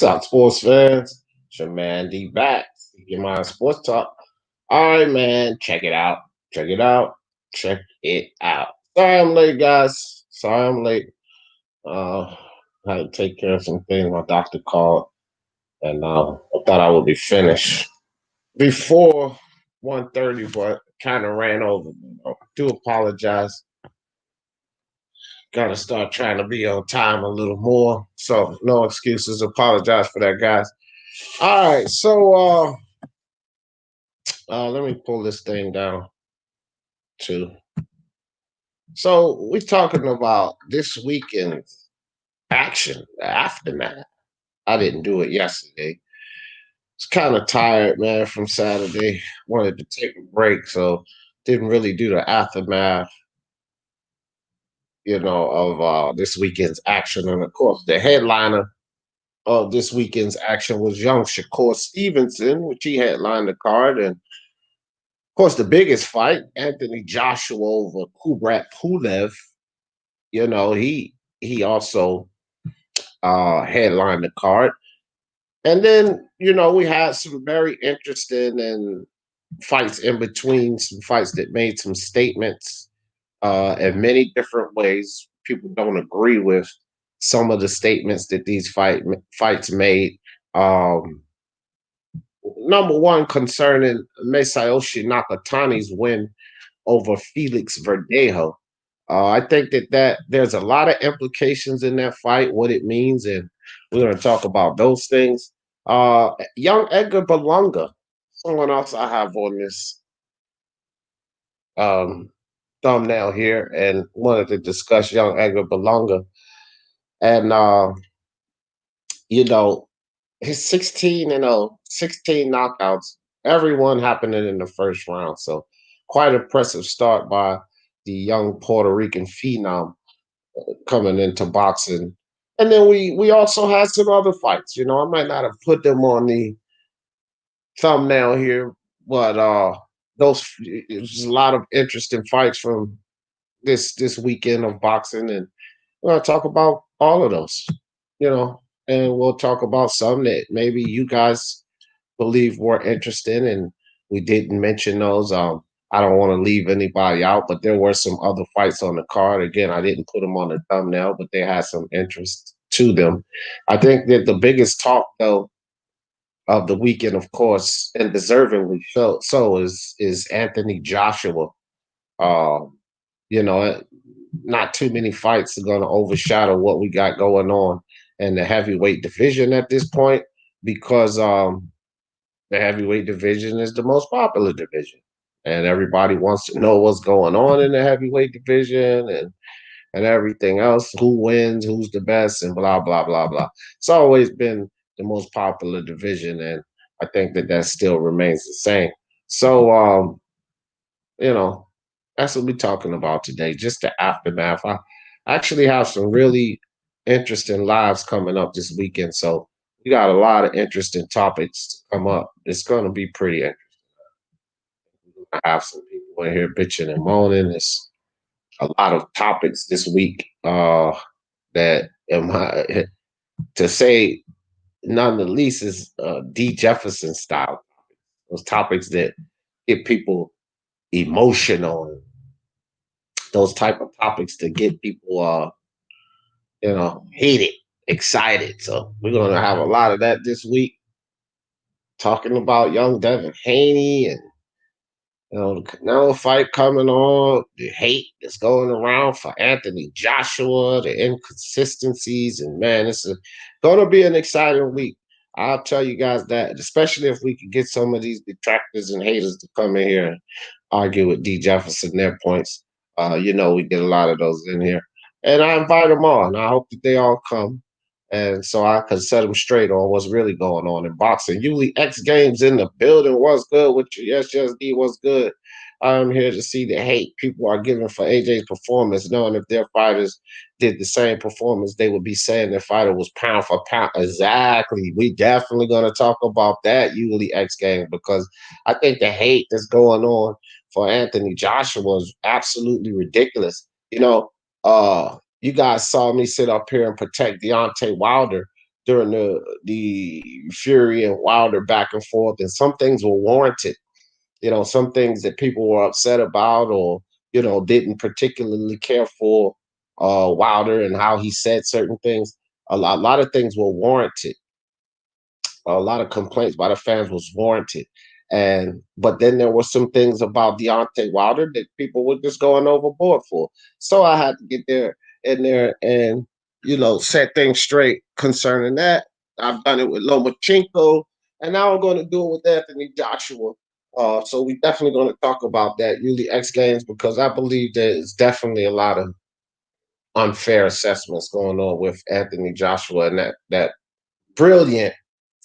What's up, sports fans? It's your man D back. Your mind sports talk. All right, man. Check it out. Check it out. Check it out. Sorry I'm late, guys. Sorry I'm late. Uh, I had to take care of some things. My doctor called, and I thought I would be finished before 1:30, but kind of ran over. Do apologize. Got to start trying to be on time a little more. So no excuses. Apologize for that, guys. All right, so let me pull this thing down too. So we're talking about this weekend's action, the aftermath. I didn't do it yesterday. It's kind of tired, man, from Saturday. Wanted to take a break, so didn't really do the aftermath, of this weekend's action. And of course, the headliner of this weekend's action was young Shakur Stevenson, which he headlined the card, and of course, the biggest fight, Anthony Joshua over Kubrat Pulev. He also headlined the card, and then we had some very interesting and fights in between, some fights that made some statements in many different ways. People don't agree with some of the statements that these fights made. Um, Number one, concerning Masayoshi Nakatani's win over Felix Verdejo. I think that there's a lot of implications in that fight, what it means, and we're going to talk about those things. Young Edgar Berlanga, someone else I have on this um, thumbnail here, and wanted to discuss young Edgar Berlanga. And, you know, his 16 and 0, 16 knockouts, everyone happening in the first round. So quite impressive start by the young Puerto Rican phenom coming into boxing. And then we also had some other fights. I might not have put them on the thumbnail here, but those it was a lot of interesting fights from this weekend of boxing, and we're gonna talk about all of those. You know, and we'll talk about some that maybe you guys believe were interesting, and we didn't mention those. I don't want to leave anybody out, but there were some other fights on the card. Again, I didn't put them on the thumbnail, but they had some interest to them. I think that the biggest talk, though, of the weekend, of course, and deservingly felt so, is Anthony Joshua. Um, not too many fights are going to overshadow what we got going on in the heavyweight division at this point, because the heavyweight division is the most popular division, and everybody wants to know what's going on in the heavyweight division and everything else, who wins, who's the best, and blah blah blah blah. It's always been the most popular division, and I think that still remains the same. So, you know, that's what we're talking about today, just the aftermath. I actually have some really interesting lives coming up this weekend, so we got a lot of interesting topics to come up. It's going to be pretty interesting. I have some people in here bitching and moaning. There's a lot of topics this week that am I, to say none the least is D Jefferson style. Those topics that get people emotional, and those type of topics to get people heated, excited. So we're gonna have a lot of that this week, talking about young Devin Haney, and the Canelo fight coming on, the hate that's going around for Anthony Joshua, the inconsistencies, and man, going to be an exciting week. I'll tell you guys that, especially if we can get some of these detractors and haters to come in here and argue with D Jefferson their points. We get a lot of those in here, and I invite them all, and I hope that they all come, and so I can set them straight on what's really going on in boxing. Usually X Games in the building. What's good with you? Yes, D, what's good? I'm here to see the hate people are giving for AJ's performance, knowing if their fighters did the same performance, they would be saying their fighter was pound for pound. Exactly. We definitely going to talk about that, Usually X Games, because I think the hate that's going on for Anthony Joshua is absolutely ridiculous. You guys saw me sit up here and protect Deontay Wilder during the Fury and Wilder back and forth, and some things were warranted. Some things that people were upset about, or didn't particularly care for Wilder and how he said certain things. A lot of things were warranted. A lot of complaints by the fans was warranted. But then there were some things about Deontay Wilder that people were just going overboard for. So I had to get there in there and set things straight concerning that. I've done it with Lomachenko, and now I'm going to do it with Anthony Joshua. So we definitely going to talk about that the X Games, because I believe there's definitely a lot of unfair assessments going on with Anthony Joshua and that brilliant,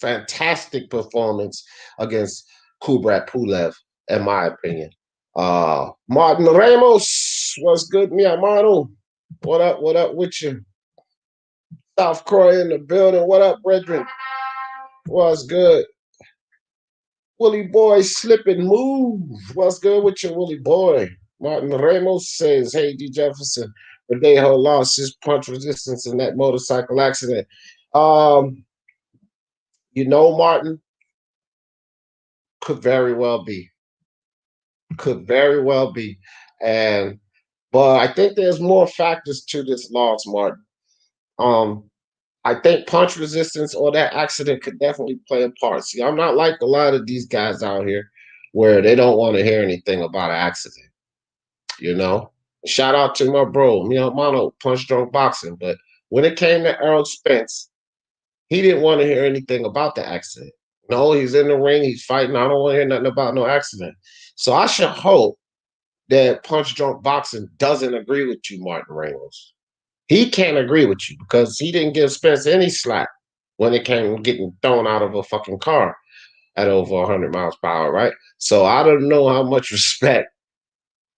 fantastic performance against Kubrat Pulev, in my opinion. Martin Ramos, what's good, mi hermano? What up? What up with you? South Korea in the building. What up, brethren? What's good? Willie Boy, slip and move. What's good with you, Willie Boy? Martin Ramos says, hey, D. Jefferson, Verdejo lost his punch resistance in that motorcycle accident. Martin, could very well be. Could very well be. But I think there's more factors to this loss, Martin. I think punch resistance or that accident could definitely play a part. See, I'm not like a lot of these guys out here where they don't want to hear anything about an accident. Shout out to my bro, mi hermano, Punch Drunk Boxing. But when it came to Errol Spence, he didn't want to hear anything about the accident. No, he's in the ring, he's fighting. I don't want to hear nothing about no accident. So I should hope that Punch Drunk Boxing doesn't agree with you, Martin Ramos. He can't agree with you because he didn't give Spence any slack when it came to getting thrown out of a fucking car at over 100 miles per hour, right? So I don't know how much respect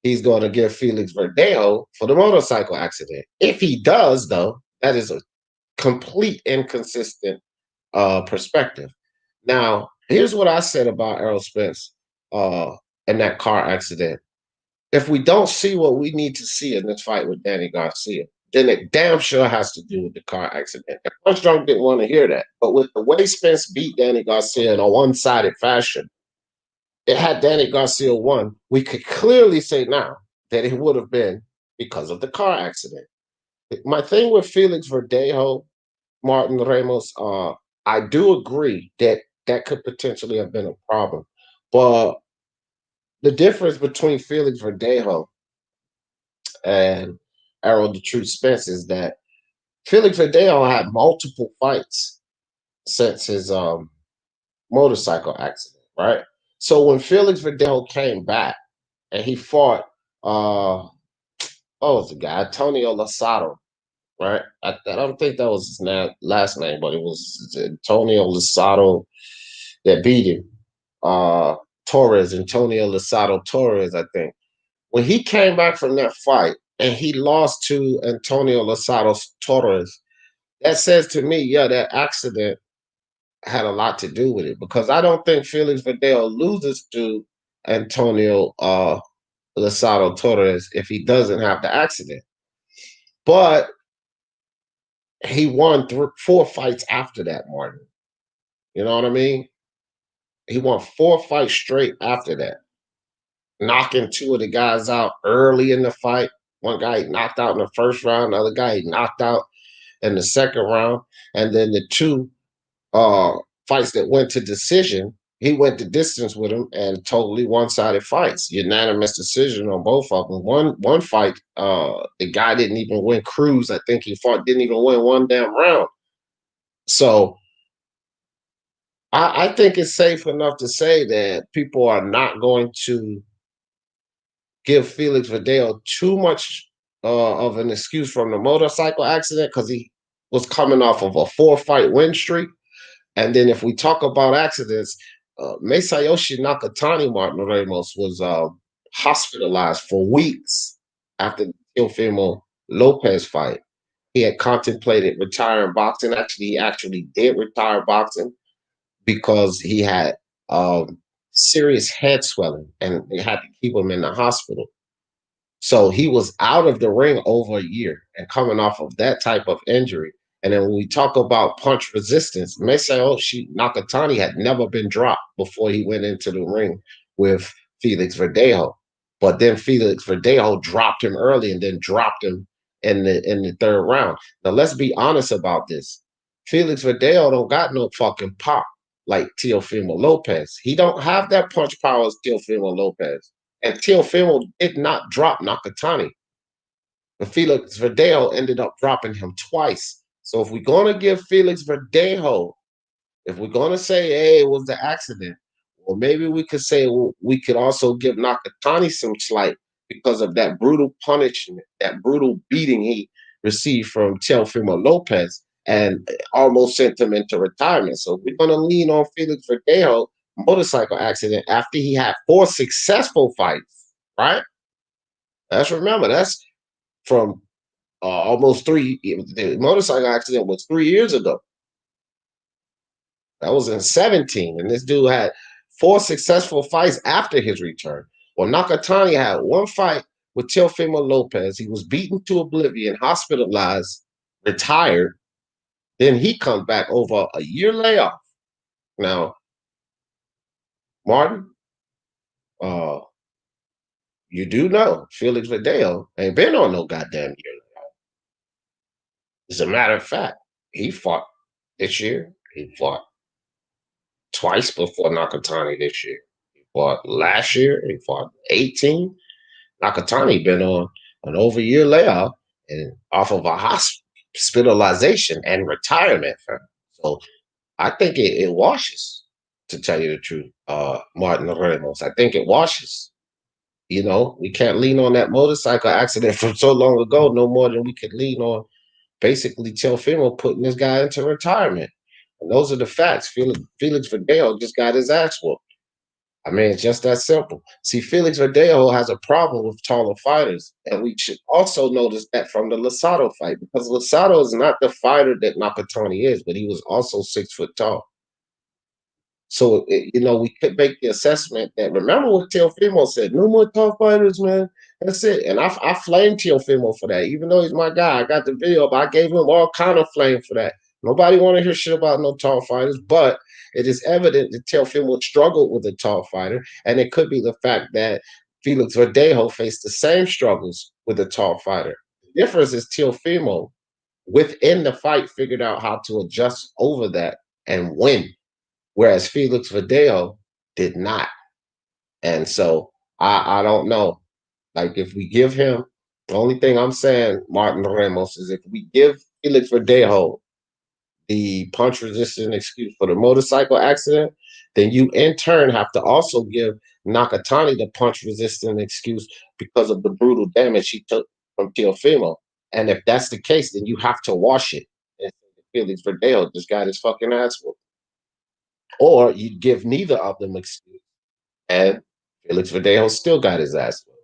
he's going to give Felix Verdejo for the motorcycle accident. If he does, though, that is a complete inconsistent perspective. Now, here's what I said about Errol Spence and that car accident. If we don't see what we need to see in this fight with Danny Garcia, then it damn sure has to do with the car accident. And Punch Drunk didn't want to hear that. But with the way Spence beat Danny Garcia in a one-sided fashion, it had Danny Garcia won, we could clearly say now that it would have been because of the car accident. My thing with Felix Verdejo, Martin Ramos, I do agree that that could potentially have been a problem. But the difference between Felix Verdejo and Errol the Truth Spence is that Felix Verdejo had multiple fights since his motorcycle accident, right? So when Felix Verdejo came back and he fought, what was the guy? Antonio Losado, right? I don't think that was his last name, but it was Antonio Losado that beat him. Torres, Antonio Losado Torres, I think. When he came back from that fight and he lost to Antonio Losado Torres, that says to me, yeah, that accident had a lot to do with it, because I don't think Felix Verdejo loses to Antonio Losado Torres if he doesn't have the accident. But he won 4 fights after that, Martin. You know what I mean? He won 4 fights straight after that, knocking 2 of the guys out early in the fight. One guy he knocked out in the first round, the other guy he knocked out in the second round. And then the 2 fights that went to decision, he went the distance with him and totally one-sided fights, unanimous decision on both of them. One fight, the guy didn't even win Cruz. I think he fought, didn't even win one damn round. So I think it's safe enough to say that people are not going to give Felix Verdejo too much of an excuse from the motorcycle accident, because he was coming off of a 4-fight win streak. And then if we talk about accidents, Masayoshi Nakatani, Martin Ramos, was hospitalized for weeks after the Teofimo Lopez fight. He had contemplated retiring boxing. Actually, he actually did retire boxing because he had serious head swelling and they had to keep him in the hospital. So he was out of the ring over a year and coming off of that type of injury. And then when we talk about punch resistance, Masayoshi Nakatani had never been dropped before he went into the ring with Felix Verdejo. But then Felix Verdejo dropped him early and then dropped him in the third round. Now let's be honest about this. Felix Verdejo don't got no fucking pop like Teofimo Lopez. He don't have that punch power as Teofimo Lopez. And Teofimo did not drop Nakatani. But Felix Verdejo ended up dropping him twice. So if we're gonna give Felix Verdejo, if we're gonna say, hey, it was the accident, well, maybe we could say, well, we could also give Nakatani some slight because of that brutal punishment, that brutal beating he received from Teofimo Lopez and almost sent him into retirement. So we're gonna lean on Felix Verdejo motorcycle accident after he had 4 successful fights, right? Let's remember that's from almost 3. The motorcycle accident was 3 years ago. That was in 17, and this dude had 4 successful fights after his return. Well, Nakatani had 1 fight with Teofimo Lopez. He was beaten to oblivion, hospitalized, retired. Then he comes back over a year layoff. Now, Martin, uh, you do know Felix Verdejo ain't been on no goddamn year layoff. As a matter of fact, he fought this year. He fought twice before Nakatani this year. He fought last year. He fought 18. Nakatani been on an over year layoff and off of a hospitalization and retirement. So I think it washes, to tell you the truth, Martin Ramos. I think it washes. You know, we can't lean on that motorcycle accident from so long ago no more than we could lean on basically Teofimo putting this guy into retirement. And those are the facts. Felix Verdejo just got his ass whooped. I mean, it's just that simple. See, Felix Verdejo has a problem with taller fighters, and we should also notice that from the Losado fight, because Losado is not the fighter that Nakatani is, but he was also 6 foot tall. So, you know, we could make the assessment that, remember what Teofimo said, no more tall fighters, man. That's it. And I flamed Teofimo for that. Even though he's my guy, I got the video, but I gave him all kind of flame for that. Nobody want to hear shit about no tall fighters, but it is evident that Teofimo struggled with a tall fighter, and it could be the fact that Felix Verdejo faced the same struggles with a tall fighter. The difference is Teofimo, within the fight, figured out how to adjust over that and win, whereas Felix Verdejo did not. And so I don't know. Like if we give him, the only thing I'm saying, Martin Ramos, is if we give Felix Verdejo the punch resistant excuse for the motorcycle accident, then you in turn have to also give Nakatani the punch resistant excuse because of the brutal damage he took from Teofimo. And if that's the case, then you have to wash it. And Felix Verdejo just got his fucking ass whooped. Or you give neither of them excuse, and Felix Verdejo still got his ass whooped.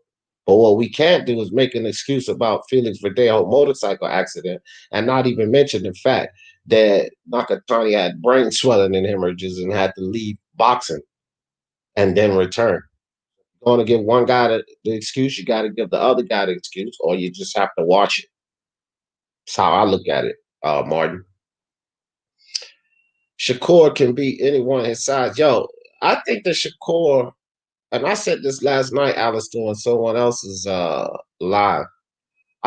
But what we can't do is make an excuse about Felix Verdejo motorcycle accident and not even mention the fact that Nakatani had brain swelling and hemorrhages and had to leave boxing and then return. You want to give one guy the excuse, you got to give the other guy the excuse, or you just have to watch it. That's how I look at it, Martin. Shakur can beat anyone his size. Yo, I think that Shakur, and I said this last night, Alistair, on someone else's live.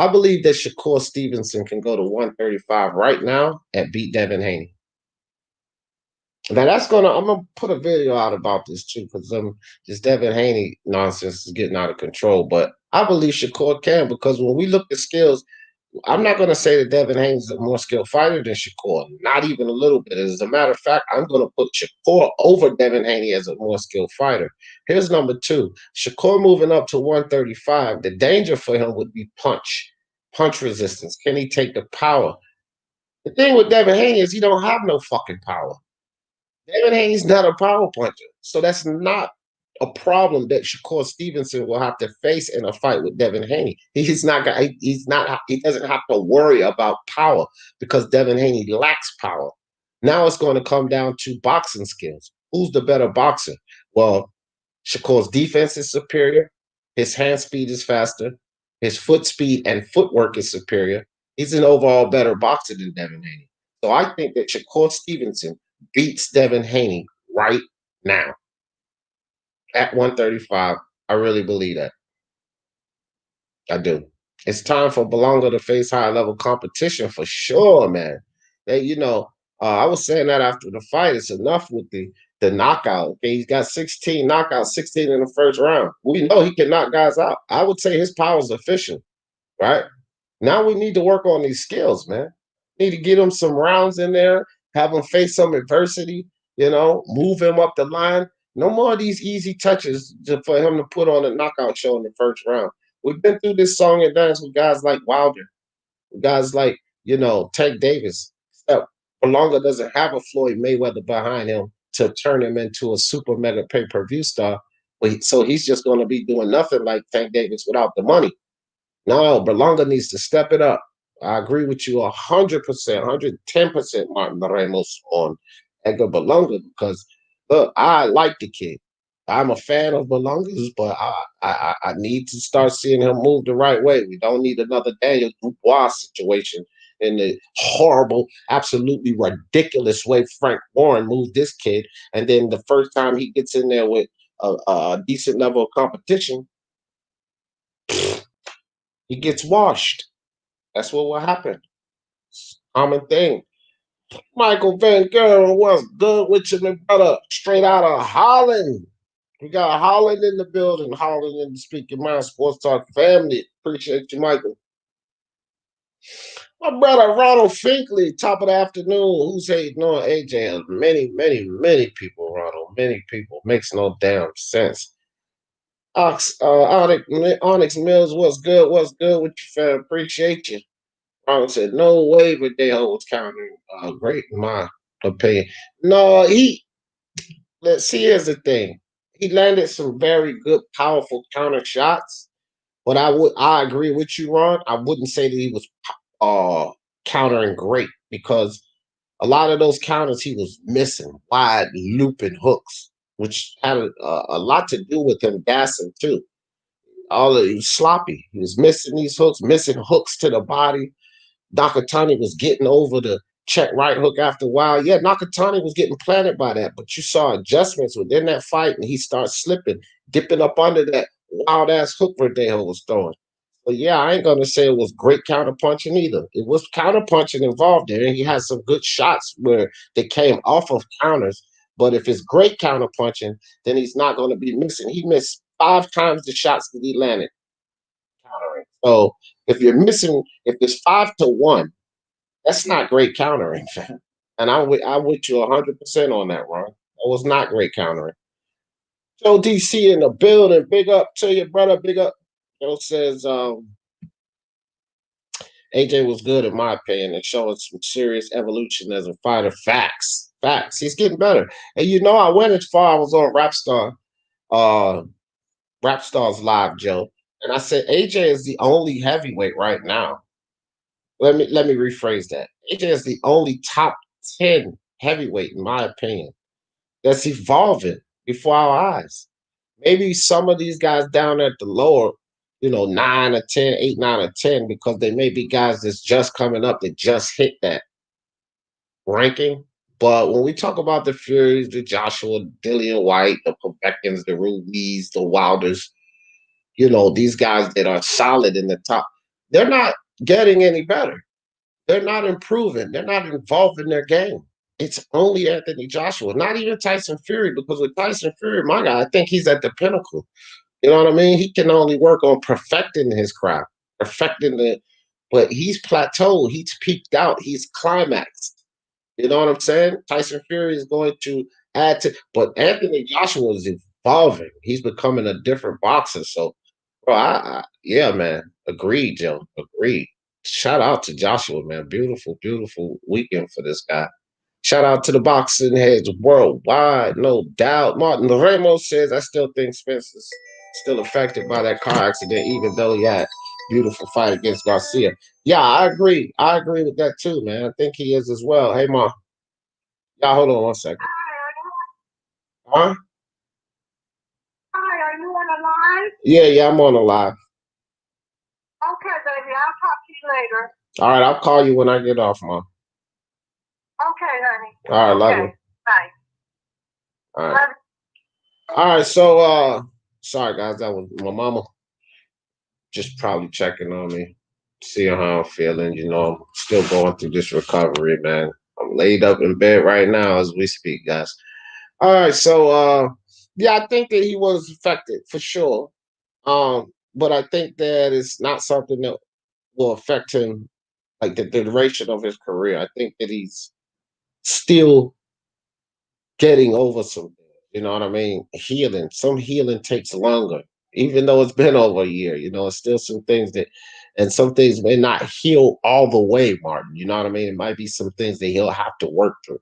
I believe that Shakur Stevenson can go to 135 right now and beat Devin Haney. Now I'm gonna put a video out about this too, because this Devin Haney nonsense is getting out of control. But I believe Shakur can, because when we look at skills, I'm not going to say that Devin Haney is a more skilled fighter than Shakur, not even a little bit. As a matter of fact, I'm going to put Shakur over Devin Haney as a more skilled fighter. Here's number 2. Shakur moving up to 135, the danger for him would be punch resistance. Can he take the power? The thing with Devin Haney is he don't have no fucking power. Devin Haney's not a power puncher. So that's not a problem that Shakur Stevenson will have to face in a fight with Devin Haney. He doesn't have to worry about power because Devin Haney lacks power. Now it's going to come down to boxing skills. Who's the better boxer? Well, Shakur's defense is superior. His hand speed is faster. His foot speed and footwork is superior. He's an overall better boxer than Devin Haney. So I think that Shakur Stevenson beats Devin Haney right now at 135. I really believe that. I do. It's time for Berlanga to face high level competition for sure, man. They, I was saying that after the fight, it's enough with the knockout. Okay, he's got 16 knockouts, 16 in the first round. We know he can knock guys out. I would say his power is efficient, right? Now we need to work on these skills, man. Need to get him some rounds in there, have him face some adversity, move him up the line. No more of these easy touches for him to put on a knockout show in the first round. We've been through this song and dance with guys like Wilder, guys like, Tank Davis. Except Berlanga doesn't have a Floyd Mayweather behind him to turn him into a super mega pay-per-view star. So he's just going to be doing nothing like Tank Davis without the money. No, Berlanga needs to step it up. I agree with you 100%, 110%, Martin Ramos, on Edgar Berlanga because, look, I like the kid. I'm a fan of Berlanga's, but I need to start seeing him move the right way. We don't need another Daniel Dubois situation in the horrible, absolutely ridiculous way Frank Warren moved this kid. And then the first time he gets in there with a decent level of competition, he gets washed. That's what will happen. Common thing. Michael Van Gogh, what's good with you, my brother? Straight out of Holland. We got Holland in the building. Holland in the Speaking Mind Sports Talk family. Appreciate you, Michael. My brother Ronald Finkley, top of the afternoon. Who's hating on AJ? Many, many, many people, Ronald. Many people. Makes no damn sense. Onyx Mills, what's good? What's good with you, fam? Appreciate you. Ronald said, no way Verdejo was countering great in my opinion. No, let's see, here's the thing. He landed some very good, powerful counter shots. But I agree with you, Ron. I wouldn't say that he was countering great because a lot of those counters he was missing wide looping hooks, which had a lot to do with him gassing too. He was sloppy. He was missing these hooks, missing hooks to the body. Nakatani was getting over the check right hook after a while. Yeah, Nakatani was getting planted by that, but you saw adjustments within that fight, and he started slipping, dipping up under that wild ass hook Verdejo was throwing. But yeah, I ain't gonna say it was great counter punching either. It was counter punching involved there, and he had some good shots where they came off of counters. But if it's great counter punching, then he's not going to be missing. He missed 5 times the shots that he landed countering. So if it's 5-1, that's not great countering, fam. And I with you 100% on that, Ron. It was not great countering. Joe DC in the building. Big up to you, brother. Big up. Joe says AJ was good in my opinion and showing some serious evolution as a fighter. Facts. Facts. He's getting better. And I went as far I was on Rapstar's live, Joe. And I said AJ is the only heavyweight right now. Let me rephrase that. AJ is the only top 10 heavyweight, in my opinion, that's evolving before our eyes. Maybe some of these guys down at the lower, 9 or 10, 8, 9 or 10, because they may be guys that's just coming up that just hit that ranking. But when we talk about the Furies, the Joshua, Dillian White, the Povetkin's, the Ruiz, the Wilders, these guys that are solid in the top, they're not getting any better. They're not improving. They're not involved in their game. It's only Anthony Joshua, not even Tyson Fury, because with Tyson Fury, my guy, I think he's at the pinnacle. You know what I mean? He can only work on perfecting his craft, but he's plateaued. He's peaked out. He's climaxed. You know what I'm saying? Tyson Fury is going to add to, but Anthony Joshua is evolving. He's becoming a different boxer. So, bro, yeah, man. Agreed, Joe. Agreed. Shout out to Joshua, man. Beautiful, beautiful weekend for this guy. Shout out to the boxing heads worldwide, no doubt. Martin Ramos says, I still think Spence is still affected by that car accident, even though he had beautiful fight against Garcia. Yeah, I agree. I agree with that too, man. I think he is as well. Hey, Ma. Yeah, hold on one second. Huh? Hi, are you on the line? Yeah, I'm on the live. Okay, baby, I'll talk to you later. All right, I'll call you when I get off, Mom. Okay, honey. All right, love you. Bye. All right. All right, so sorry guys, that was my mama just probably checking on me, seeing how I'm feeling. You know, I'm still going through this recovery, man. I'm laid up in bed right now as we speak, guys. All right, so yeah, I think that he was affected for sure. But I think that it's not something that will affect him like the duration of his career. I think that he's still getting over some things. You know what I mean? Healing. Some healing takes longer, even though it's been over a year. You know, it's still some things that, and some things may not heal all the way, Martin. You know what I mean? It might be some things that he'll have to work through.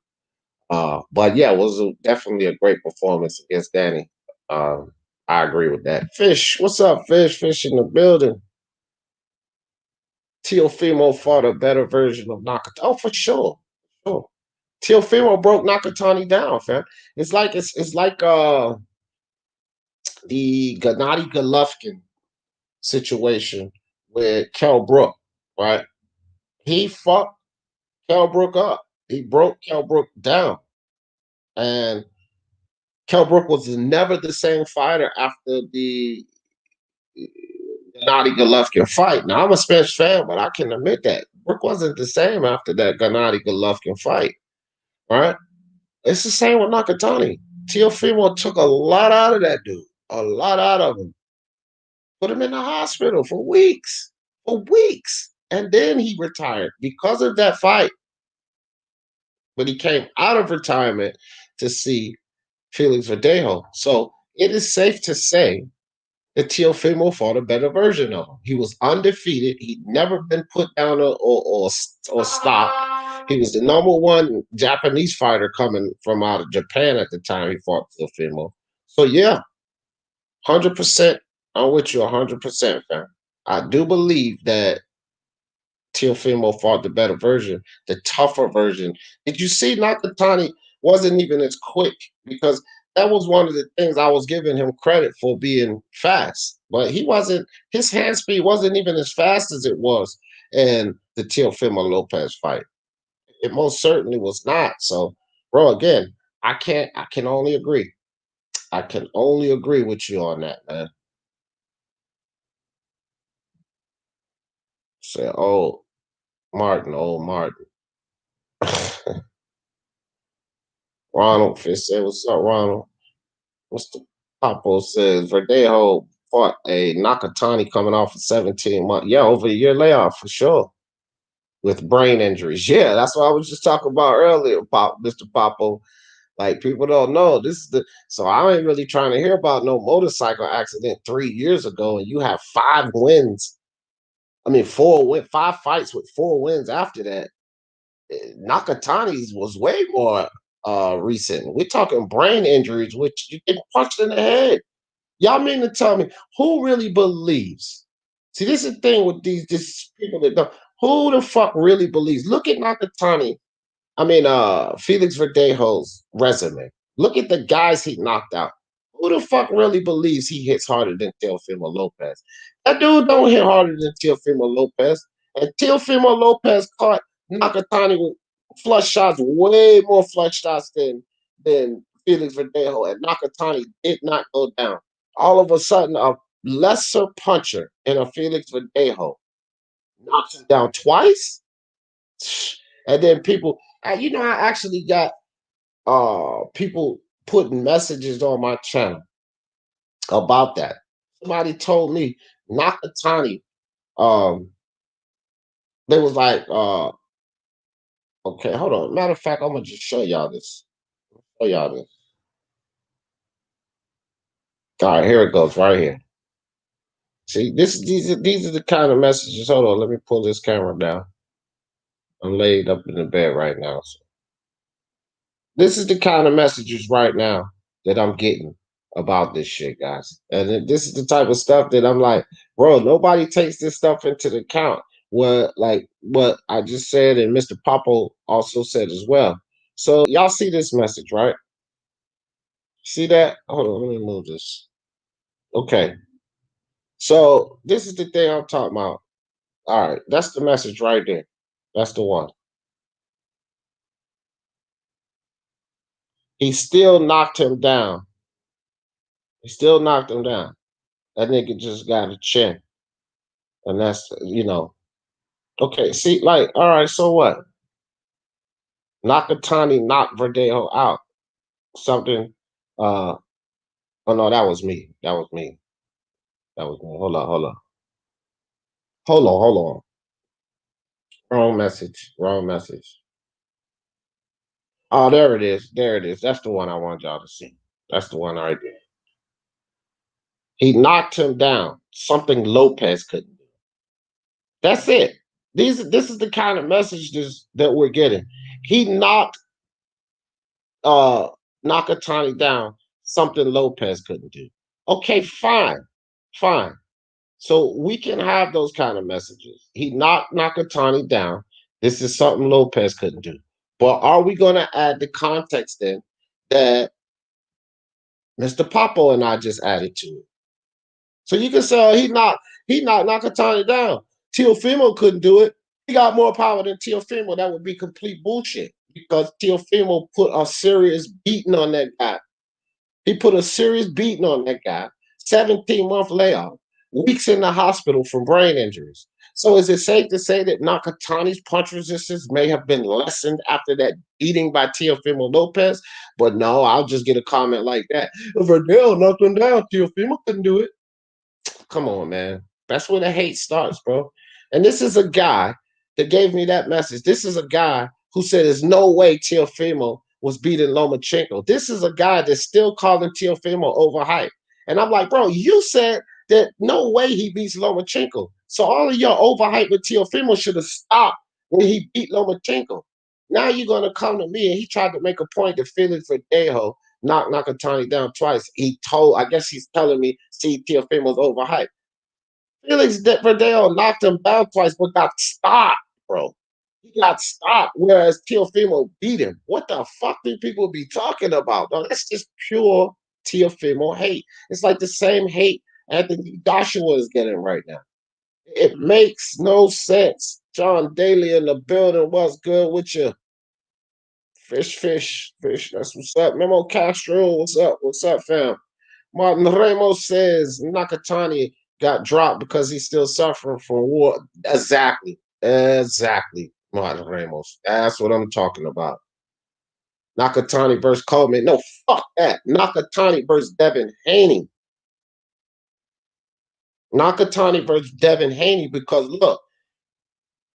But yeah, it was definitely a great performance against Danny. Um, I agree with that. Fish, what's up, Fish? Fish in the building. Teofimo fought a better version of Nakatani. Oh, for sure. Sure. Teofimo broke Nakatani down, fam. It's like the Gennady Golovkin situation with Kell Brook, right? He fucked Kell Brook up. He broke Kell Brook down. And Kell Brook was never the same fighter after the Gennady Golovkin fight. Now I'm a Spence fan, but I can admit that Brook wasn't the same after that Gennady Golovkin fight. Right? It's the same with Nakatani. Teofimo took a lot out of that dude. A lot out of him. Put him in the hospital for weeks. For weeks. And then he retired because of that fight. But he came out of retirement to see Felix Verdejo. So it is safe to say that Teofimo fought a better version of him. He was undefeated. He'd never been put down or stopped. He was the number one Japanese fighter coming from out of Japan at the time he fought Teofimo. So yeah, 100%. I'm with you 100%, fam. I do believe that Teofimo fought the better version, the tougher version. Did you see Nakatani wasn't even as quick because that was one of the things I was giving him credit for being fast, but he wasn't. His hand speed wasn't even as fast as it was in the Teofimo Lopez fight. It most certainly was not. So, bro, again, I can only agree. I can only agree with you on that, man. Say, oh, Martin, oh, Martin. Ronald Fish said, what's up, Ronald? Mr. Papo says Verdejo fought a Nakatani coming off of 17 months. Yeah, over a year layoff for sure. With brain injuries. Yeah, that's what I was just talking about earlier, Mr. Papo. Like people don't know. This is the so I ain't really trying to hear about no motorcycle accident 3 years ago, and you have 5 wins. I mean, 5 fights with 4 wins after that. Nakatani's was way more recent. We're talking brain injuries, which you get punched in the head. Y'all mean to tell me who really believes? See, this is the thing with these people that don't. Who the fuck really believes? Look at Nakatani. I mean, Felix Verdejo's resume. Look at the guys he knocked out. Who the fuck really believes he hits harder than Teofimo Lopez? That dude don't hit harder than Teofimo Lopez. And Teofimo Lopez caught Nakatani with flush shots, way more flush shots than Felix Verdejo. And Nakatani did not go down. All of a sudden, a lesser puncher in a Felix Verdejo knocks him down twice. And then people, I actually got people putting messages on my channel about that. Somebody told me Nakatani, um, they was like, okay, hold on. Matter of fact, I'm gonna just show y'all this. Show y'all this. All right, here it goes, right here. See, these are the kind of messages. Hold on, let me pull this camera down. I'm laid up in the bed right now. So this is the kind of messages right now that I'm getting about this shit, guys. And this is the type of stuff that I'm like, bro, nobody takes this stuff into the account. What I just said, and Mr. Popo also said as well. So y'all see this message, right? See that? Hold on, let me move this. Okay. So this is the thing I'm talking about. All right, that's the message right there. That's the one. He still knocked him down. He still knocked him down. That nigga just got a chin, and that's okay. See, like, all right, so what? Nakatani knocked Verdejo out. Something. Oh no, that was me. That was me. That was me. Hold on, hold on, hold on, hold on. Wrong message. Wrong message. Oh, there it is. There it is. That's the one I want y'all to see. That's the one right there. He knocked him down. Something Lopez couldn't do. That's it. This is the kind of messages that we're getting. He knocked uh Nakatani down. Something Lopez couldn't do. Okay, fine, fine. So we can have those kind of messages. He knocked Nakatani down. This is something Lopez couldn't do. But are we going to add the context then that Mr. Popo and I just added to it? So you can say, oh, he knocked Nakatani down. Teofimo couldn't do it. He got more power than Teofimo. That would be complete bullshit because Teofimo put a serious beating on that guy. He put a serious beating on that guy. 17-month layoff, weeks in the hospital from brain injuries. So is it safe to say that Nakatani's punch resistance may have been lessened after that beating by Teofimo Lopez? But no, I'll just get a comment like that. Verdell knocked him down. Teofimo couldn't do it. Come on, man. That's where the hate starts, bro. And this is a guy that gave me that message. This is a guy who said there's no way Teofimo was beating Lomachenko. This is a guy that's still calling Teofimo overhyped. And I'm like, bro, you said that no way he beats Lomachenko. So all of your overhype with Teofimo should have stopped when he beat Lomachenko. Now you're gonna come to me and he tried to make a point that Felix Verdejo knocked Nakatani down twice. I guess he's telling me, see, Teofimo's overhyped. Felix Verdejo knocked him down twice, but got stopped, bro. He got stopped, whereas Teofimo beat him. What the fuck do people be talking about? No, that's just pure Teofimo hate. It's like the same hate Anthony Joshua is getting right now. It makes no sense. John Daly in the building. What's good with you? Fish. That's what's up. Memo Castro, what's up? What's up, fam? Martin Ramos says Nakatani got dropped because he's still suffering from war. Exactly, Martin Ramos. That's what I'm talking about. Nakatani versus Coleman. No, fuck that. Nakatani versus Devin Haney. Nakatani versus Devin Haney because look,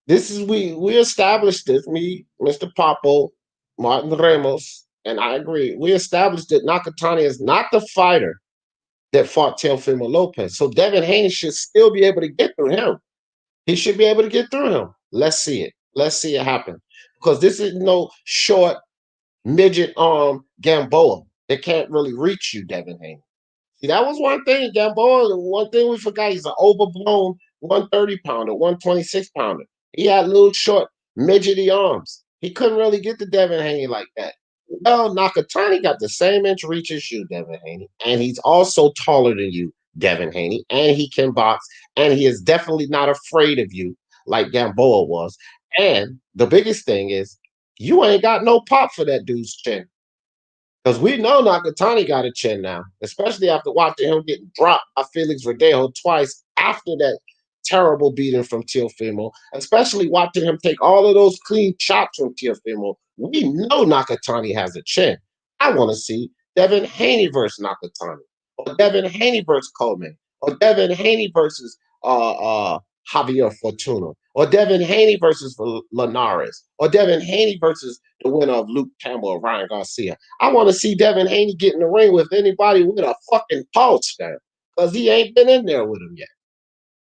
this is we established this. Me, Mr. Papo, Martin Ramos, and I agree. We established that Nakatani is not the fighter that fought Teofimo Lopez. So Devin Haney should still be able to get through him. He should be able to get through him. Let's see it. Let's see it happen. Because this is no short midget arm Gamboa that can't really reach you, Devin Haney. See, that was one thing, Gamboa. One thing we forgot, he's an overblown 130 pounder, 126 pounder. He had little short midgety arms. He couldn't really get to Devin Haney like that. Well, Nakatani got the same inch reach as you, Devin Haney, and he's also taller than you, Devin Haney, and he can box, and he is definitely not afraid of you like Gamboa was. And the biggest thing is, you ain't got no pop for that dude's chin. Because we know Nakatani got a chin now, especially after watching him get dropped by Felix Verdejo twice after that terrible beating from Teofimo, especially watching him take all of those clean shots from Teofimo. We know Nakatani has a chin. I want to see Devin Haney versus Nakatani, or Devin Haney versus Coleman, or Devin Haney versus Javier Fortuna, or Devin Haney versus Linares, or Devin Haney versus the winner of Luke Campbell or Ryan Garcia. I want to see Devin Haney get in the ring with anybody with a fucking pulse, man, because he ain't been in there with him yet.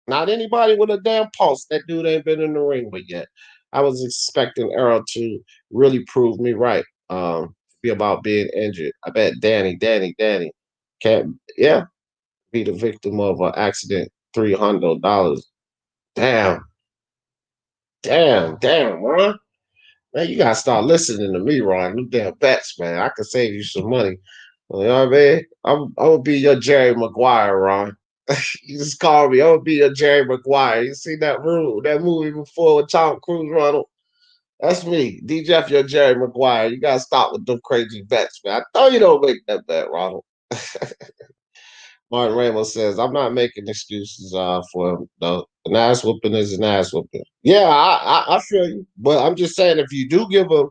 Not anybody with a damn pulse. That dude ain't been in the ring with yet. I was expecting Errol to really prove me right. Be about being injured. I bet Danny can't. Yeah, be the victim of an accident. $300. Damn, Ron. Man, you gotta start listening to me, Ron. Them damn bets, man. I can save you some money. You know what I mean? I'm gonna be your Jerry Maguire, Ron. You just call me. I'll be a Jerry Maguire. You see that movie before with Tom Cruise, Ronald? That's me. DJ, you're Jerry Maguire. You gotta stop with them crazy bets, man. I thought you don't make that bet, Ronald. Martin Ramos says, I'm not making excuses for him, though. An ass whooping is an ass whooping. Yeah, I feel you. But I'm just saying, if you do give him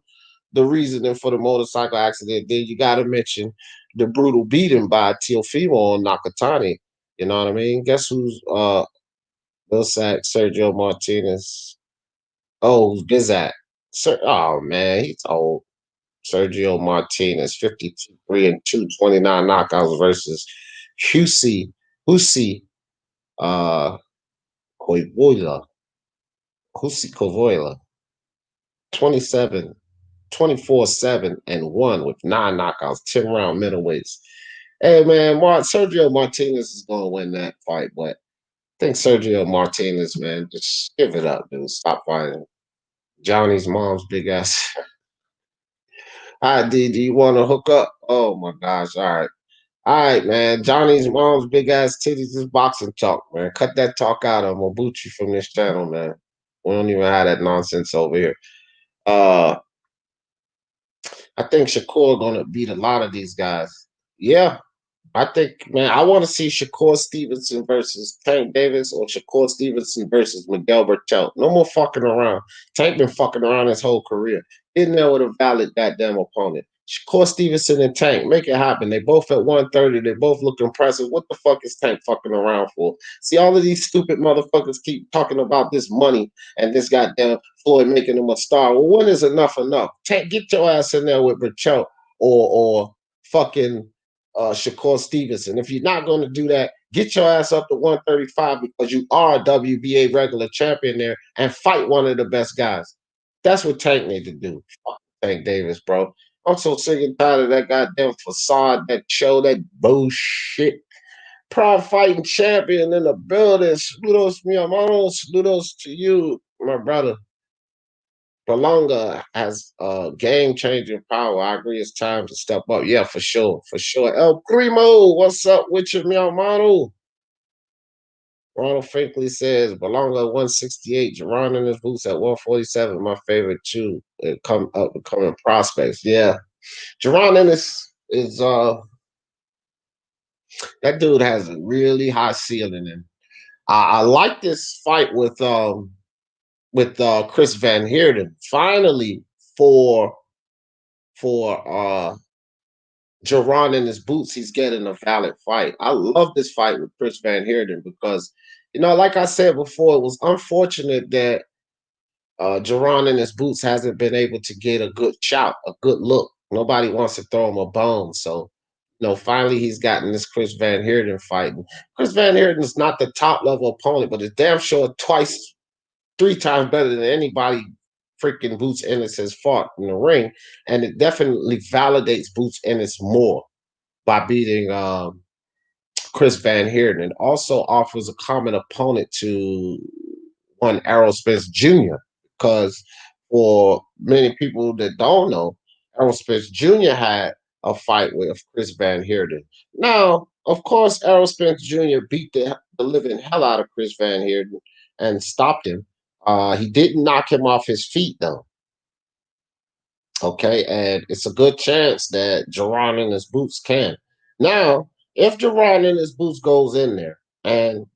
the reasoning for the motorcycle accident, then you got to mention the brutal beating by Teofimo and Nakatani. You know what I mean? Guess who's Bill Sack, Sergio Martinez? Oh, who's Bizak? Oh, man, he's old. Sergio Martinez, 52, 3 and 2, 29 knockouts versus Husi uh, Koivuila, Husi Koivuila, 27, 24-7 and 1 with 9 knockouts, 10-round middleweights. Hey, man, Sergio Martinez is going to win that fight, but I think Sergio Martinez, man, just give it up, dude. Stop fighting. Johnny's mom's big ass. All right, D, do you want to hook up? Oh, my gosh. All right. All right, man. Johnny's mom's big ass titties is boxing talk, man. Cut that talk out. I'm gonna boot you from this channel, man. We don't even have that nonsense over here. Uh, I think Shakur gonna beat a lot of these guys. Yeah, I think, man, I want to see Shakur Stevenson versus Tank Davis or Shakur Stevenson versus Miguel Berchelt. No more fucking around. Tank been fucking around his whole career. In there with a valid goddamn opponent. Shakur Stevenson and Tank, make it happen. They both at 130. They both look impressive. What the fuck is Tank fucking around for? See, all of these stupid motherfuckers keep talking about this money and this goddamn Floyd making him a star. Well, when is enough enough? Tank, get your ass in there with Berchelt or fucking Shakur Stevenson. If you're not going to do that, get your ass up to 135 because you are a WBA regular champion there and fight one of the best guys. That's what Tank need to do. Fuck Tank Davis, bro. I'm so sick and tired of that goddamn facade, that show, that bullshit. Pride fighting champion in the building. Saludos, mi hermano. Saludos to you, my brother. Berlanga has game changing power. I agree. It's time to step up. Yeah, for sure. For sure. El Primo, what's up with you, mi hermano? Ronald Finkley says Berlanga 168, Jerron in his boots at 147. My favorite too. It come up becoming prospects. Yeah. Jerron Ennis is that dude has a really high ceiling, and I like this fight with Chris Van Heerden. Finally, for Jerron in his boots, he's getting a valid fight. I love this fight with Chris Van Heerden because, like I said before, it was unfortunate that Jerron in his boots hasn't been able to get a good shot, a good look. Nobody wants to throw him a bone. So, finally he's gotten this Chris Van Heerden fight. And Chris Van Heerden is not the top level opponent, but it's damn sure twice, 3 times better than anybody freaking Boots Ennis has fought in the ring. And it definitely validates Boots Ennis more by beating Chris Van Heerden. It also offers a common opponent to one Errol Spence Jr. Because for many people that don't know, Errol Spence Jr. had a fight with Chris Van Heerden. Now, of course, Errol Spence Jr. beat the living hell out of Chris Van Heerden and stopped him. He didn't knock him off his feet, though. Okay, and it's a good chance that Jerron in his boots can. Now, if Jerron in his boots goes in there, and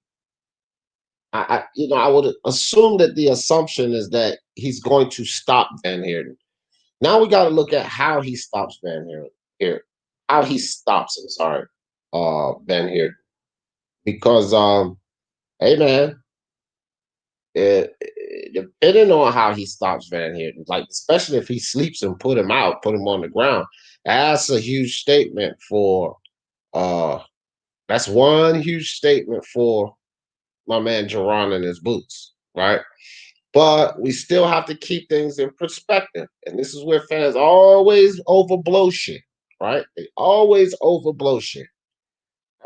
I would assume that the assumption is that he's going to stop Van Heerden. Now we got to look at how he stops Van Heerden. How he stops. I'm sorry, Van Heerden, because hey man, depending on how he stops Van Heerden, like especially if he sleeps and put him out, put him on the ground, that's a huge statement for. That's one huge statement for my man Jerron in his boots, right? But we still have to keep things in perspective. And this is where fans always overblow shit, right? They always overblow shit.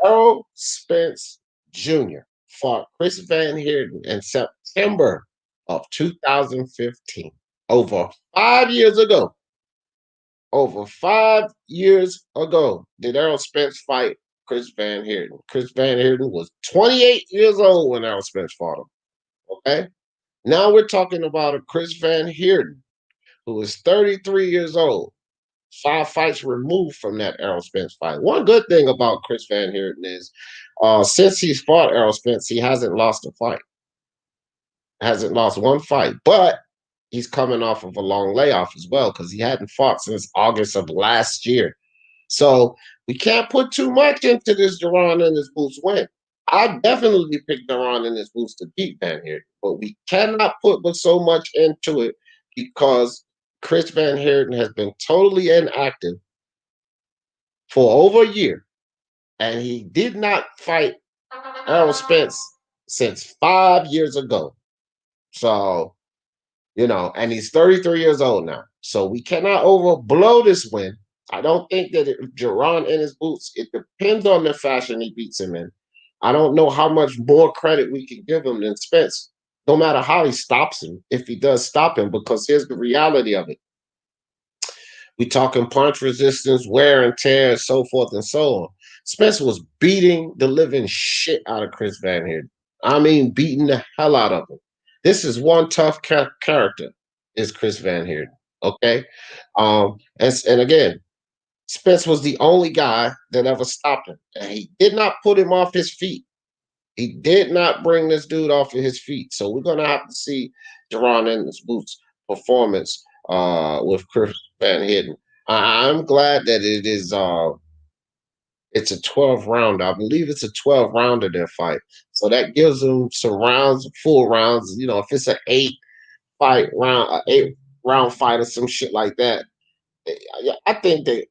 Errol Spence Jr. fought Chris Van Heerden in September of 2015. Over 5 years ago. Over 5 years ago, did Errol Spence fight Chris Van Heerden. Chris Van Heerden was 28 years old when Errol Spence fought him. Okay. Now we're talking about a Chris Van Heerden who is 33 years old, 5 fights removed from that Errol Spence fight. One good thing about Chris Van Heerden is since he's fought Errol Spence, he hasn't lost a fight. Hasn't lost one fight, but he's coming off of a long layoff as well because he hadn't fought since August of last year. So we can't put too much into this Duran and this Boots win. I definitely picked Duran and this Boots to beat Van Heerden, but we cannot put so much into it because Chris Van Heerden has been totally inactive for over a year, and he did not fight Errol Spence since 5 years ago. So, and he's 33 years old now. So we cannot overblow this win. I don't think that Duran in his boots, it depends on the fashion he beats him in. I don't know how much more credit we can give him than Spence, no matter how he stops him, if he does stop him, because here's the reality of it. We talking punch resistance, wear and tear, so forth and so on. Spence was beating the living shit out of Chris Van Heerden. I mean, beating the hell out of him. This is one tough character, is Chris Van Heerden. Okay, and again, Spence was the only guy that ever stopped him, and he did not put him off his feet. He did not bring this dude off of his feet. So we're gonna have to see Duran in his boots performance with Chris Van Heerden. I'm glad that it's a 12 round. I believe it's a 12 rounder their fight. So that gives them some rounds, full rounds. If it's an 8 round fight or some shit like that, I think that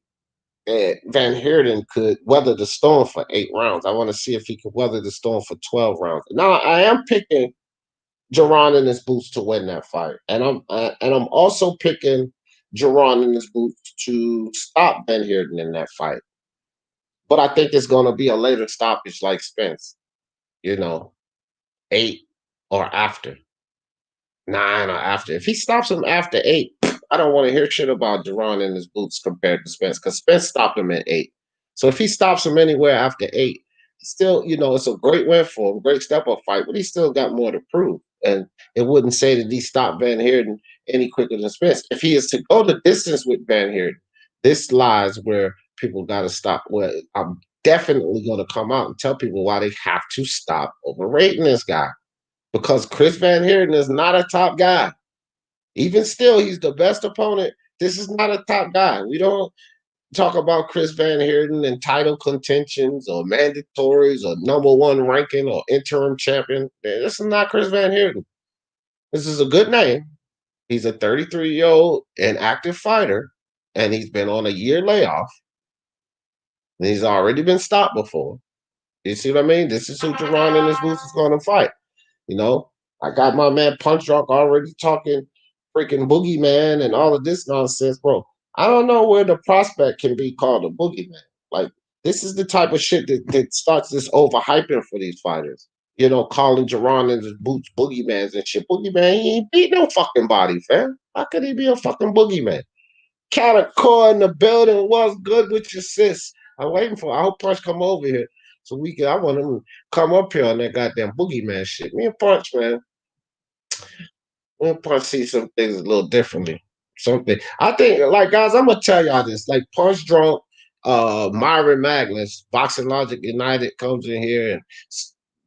Van Heerden could weather the storm for 8 rounds. I want to see if he could weather the storm for 12 rounds. Now I am picking Duran in his boots to win that fight, and I'm also picking Duran in his boots to stop Van Heerden in that fight. But I think it's going to be a later stoppage like Spence, 8 or after, 9 or after. If he stops him after 8, I don't want to hear shit about Duran in his boots compared to Spence because Spence stopped him at 8. So if he stops him anywhere after 8, still, it's a great win for him, great step up fight, but he still got more to prove. And it wouldn't say that he stopped Van Heerden any quicker than Spence. If he is to go the distance with Van Heerden, this lies where people got to stop. Well, I'm definitely going to come out and tell people why they have to stop overrating this guy because Chris Van Heerden is not a top guy. Even still, he's the best opponent. This is not a top guy. We don't talk about Chris Van Heerden and title contentions or mandatories or #1 ranking or interim champion. This is not Chris Van Heerden. This is a good name. He's a 33-year-old inactive fighter, and he's been on a year layoff. And he's already been stopped before. You see what I mean? This is who Duran in his boots is going to fight. I got my man Punch Drunk already talking freaking boogeyman and all of this nonsense, bro. I don't know where the prospect can be called a boogeyman. Like, this is the type of shit that starts this overhyping for these fighters. Calling Duran in his boots boogeymans and shit. Boogeyman, he ain't beat no fucking body, fam. How could he be a fucking boogeyman? Catacor in the building. What's good with your sis? I'm waiting for. I hope Punch come over here so we can. I want him to come up here on that goddamn boogeyman shit. Me and Punch, man. Me and Punch see some things a little differently. Something. I think, like guys, I'm gonna tell y'all this. Like Punch Drunk, Myron Magnus, Boxing Logic United comes in here, and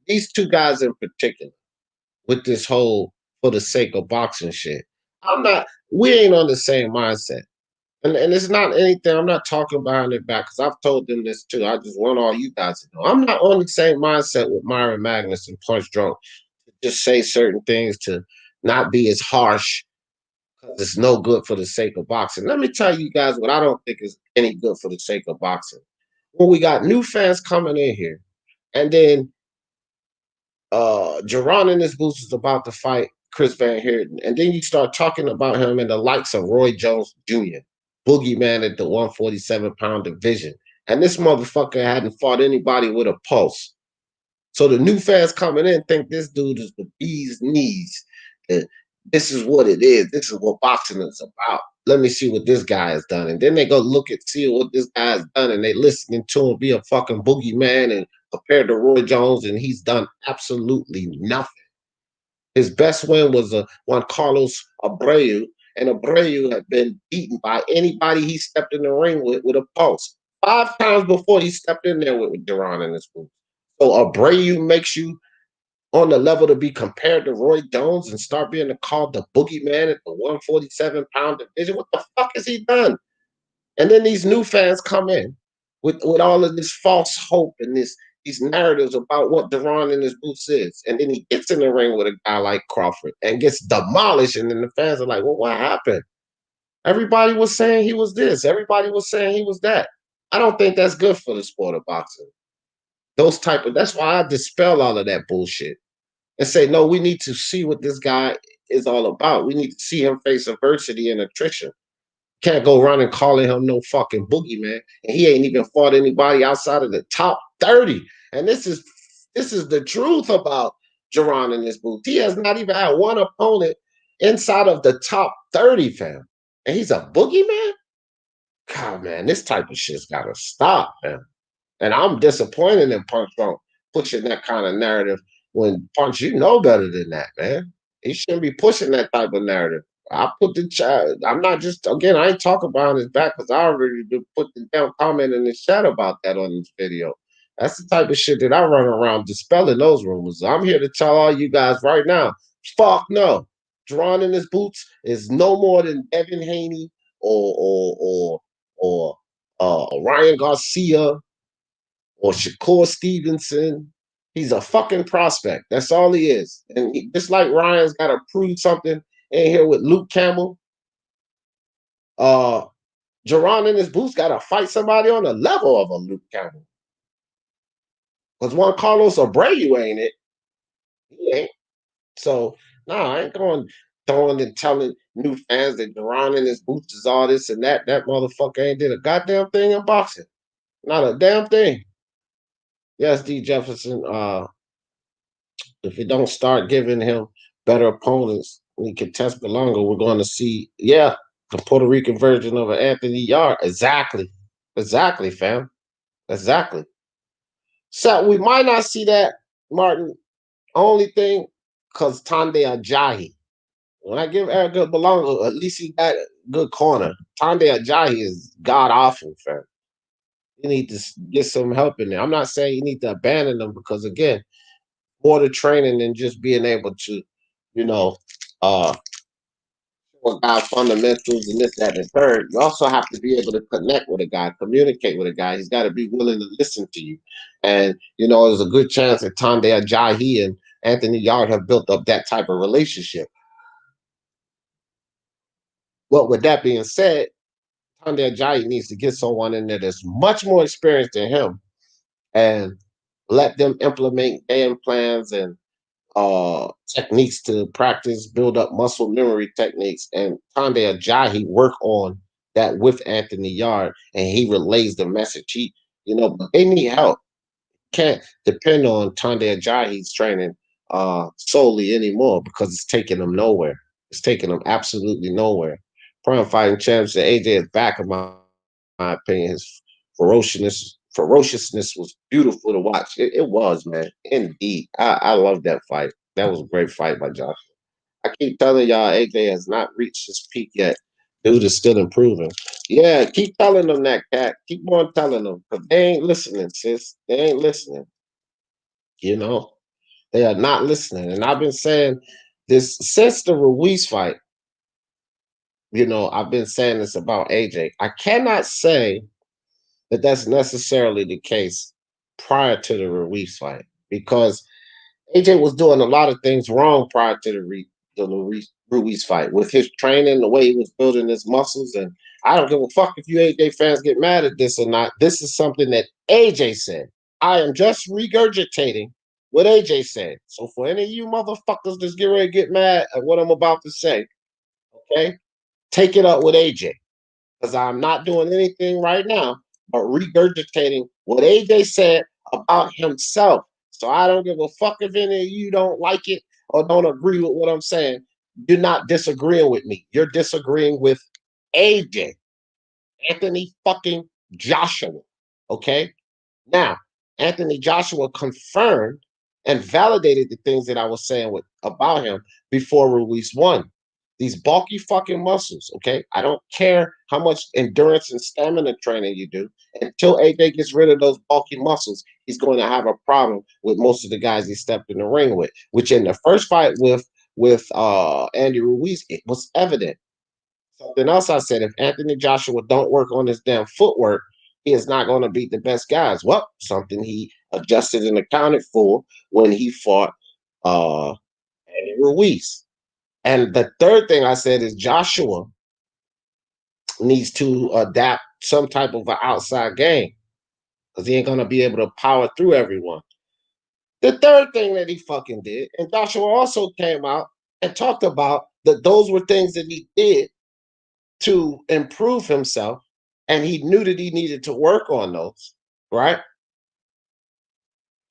these two guys in particular, with this whole for the sake of boxing shit. We ain't on the same mindset. And it's not anything. I'm not talking behind their back because I've told them this too. I just want all you guys to know. I'm not on the same mindset with Myron Magnus and Punch Drunk to just say certain things to not be as harsh because it's no good for the sake of boxing. Let me tell you guys what I don't think is any good for the sake of boxing. When we got new fans coming in here, and then Duran in this booth is about to fight Chris Van Heerden, and then you start talking about him and the likes of Roy Jones Jr., boogeyman at the 147-pound division, and this motherfucker hadn't fought anybody with a pulse. So the new fans coming in think this dude is the bee's knees. And this is what it is. This is what boxing is about. let me see what this guy has done. And then they go look at see what this guy's done, and they listening to him be a fucking boogeyman and compared to Roy Jones, and he's done absolutely nothing. His best win was a Juan Carlos Abreu, and Abreu had been beaten by anybody he stepped in the ring with a pulse. 5 times before he stepped in there with Duran in his booth. So Abreu makes you on the level to be compared to Roy Jones and start being called the boogeyman at the 147-pound division. What the fuck has he done? And then these new fans come in with all of this false hope and these narratives about what Deron in his boots is. And then he gets in the ring with a guy like Crawford and gets demolished. And then the fans are like, well, what happened? Everybody was saying he was this. Everybody was saying he was that. I don't think that's good for the sport of boxing. That's why I dispel all of that bullshit and say, no, we need to see what this guy is all about. We need to see him face adversity and attrition. Can't go around and calling him no fucking boogeyman. And he ain't even fought anybody outside of the top 30. And this is the truth about Jaron in this booth. He has not even had one opponent inside of the top 30, fam. And he's a boogeyman? God, man, this type of shit's gotta stop, man. And I'm disappointed in Punch Drunk pushing that kind of narrative when Punch, you know better than that, man. He shouldn't be pushing that type of narrative. I put the chat. I'm not just again. I ain't talking behind his back because I already put the damn comment in the chat about that on this video. That's the type of shit that I run around dispelling those rumors. I'm here to tell all you guys right now. Fuck no. Drawn in his boots is no more than Evan Haney or Ryan Garcia or Shakur Stevenson. He's a fucking prospect. That's all he is. And just like Ryan's got to prove something in here with Luke Campbell, Jerron in his boots got to fight somebody on the level of a Luke Campbell. Because Juan Carlos Abreu ain't it. He ain't. So, I ain't going throwing and telling new fans that Jerron in his boots is all this and that. That motherfucker ain't did a goddamn thing in boxing. Not a damn thing. Yes, D. Jefferson, if we don't start giving him better opponents, we can test Berlanga. We're going to see, the Puerto Rican version of an Anthony Yard. Exactly, fam. Exactly. So we might not see that, Martin. Only thing, because Tande Ajayi. When I give Edgar Berlanga, at least he got a good corner. Tande Ajayi is god awful, fam. You need to get some help in there. I'm not saying you need to abandon them because, again, more to training than just being able to, you know, show a guy fundamentals and this, that, and third. You also have to be able to connect with a guy, communicate with a guy. He's got to be willing to listen to you. And, there's a good chance that Tande Ajayi and Anthony Yard have built up that type of relationship. Well, with that being said, Tande Ajayi needs to get someone in there that's much more experienced than him and let them implement game plans and techniques to practice, build up muscle memory techniques, and Tande Ajayi work on that with Anthony Yard, and he relays the message. But they need help. Can't depend on Tande Ajayi's training solely anymore because it's taking them nowhere. It's taking them absolutely nowhere. Prime fighting champs, AJ is back in my opinion. His ferociousness was beautiful to watch. It was, man. Indeed. I love that fight. That was a great fight by Joshua. I keep telling y'all AJ has not reached his peak yet. Dude is still improving. Yeah, keep telling them that, Cat. Keep on telling them. Because they ain't listening, sis. They ain't listening. They are not listening. And I've been saying this since the Ruiz fight. I've been saying this about AJ. I cannot say that that's necessarily the case prior to the Ruiz fight because AJ was doing a lot of things wrong prior to the Ruiz fight with his training, the way he was building his muscles. And I don't give a fuck if you AJ fans get mad at this or not. This is something that AJ said. I am just regurgitating what AJ said. So for any of you motherfuckers that's getting ready to get mad at what I'm about to say, okay, take it up with AJ because I'm not doing anything right now but regurgitating what AJ said about himself. So I don't give a fuck if any of you don't like it or don't agree with what I'm saying. You're not disagreeing with me. You're disagreeing with AJ, Anthony fucking Joshua. Okay? Now, Anthony Joshua confirmed and validated the things that I was saying about him before Ruiz won. These bulky fucking muscles, okay? I don't care how much endurance and stamina training you do. Until AJ gets rid of those bulky muscles, he's going to have a problem with most of the guys he stepped in the ring with. Which in the first fight with Andy Ruiz, it was evident. Something else I said: if Anthony Joshua don't work on his damn footwork, he is not going to beat the best guys. Well, something he adjusted and accounted for when he fought Andy Ruiz. And the third thing I said is Joshua needs to adapt some type of an outside game because he ain't going to be able to power through everyone. The third thing that he fucking did, and Joshua also came out and talked about that those were things that he did to improve himself, and he knew that he needed to work on those, right?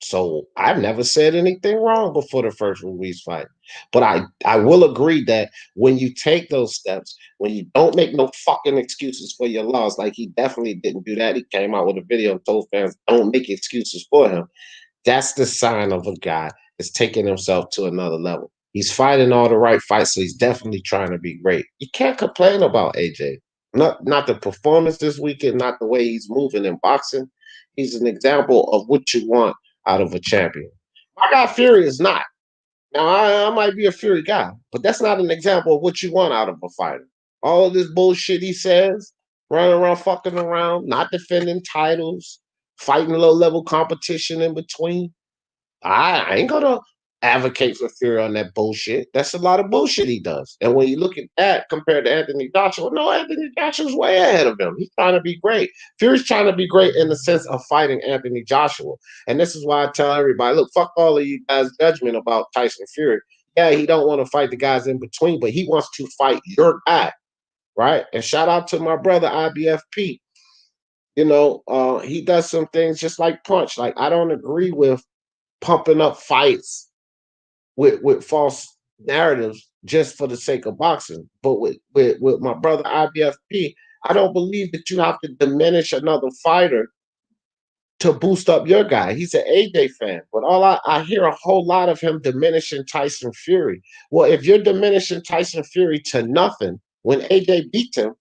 So I've never said anything wrong before the first Ruiz fight. But I will agree that when you take those steps, when you don't make no fucking excuses for your loss, like he definitely didn't do that. He came out with a video and told fans, don't make excuses for him. That's the sign of a guy that's taking himself to another level. He's fighting all the right fights, so he's definitely trying to be great. You can't complain about AJ. Not the performance this weekend, not the way he's moving in boxing. He's an example of what you want out of a champion. My guy Fury is not. Now I might be a Fury guy, but that's not an example of what you want out of a fighter. All of this bullshit he says, running around, fucking around, not defending titles, fighting low level competition in between. I ain't gonna advocate for Fury on that bullshit. That's a lot of bullshit he does. And when you look at that compared to Anthony Joshua, no, Anthony Joshua's way ahead of him. He's trying to be great. Fury's trying to be great in the sense of fighting Anthony Joshua. And this is why I tell everybody, look, fuck all of you guys' judgment about Tyson Fury. Yeah, he don't want to fight the guys in between, but he wants to fight your guy, right? And shout out to my brother IBFP. He does some things just like Punch. Like, I don't agree with pumping up fights with false narratives just for the sake of boxing. But with my brother IBFP, I don't believe that you have to diminish another fighter to boost up your guy. He's an AJ fan, but I hear a whole lot of him diminishing Tyson Fury. Well, if you're diminishing Tyson Fury to nothing when AJ beats him,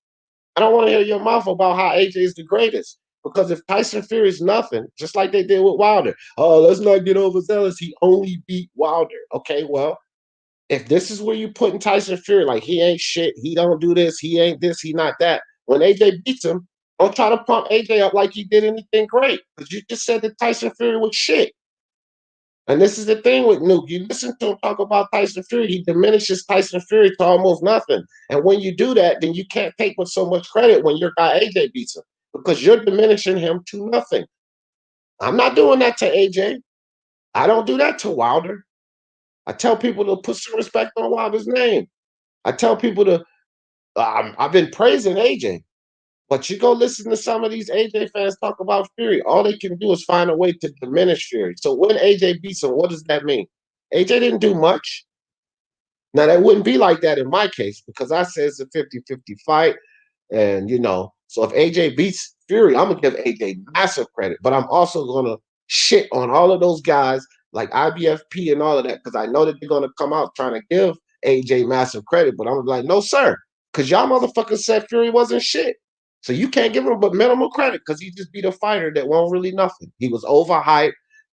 I don't want to hear your mouth about how AJ is the greatest. Because if Tyson Fury is nothing, just like they did with Wilder, oh, let's not get overzealous. He only beat Wilder. Okay, well, if this is where you putting Tyson Fury, like he ain't shit, he don't do this, he ain't this, he not that. When AJ beats him, don't try to pump AJ up like he did anything great. Because you just said that Tyson Fury was shit. And this is the thing with Nuke. You listen to him talk about Tyson Fury, he diminishes Tyson Fury to almost nothing. And when you do that, then you can't take with so much credit when your guy AJ beats him because you're diminishing him to nothing. I'm not doing that to AJ. I don't do that to Wilder. I tell people to put some respect on Wilder's name. I tell people to, I've been praising AJ. But you go listen to some of these AJ fans talk about Fury. All they can do is find a way to diminish Fury. So when AJ beats him, what does that mean? AJ didn't do much. Now, that wouldn't be like that in my case because I say it's a 50-50 fight. And, so if AJ beats Fury, I'm going to give AJ massive credit. But I'm also going to shit on all of those guys like IBFP and all of that because I know that they're going to come out trying to give AJ massive credit. But I'm like, no, sir, because y'all motherfuckers said Fury wasn't shit. So you can't give him but minimal credit because he just beat a fighter that won't really nothing. He was overhyped.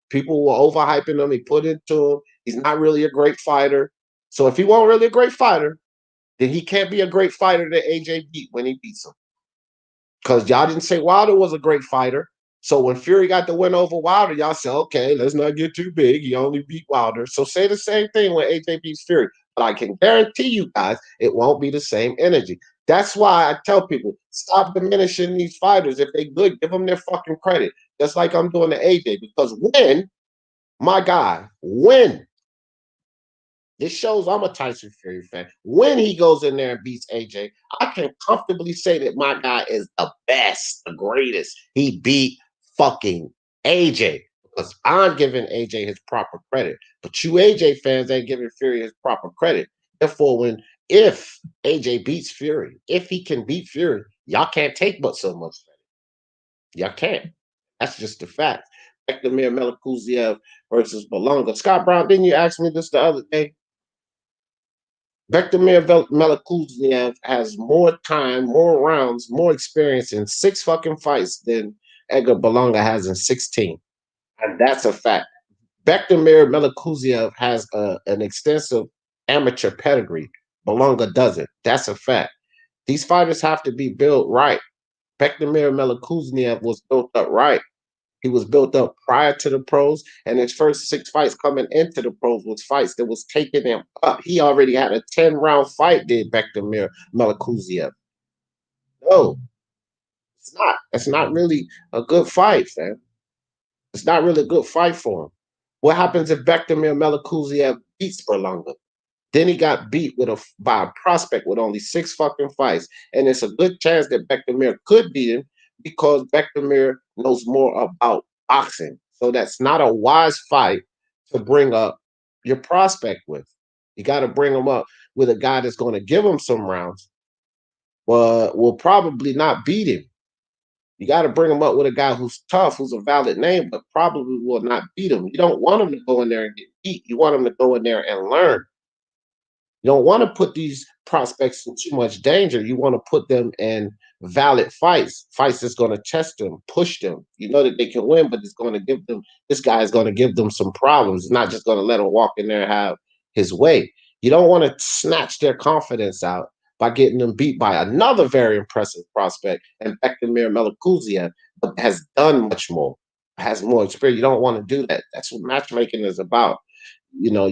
People were overhyping him. He put into him. He's not really a great fighter. So if he wasn't really a great fighter, then he can't be a great fighter that AJ beat when he beats him. Because y'all didn't say Wilder was a great fighter. So when Fury got the win over Wilder, y'all said, okay, let's not get too big. He only beat Wilder. So say the same thing when AJ beats Fury. But I can guarantee you guys, it won't be the same energy. That's why I tell people, stop diminishing these fighters. If they good, give them their fucking credit. Just like I'm doing to AJ. Because when, my guy, when, this shows I'm a Tyson Fury fan. When he goes in there and beats AJ, I can comfortably say that my guy is the best, the greatest. He beat fucking AJ because I'm giving AJ his proper credit. But you AJ fans ain't giving Fury his proper credit. Therefore, when if AJ beats Fury, if he can beat Fury, y'all can't take but so much. Y'all can't. That's just a fact. Bektamir Melikuziev versus Berlanga. Scott Brown, didn't you ask me this the other day? Bektamir Melikuziev has more time, more rounds, more experience in 6 fucking fights than Edgar Berlanga has in 16. And that's a fact. Bektamir Melikuziev has an extensive amateur pedigree. Berlanga doesn't. That's a fact. These fighters have to be built right. Bektamir Melikuziev was built up right. He was built up prior to the pros, and his first 6 fights coming into the pros was fights that was taking him up. He already had a 10-round fight, did Bektamir Melikuziev. No, it's not. It's not really a good fight, fam. It's not really a good fight for him. What happens if Bektamir Melikuziev beats Berlanga? Then he got beat by a prospect with only 6 fucking fights. And it's a good chance that Bektamir could beat him because Bektamir knows more about boxing. So that's not a wise fight to bring up your prospect with. You got to bring him up with a guy that's going to give him some rounds, but will probably not beat him. You got to bring him up with a guy who's tough, who's a valid name, but probably will not beat him. You don't want him to go in there and get beat. You want him to go in there and learn. You don't want to put these prospects in too much danger. You want to put them in valid fights, fights that's going to test them, push them. You know that they can win, but it's going to give them, this guy is going to give them some problems. It's not just going to let him walk in there and have his way. You don't want to snatch their confidence out by getting them beat by another very impressive prospect, and Bektamir Melikuziev, but has done much more, has more experience. You don't want to do that. That's what matchmaking is about. You know,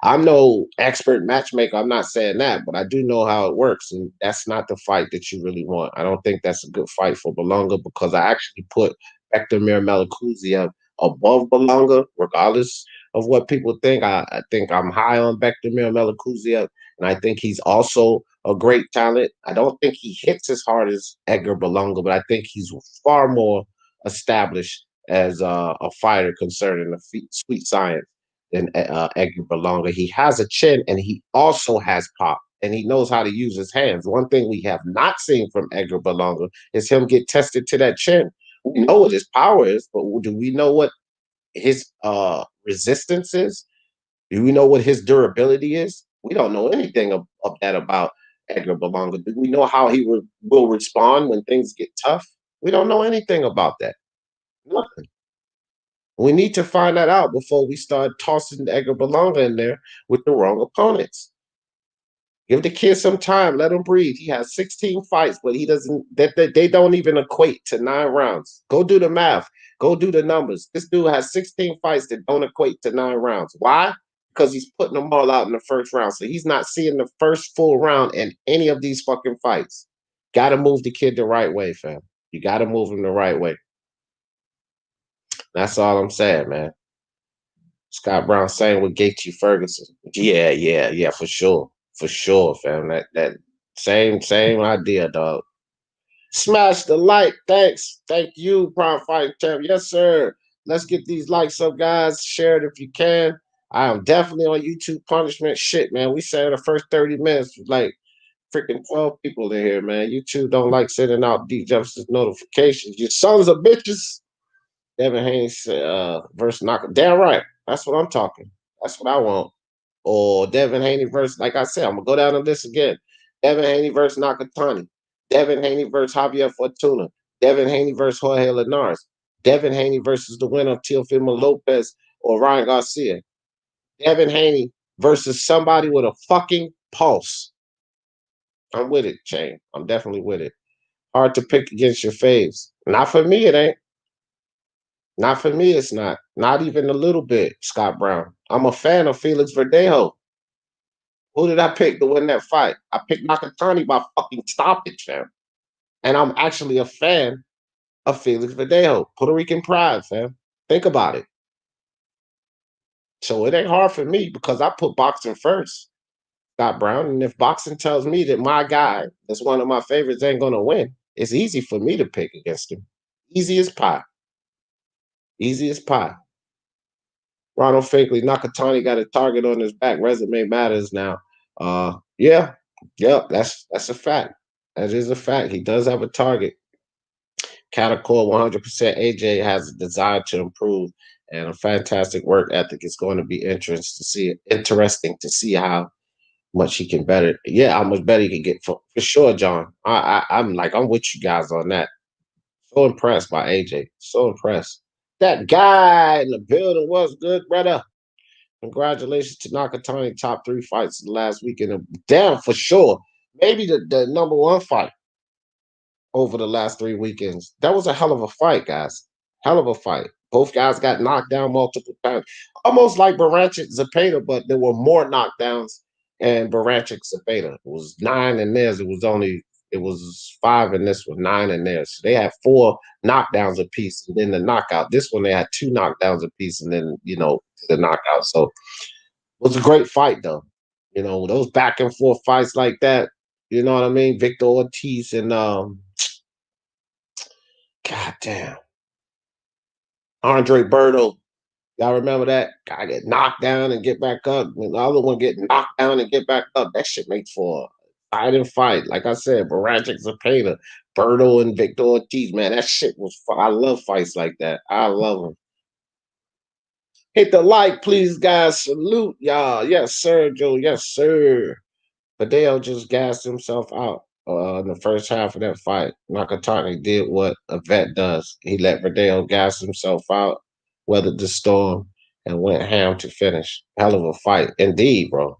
I'm no expert matchmaker, I'm not saying that, but I do know how it works, and that's not the fight that you really want. I don't think that's a good fight for Berlanga because I actually put Bektamir Melikuziev above Berlanga, regardless of what people think. I think I'm high on Bektamir Melikuziev, and I think he's also a great talent. I don't think he hits as hard as Edgar Berlanga, but I think he's far more established as a fighter concerning the sweet science than Edgar Berlanga. He has a chin and he also has pop and he knows how to use his hands. One thing we have not seen from Edgar Berlanga is him get tested to that chin. We know what his power is, but do we know what his resistance is? Do we know what his durability is? We don't know anything of that about Edgar Berlanga. Do we know how he will respond when things get tough? We don't know anything about that. Nothing. We need to find that out before we start tossing Edgar Berlanga in there with the wrong opponents. Give the kid some time, let him breathe. He has 16 fights, but he doesn't. They don't even equate to 9 rounds. Go do the math. Go do the numbers. This dude has 16 fights that don't equate to 9 rounds. Why? Because he's putting them all out in the first round. So he's not seeing the first full round in any of these fucking fights. Got to move the kid the right way, fam. You got to move him the right way. That's all I'm saying, man. Scott Brown saying with Gaethje Ferguson. Yeah, for sure, fam. That same idea, dog. Smash the like, thanks, thank you, Prime Fighting Champ. Yes, sir. Let's get these likes up, guys. Share it if you can. I am definitely on YouTube punishment. Shit, man. We said the first 30 minutes was like freaking 12 people in here, man. YouTube don't like sending out deep justice notifications. You sons of bitches. Devin Haney versus Nakatani. Damn right. That's what I'm talking. That's what I want. Or Devin Haney versus, like I said, I'm gonna go down the list again. Devin Haney versus Nakatani. Devin Haney versus Javier Fortuna. Devin Haney versus Jorge Linares. Devin Haney versus the winner of Teofimo Lopez or Ryan Garcia. Devin Haney versus somebody with a fucking pulse. I'm with it, Shane. I'm definitely with it. Hard to pick against your faves. Not for me, it ain't. Not for me, it's not. Not even a little bit, Scott Brown. I'm a fan of Felix Verdejo. Who did I pick to win that fight? I picked Nakatani by fucking stoppage, fam. And I'm actually a fan of Felix Verdejo, Puerto Rican pride, fam. Think about it. So it ain't hard for me because I put boxing first, Scott Brown. And if boxing tells me that my guy, that's one of my favorites, ain't gonna win, it's easy for me to pick against him. Easy as pie. Easy as pie. Ronald Finkley, Nakatani got a target on his back. Resume matters now. Yeah, Yep, that's a fact. That is a fact. He does have a target. Catacor 100%. AJ has a desire to improve and a fantastic work ethic. It's going to be interesting to see how much he can better. Yeah, how much better he can get for sure, John. I'm with you guys on that. So impressed by AJ. So impressed. That guy in the building was good, brother. Congratulations to Nakatani, top 3 fights last weekend. Damn, for sure. Maybe the number one fight over the last 3 weekends. That was a hell of a fight, guys. Hell of a fight. Both guys got knocked down multiple times, almost like Baranchik Zapata, but there were more knockdowns. And Baranchik Zapata it was 9 in theirs. It was 5 in this one, 9 in theirs. So they had 4 knockdowns apiece, and then the knockout. This one they had 2 knockdowns apiece, and then the knockout. So it was a great fight, though. Those back and forth fights like that. You know what I mean? Victor Ortiz and God damn. Andre Berto. Y'all remember that? Guy get knocked down and get back up. And the other one get knocked down and get back up. That shit makes for a fighting fight. Like I said, Barajic Zapata, Berto and Victor Ortiz, man, that shit was fun. I love fights like that. I love them. Hit the like, please, guys. Salute, y'all. Yes, sir, Joe. Yes, sir. Verdejo just gassed himself out in the first half of that fight. Nakatani did what a vet does. He let Verdejo gas himself out, weathered the storm, and went ham to finish. Hell of a fight. Indeed, bro.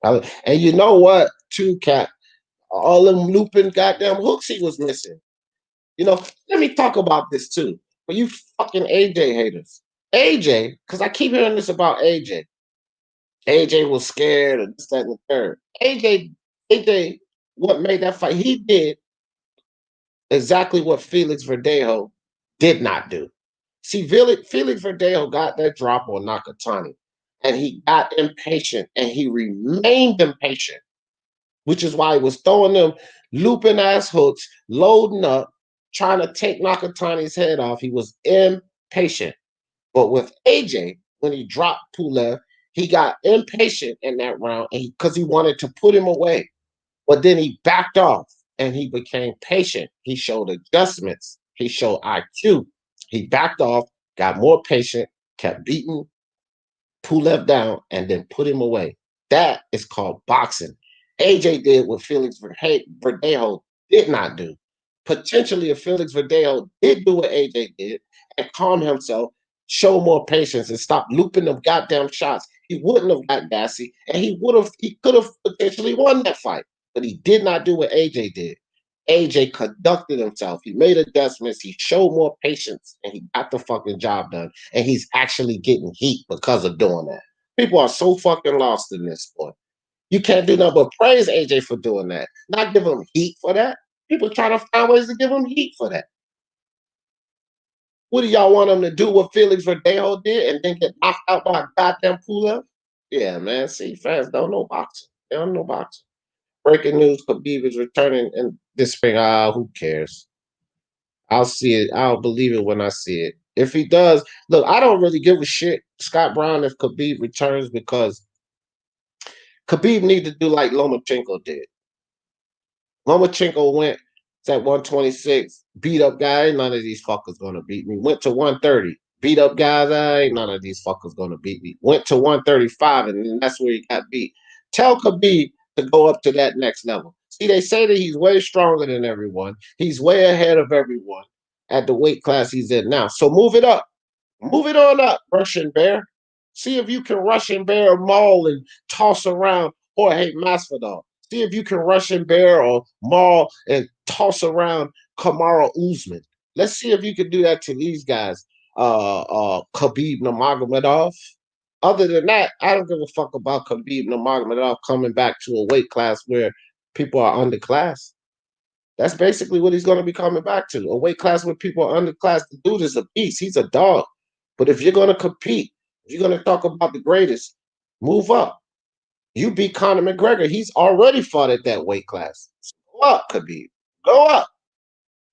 And you know what, too, Cap? All them looping goddamn hooks he was missing. Let me talk about this, too. For you fucking AJ haters. AJ, because I keep hearing this about AJ. AJ was scared of this, that, and the third. AJ, what made that fight? He did exactly what Felix Verdejo did not do. See, Felix Verdejo got that drop on Nakatani, and he got impatient, and he remained impatient, which is why he was throwing them looping ass hooks, loading up, trying to take Nakatani's head off. He was impatient. But with AJ, when he dropped Pulev, he got impatient in that round because he wanted to put him away. But then he backed off and he became patient. He showed adjustments. He showed IQ. He backed off, got more patient, kept beating Pulev down, and then put him away. That is called boxing. AJ did what Felix Verdejo did not do. Potentially, if Felix Verdejo did do what AJ did and calm himself, show more patience, and stop looping them goddamn shots, he wouldn't have got gassy, and he could have potentially won that fight. But he did not do what AJ did. AJ conducted himself. He made adjustments. He showed more patience, and he got the fucking job done. And he's actually getting heat because of doing that. People are so fucking lost in this sport. You can't do nothing but praise AJ for doing that, not give him heat for that. People trying to find ways to give him heat for that. What do y'all want him to do what Felix Verdejo did and then get knocked out by a goddamn Pulev? Yeah, man. See, fans don't know boxing. They don't know boxing. Breaking news: Khabib is returning in this spring. Who cares? I'll see it. I'll believe it when I see it. If he does, look, I don't really give a shit, Scott Brown, if Khabib returns because Khabib need to do like Lomachenko did. Lomachenko went at 126, beat up guy. Ain't none of these fuckers gonna beat me. Went to 130, beat up guys. Ain't none of these fuckers gonna beat me. Went to 135, and then that's where he got beat. Tell Khabib to go up to that next level. See, they say that he's way stronger than everyone. He's way ahead of everyone at the weight class he's in now. So move it up. Move it on up, Russian Bear. See if you can Russian Bear Maul and toss around Jorge Masvidal. See if you can Russian Bear or Maul and toss around Kamaru Usman. Let's see if you can do that to these guys. Khabib Nurmagomedov. Other than that, I don't give a fuck about Khabib Nurmagomedov coming back to a weight class where people are underclassed. That's basically what he's going to be coming back to. A weight class where people are underclassed. The dude is a beast. He's a dog. But if you're going to compete, if you're going to talk about the greatest, move up. You beat Conor McGregor. He's already fought at that weight class. So go up, Khabib. Go up.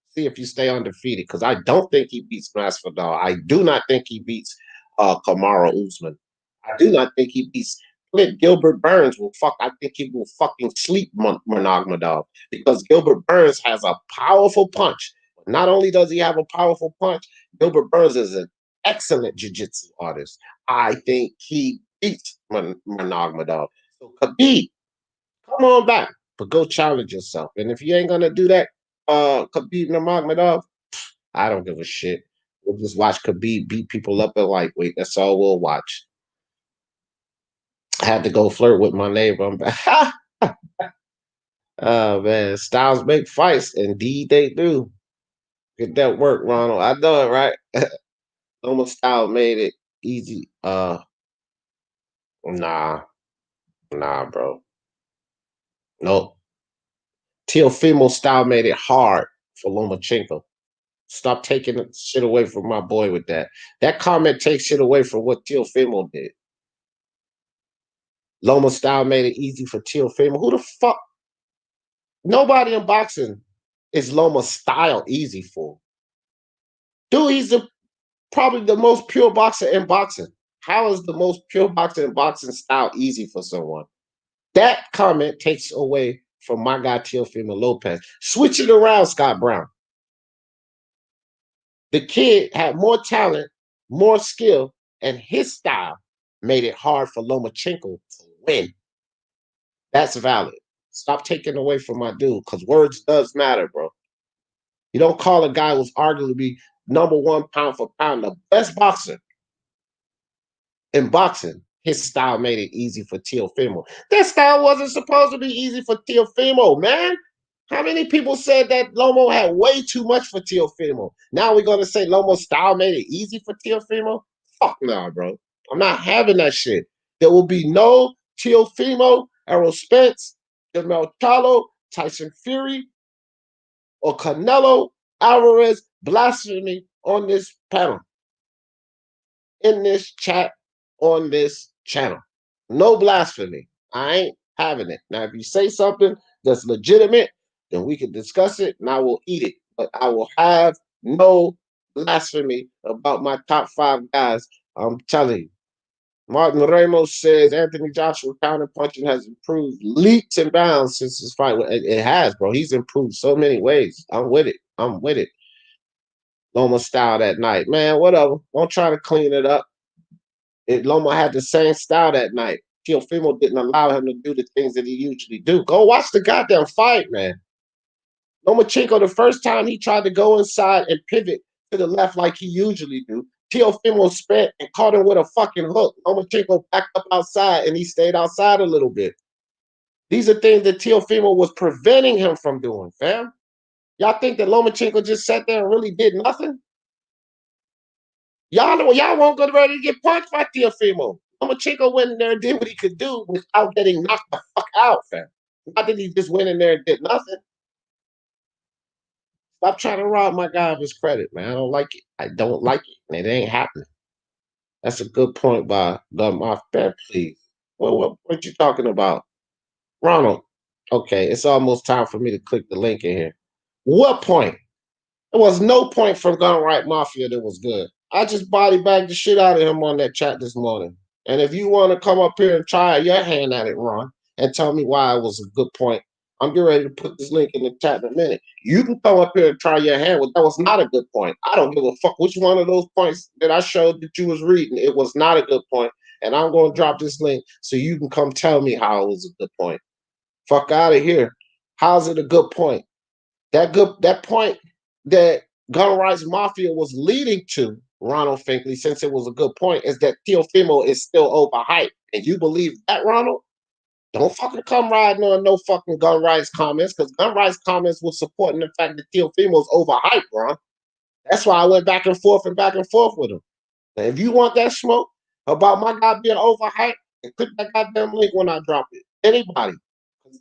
See if you stay undefeated. Because I don't think he beats Masvidal. I do not think he beats Kamaru Usman. I do not think he beats Clint, Gilbert Burns will fuck. I think he will fucking sleep Nurmagomedov because Gilbert Burns has a powerful punch. Not only does he have a powerful punch, Gilbert Burns is an excellent jiu-jitsu artist. I think he beats Nurmagomedov. So Khabib, come on back, but go challenge yourself. And if you ain't gonna do that, Khabib Nurmagomedov, I don't give a shit. We'll just watch Khabib beat people up at lightweight. That's all we'll watch. I had to go flirt with my neighbor. I'm back. Oh man, styles make fights. Indeed, they do. Get that work, Ronald. I know it, right? Normal style made it easy. Nah, nah, bro. Nope. Teofimo style made it hard for Lomachenko. Stop taking shit away from my boy with that. That comment takes shit away from what Teofimo did. Loma style made it easy for Teofimo. Who the fuck? Nobody in boxing is Loma style easy for. Dude, he's probably the most pure boxer in boxing. How is the most pure boxer in boxing style easy for someone? That comment takes away from my guy Teofimo Lopez. Switch it around, Scott Brown. The kid had more talent, more skill, and his style made it hard for Lomachenko to win. That's valid. Stop taking away from my dude, because words does matter, bro. You don't call a guy who's arguably number one pound for pound, the best boxer in boxing. His style made it easy for Teofimo. That style wasn't supposed to be easy for Teofimo, man. How many people said that Lomo had way too much for Teofimo? Now we're gonna say Lomo's style made it easy for Teofimo? Fuck no, bro. I'm not having that shit. There will be no Teofimo, Errol Spence, Jamel Charlo, Tyson Fury, or Canelo Alvarez blasphemy on this panel, in this chat, on this channel. No blasphemy. I ain't having it. Now, if you say something that's legitimate, then we can discuss it and I will eat it. But I will have no blasphemy about my top five guys. I'm telling you. Martin Ramos says Anthony Joshua counter punching has improved leaps and bounds since his fight. It has, bro. He's improved so many ways. I'm with it. I'm with it. Loma style that night. Man, whatever. Don't try to clean it up. Loma had the same style that night. Teofimo didn't allow him to do the things that he usually do. Go watch the goddamn fight, man. Lomachenko, the first time he tried to go inside and pivot to the left like he usually do, Teofimo spent and caught him with a fucking hook. Lomachenko backed up outside and he stayed outside a little bit. These are things that Teofimo was preventing him from doing, fam. Y'all think that Lomachenko just sat there and really did nothing? Y'all won't go ready to get punched by Teofimo. Lomachenko went in there and did what he could do without getting knocked the fuck out, fam. Not that he just went in there and did nothing. Stop trying to rob my guy of his credit, man. I don't like it. I don't like it. And it ain't happening. That's a good point by my fan, please. What you talking about? Ronald. Okay, it's almost time for me to click the link in here. What point? There was no point from Gun Right Mafia that was good. I just body bagged the shit out of him on that chat this morning. And if you want to come up here and try your hand at it, Ron, and tell me why it was a good point, I'm getting ready to put this link in the chat in a minute. You can come up here and try your hand with that was not a good point. I don't give a fuck which one of those points that I showed that you was reading. It was not a good point. And I'm going to drop this link so you can come tell me how it was a good point. Fuck out of here. How's it a good point? That point that Gun Rights Mafia was leading to, Ronald Finkley, since it was a good point, is that Teofimo is still overhyped. And you believe that, Ronald? Don't fucking come riding on no fucking gun rights comments, because gun rights comments were supporting the fact that Teofimo's overhyped, Ron. That's why I went back and forth with him. And if you want that smoke about my guy being overhyped, click that goddamn link when I drop it. Anybody.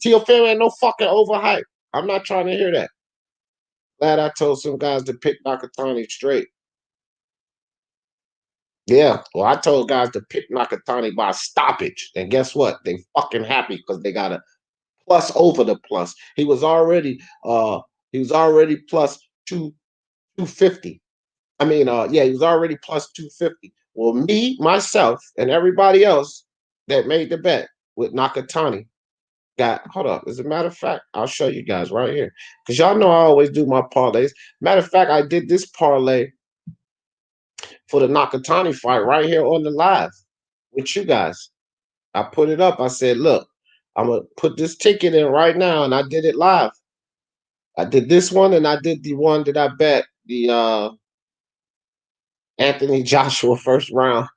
Teofimo ain't no fucking overhyped. I'm not trying to hear that. Glad I told some guys to pick Nakatani straight. Yeah, well, I told guys to pick Nakatani by stoppage. And guess what? They fucking happy because they got a plus over the plus. He was already plus 250. I mean, he was already plus 250. Well, me, myself, and everybody else that made the bet with Nakatani hold up. As a matter of fact, I'll show you guys right here. Because y'all know I always do my parlays. Matter of fact, I did this parlay for the Nakatani fight right here on the live with you guys. I put it up. I said, look, I'm gonna put this ticket in right now, and I did it live. I did this one, and I did the one that I bet the Anthony Joshua first round.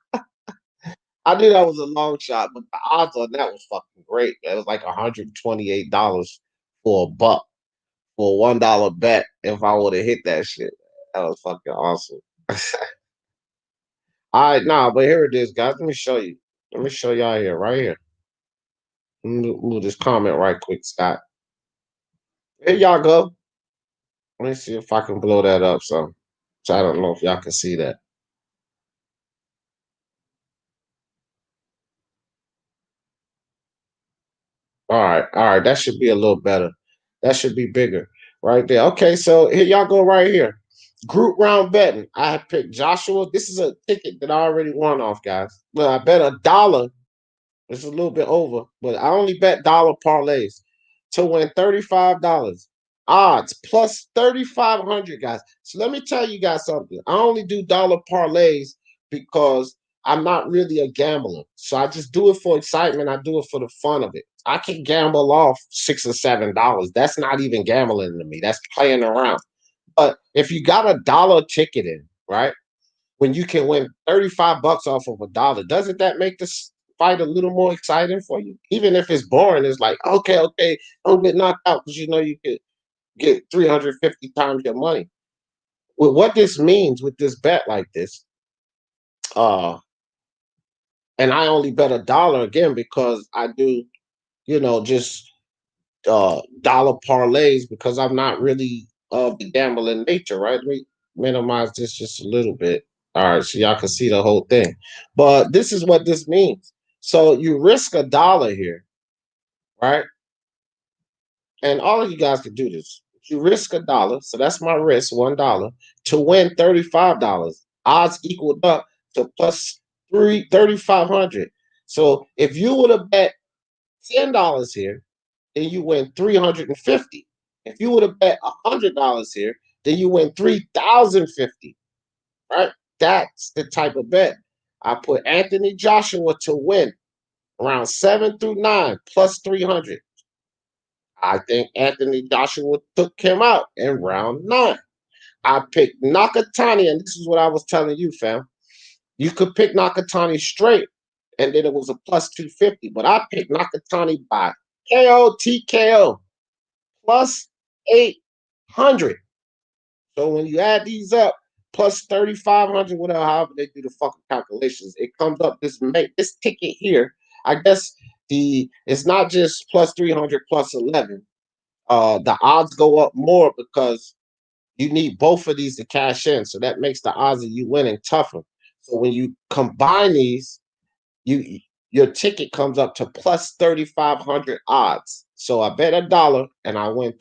I knew that was a long shot, but the odds on that was fucking great. It was like $128 for a buck for a $1 bet if I would have hit that shit. That was fucking awesome. All right, nah, but here it is, guys. Let me show you. Let me show y'all here, right here. Move this comment right quick, Scott. Here y'all go. Let me see if I can blow that up some. So I don't know if y'all can see that. All right. That should be a little better. That should be bigger right there. Okay, so here y'all go right here. Group round betting. I picked Joshua. This is a ticket that I already won off, guys. Well, I bet $1. It's a little bit over, but I only bet dollar parlays to win $35. Odds plus 3,500, guys. So let me tell you guys something. I only do dollar parlays because I'm not really a gambler. So I just do it for excitement. I do it for the fun of it. I can gamble off $6 or $7. That's not even gambling to me. That's playing around. But if you got a dollar ticket in, right? When you can win 35 bucks off of $1, doesn't that make this fight a little more exciting for you? Even if it's boring, it's like, okay, don't get knocked out because you know you could get 350 times your money. Well, what this means with this bet like this, uh, and I only bet $1 again because I do, just dollar parlays because I'm not really of the gambling nature, right? Let me minimize this just a little bit. All right, so y'all can see the whole thing. But this is what this means. So you risk $1 here, right? And all of you guys can do this. You risk $1, so that's my risk, $1, to win $35. Odds equaled up to plus 3,500. So if you would have bet $10 here, then you win 350. If you would have bet $100 here, then you win 3,050. Right? That's the type of bet. I put Anthony Joshua to win round 7 through 9 plus 300. I think Anthony Joshua took him out in round 9. I picked Nakatani, and this is what I was telling you, fam. You could pick Nakatani straight, and then it was a plus 250. But I picked Nakatani by KO TKO plus 800. So when you add these up, plus 3,500, whatever, however they do the fucking calculations, it comes up this ticket here. I guess it's not just plus 300 plus 11. The odds go up more because you need both of these to cash in. So that makes the odds of you winning tougher. So when you combine these, you your ticket comes up to plus 3,500 odds. So I bet $1 and I won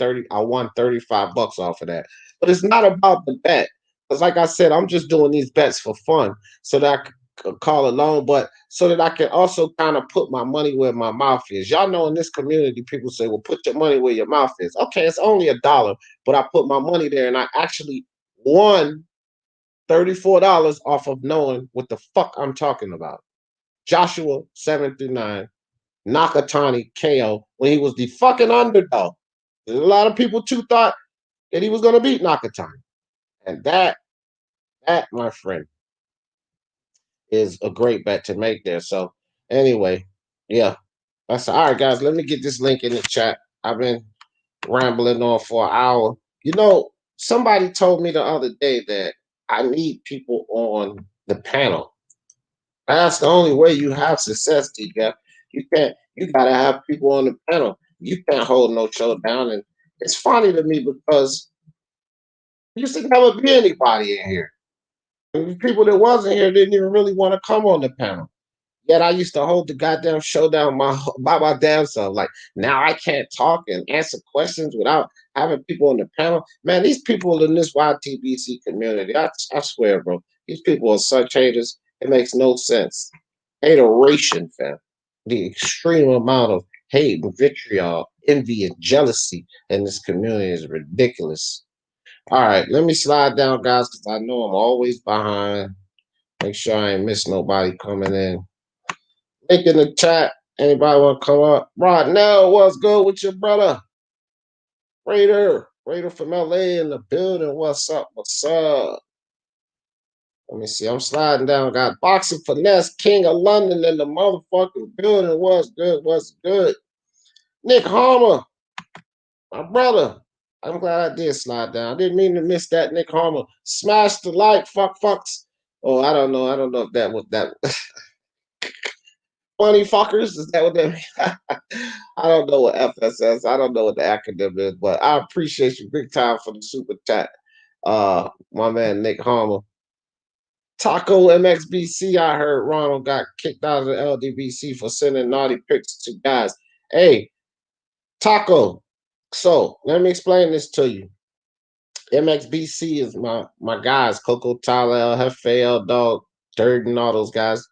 35 bucks off of that. But it's not about the bet. Because like I said, I'm just doing these bets for fun so that I could call alone, but so that I can also kind of put my money where my mouth is. Y'all know in this community, people say, well, put your money where your mouth is. Okay, it's only $1, but I put my money there and I actually won $34 off of knowing what the fuck I'm talking about. Joshua 7 through 9, Nakatani KO when he was the fucking underdog. A lot of people too thought that he was going to beat Nakatani, and that my friend is a great bet to make there. So anyway, yeah, that's all right, guys. Let me get this link in the chat. I've been rambling on for an hour. Somebody told me the other day that I need people on the panel. That's the only way you have success, TJ. You gotta have people on the panel. You can't hold no show down. And it's funny to me because there used to never be anybody in here. And the people that wasn't here didn't even really want to come on the panel. Yet I used to hold the goddamn show down by my damn self. Like now I can't talk and answer questions without having people on the panel. Man, these people in this YTBC community, I swear, bro, these people are such haters. It makes no sense. Hateration, fam. the extreme amount of hate and vitriol, envy and jealousy in this community is ridiculous. All right, let me slide down, guys, because I know I'm always behind. Make sure I ain't miss nobody coming in. Link in the chat. Anybody want to come up? Right now, what's good with your brother? Raider from LA in the building. What's up? What's up? Let me see. I'm sliding down. Got Boxing Finesse, King of London in the motherfucking building. What's good? What's good? Nick Harmer, my brother. I'm glad I did slide down. I didn't mean to miss that, Nick Harmer. Smash the like, fucks. Oh, I don't know. I don't know if that was that. Funny fuckers. Is that what that means? I don't know what FSS. I don't know what the acronym is, but I appreciate you big time for the super chat. My man Nick Harmer. Taco MXBC, I heard Ronald got kicked out of the LDBC for sending naughty pics to guys. Hey, Taco. So let me explain this to you. MXBC is my guys, Coco Tyler, El Jefe, El Dog, Dirt, and all those guys.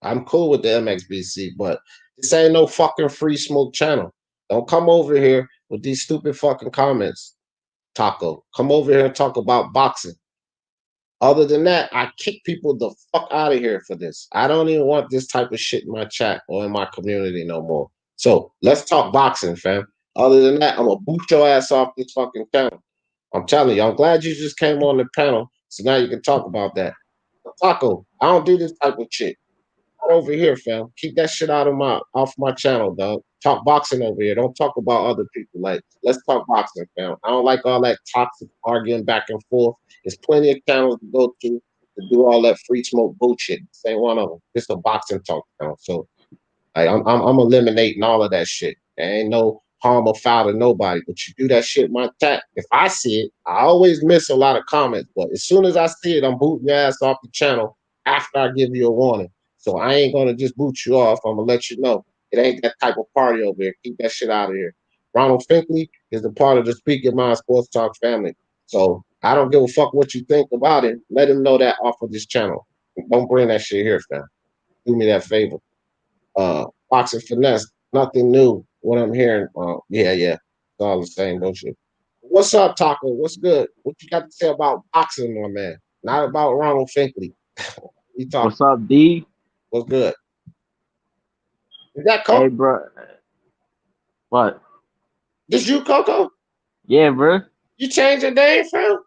I'm cool with the MXBC, but this ain't no fucking free smoke channel. Don't come over here with these stupid fucking comments, Taco. Come over here and talk about boxing. Other than that, I kick people the fuck out of here for this. I don't even want this type of shit in my chat or in my community no more. So let's talk boxing, fam. Other than that, I'm gonna boot your ass off this fucking channel. I'm telling you, I'm glad you just came on the panel, so now you can talk about that. Taco, I don't do this type of shit. Over here, fam. Keep that shit off my channel, dog. Talk boxing over here. Don't talk about other people. Like, let's talk boxing, fam. I don't like all that toxic arguing back and forth. There's plenty of channels to go to do all that free smoke bullshit. This ain't one of them. This is a boxing talk channel. So like, I'm eliminating all of that shit. There ain't no harm or foul to nobody. But you do that shit in my chat. If I see it, I always miss a lot of comments. But as soon as I see it, I'm booting your ass off the channel after I give you a warning. So I ain't gonna just boot you off. I'm gonna let you know it ain't that type of party over here. Keep that shit out of here. Ronald Finkley is a part of the Speak Your Mind Sports Talk family. So I don't give a fuck what you think about it. Let him know that off of this channel. Don't bring that shit here, fam. Do me that favor. Boxing Finesse, nothing new. What I'm hearing, yeah, it's all the same, don't you? What's up, Taco? What's good? What you got to say about boxing, my man? Not about Ronald Finkley. We talk. What's up, D? What's good? Is that Hey, Coco? bro. What? This you, Coco? Yeah, bro. You changed your name, fam?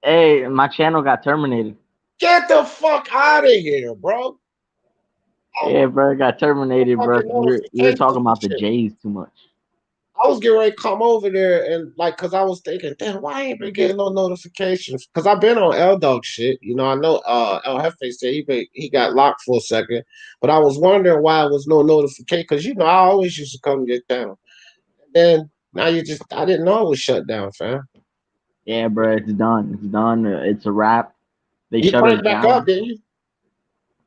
Hey, my channel got terminated. Get the fuck out of here, bro. Oh, Yeah, bro, it got terminated, bro. fucking 'Cause we were notifications talking and about the shit. Jays too much. I was getting ready to come over there and like, cause I was thinking, damn, why I ain't been getting no notifications? Cause I've been on L Dog shit. You know, I know El Jefe said he got locked for a second, but I was wondering why it was no notification. Cause you know, I always used to come to your channel. And then now I didn't know it was shut down, fam. Yeah, bro, it's done. It's done. It's a wrap. They You shut us cranked back up, down. didn't you?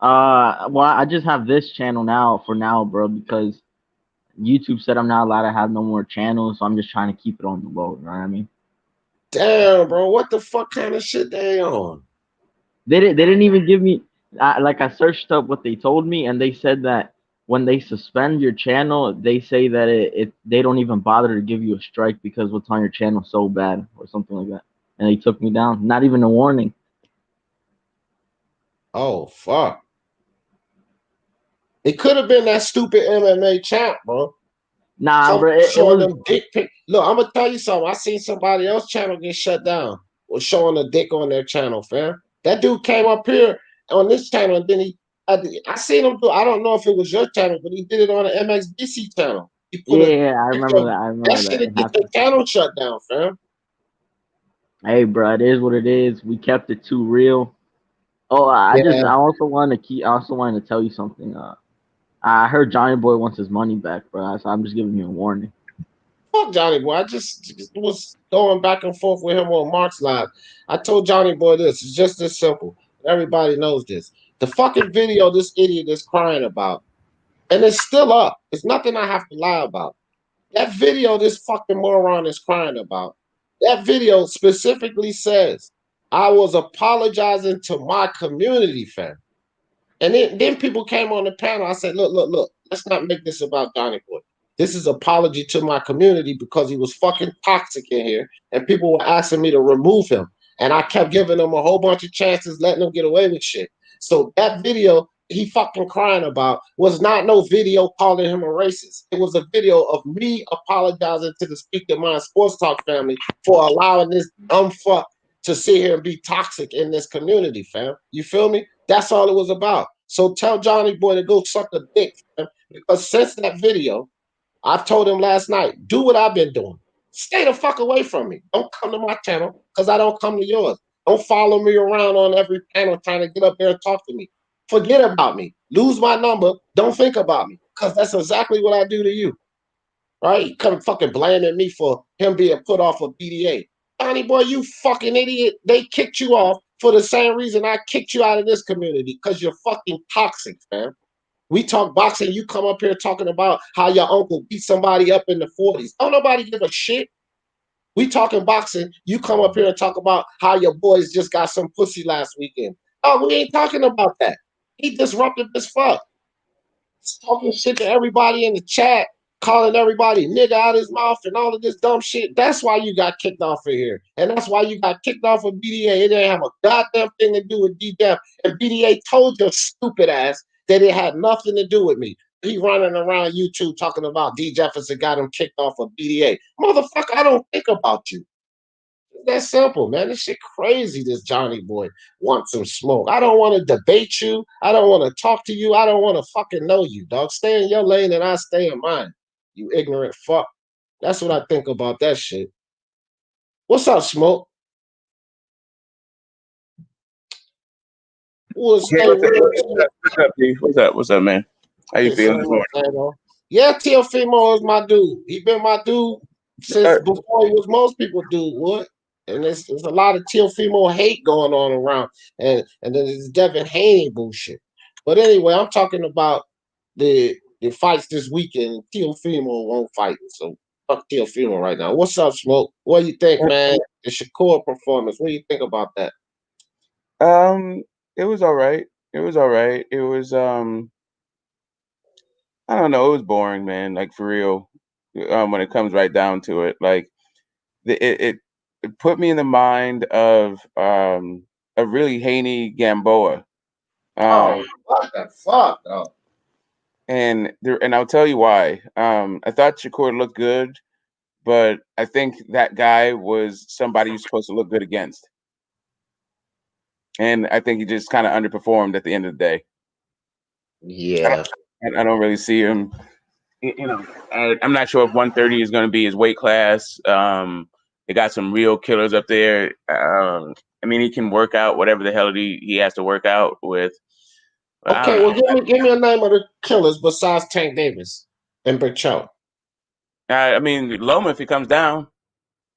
Well, I just have this channel now for now, bro, because YouTube said I'm not allowed to have no more channels, so I'm just trying to keep it on the low. You know what I mean? Damn, bro, what the fuck kind of shit they on? They didn't even give me like I searched up what they told me, and they said that when they suspend your channel, they say that it they don't even bother to give you a strike because what's on your channel so bad or something like that, and they took me down. Not even a warning. Oh fuck. It could have been that stupid MMA champ, bro. Nah, Come bro, it showing was them dick pic. Look, I'm gonna tell you something. I seen somebody else channel get shut down was showing a dick on their channel, fam. That dude came up here on this channel and then I seen him do. I don't know if it was your channel, but he did it on the MXDC channel. He put a yeah. I remember that. I that remember shit that. to It get the happened. channel shut down, fam. Hey, bro, it is what it is. We kept it too real. Oh, Yeah, I also want to keep. I also wanted to tell you something. I heard Johnny Boy wants his money back, bro. So I'm just giving you a warning. fuck Johnny Boy. I just was going back and forth with him on Mark's live. I told Johnny Boy this. It's just this simple. Everybody knows this. The fucking video this idiot is crying about. And it's still up. It's nothing I have to lie about. That video this fucking moron is crying about, that video specifically says, I was apologizing to my community, fam. And then people came on the panel. I said, look. let's not make this about Johnny Boy. This is apology to my community because he was fucking toxic in here, and people were asking me to remove him, and I kept giving him a whole bunch of chances, letting him get away with shit. So that video he fucking crying about was not no video calling him a racist. It was a video of me apologizing to the Speak Your Mind Sports Talk family for allowing this dumb fuck to sit here and be toxic in this community, fam. You feel me? That's all it was about. So tell Johnny Boy to go suck a dick, fam. Because since that video, I've told him last night, do what I've been doing. Stay the fuck away from me. Don't come to my channel because I don't come to yours. Don't follow me around on every panel trying to get up there and talk to me. Forget about me. Lose my number. Don't think about me because that's exactly what I do to you. Right? You come fucking blaming me for him being put off of BDA. Johnny Boy, you fucking idiot. They kicked you off for the same reason I kicked you out of this community because you're fucking toxic, fam. We talk boxing, you come up here talking about how your uncle beat somebody up in the 40s. Don't nobody give a shit. We talking boxing, you come up here and talk about how your boys just got some pussy last weekend. Oh, we ain't talking about that. He disruptive as fuck. He's talking shit to everybody in the chat, calling everybody nigga out his mouth and all of this dumb shit. That's why you got kicked off of here. And that's why you got kicked off of BDA. It didn't have a goddamn thing to do with DDF. And BDA told your stupid ass that it had nothing to do with me. He running around YouTube talking about D Jefferson got him kicked off of BDA. Motherfucker, I don't think about you. That simple, man. This shit crazy. This Johnny Boy wants some smoke. I don't want to debate you. I don't want to talk to you. I don't want to fucking know you, dog. Stay in your lane and I stay in mine. You ignorant fuck. That's what I think about that shit. What's up, Smoke? What's up, D? What's up, man? How you feeling this morning? Yeah, Teofimo is my dude. He been my dude since before he was most people dude. What? And there's a lot of Teofimo hate going on around, and then there's Devin Haney bullshit. But anyway, I'm talking about the fights this weekend. Teofimo won't fight, so fuck Teofimo right now. What's up, Smoke? What do you think, man? The Shakur performance. What do you think about that? It was all right. It was all right. It was I don't know. It was boring, man. Like for real. When it comes right down to it, like it put me in the mind of really Haney Gamboa. Oh, what the fuck, though? And I'll tell you why. I thought Shakur looked good, but I think that guy was somebody you're supposed to look good against. And I think he just kind of underperformed at the end of the day. Yeah. I don't really see him. You know, I'm not sure if 130 is going to be his weight class. They got some real killers up there. I mean, he can work out whatever the hell he has to work out with. Okay, well, give me a name of the killers besides Tank Davis and Bercho. I mean, Loma if he comes down.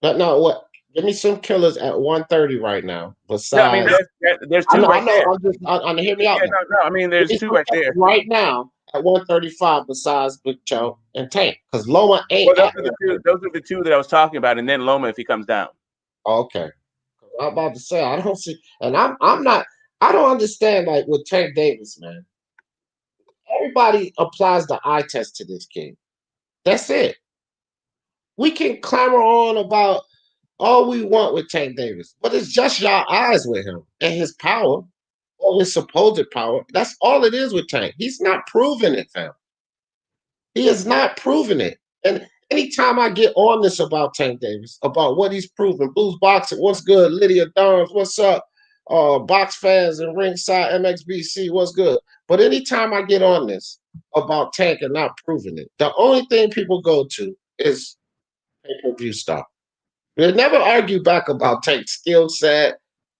No, what? Give me some killers at 130 right now. Besides, no, I mean, there's two right there. I'm hear me out. Yeah, no, I mean, there's two right there right now at 135 besides Bercho and Tank, because Loma ain't. Well, those are the two that I was talking about, and then Loma if he comes down. Okay, I'm about to say I don't see, and I'm not. I don't understand like with Tank Davis, man. Everybody applies the eye test to this kid. That's it. We can clamor on about all we want with Tank Davis, but it's just y'all eyes with him and his power or his supposed power. That's all it is with Tank. He's not proving it, fam. He is not proving it. And anytime I get on this about Tank Davis, about what he's proven, Blues Boxing, what's good? Lydia Downs, what's up? Box fans and ringside MXBC, what's good? But anytime I get on this about Tank and not proving it, the only thing people go to is pay-per-view stuff. They never argue back about Tank's skill set,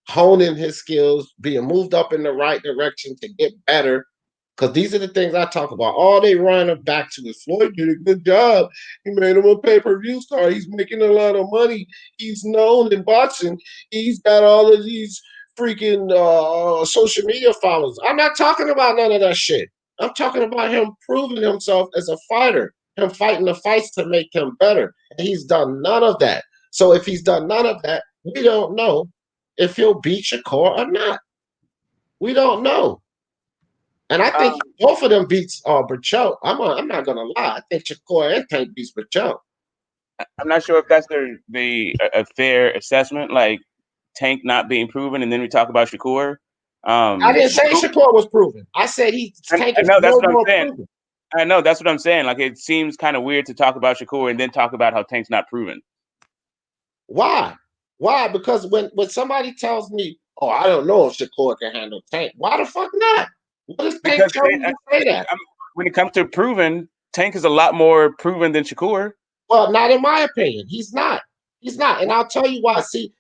honing his skills, being moved up in the right direction to get better. Because these are the things I talk about. All they run back to is Floyd did a good job. He made him a pay-per-view star. He's making a lot of money. He's known in boxing. He's got all of these freaking social media followers. I'm not talking about none of that shit. I'm talking about him proving himself as a fighter, him fighting the fights to make him better. And he's done none of that. So if he's done none of that, we don't know if he'll beat Shakur or not. We don't know. And I think both of them beats Berchelt. I'm not gonna lie. I think Shakur and Tank beats Berchelt. I'm not sure if that's a fair assessment. Like Tank not being proven, and then we talk about Shakur. I didn't say Shakur was proven. I said Tank is that's no what I'm more saying. proven. I know that's what I'm saying. Like it seems kind of weird to talk about Shakur and then talk about how Tank's not proven. Why? Why? Because when somebody tells me, "Oh, I don't know if Shakur can handle Tank," why the fuck not? What does Tank tell you to say that? When it comes to proven, Tank is a lot more proven than Shakur. Well, not in my opinion. He's not. He's not. And I'll tell you why. See,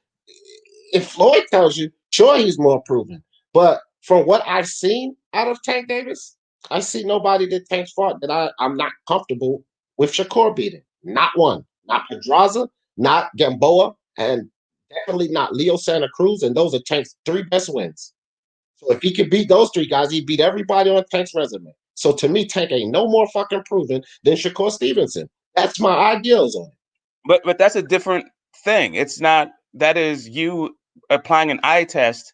if Floyd tells you, sure, he's more proven. But from what I've seen out of Tank Davis, I see nobody that Tank's fought that I'm not comfortable with Shakur beating. Not one. Not Pedraza, not Gamboa, and definitely not Leo Santa Cruz. And those are Tank's 3 best wins. So if he could beat those 3 guys, he beat everybody on Tank's resume. So to me, Tank ain't no more fucking proven than Shakur Stevenson. That's my ideals on it. But that's a different thing. It's not. That is you applying an eye test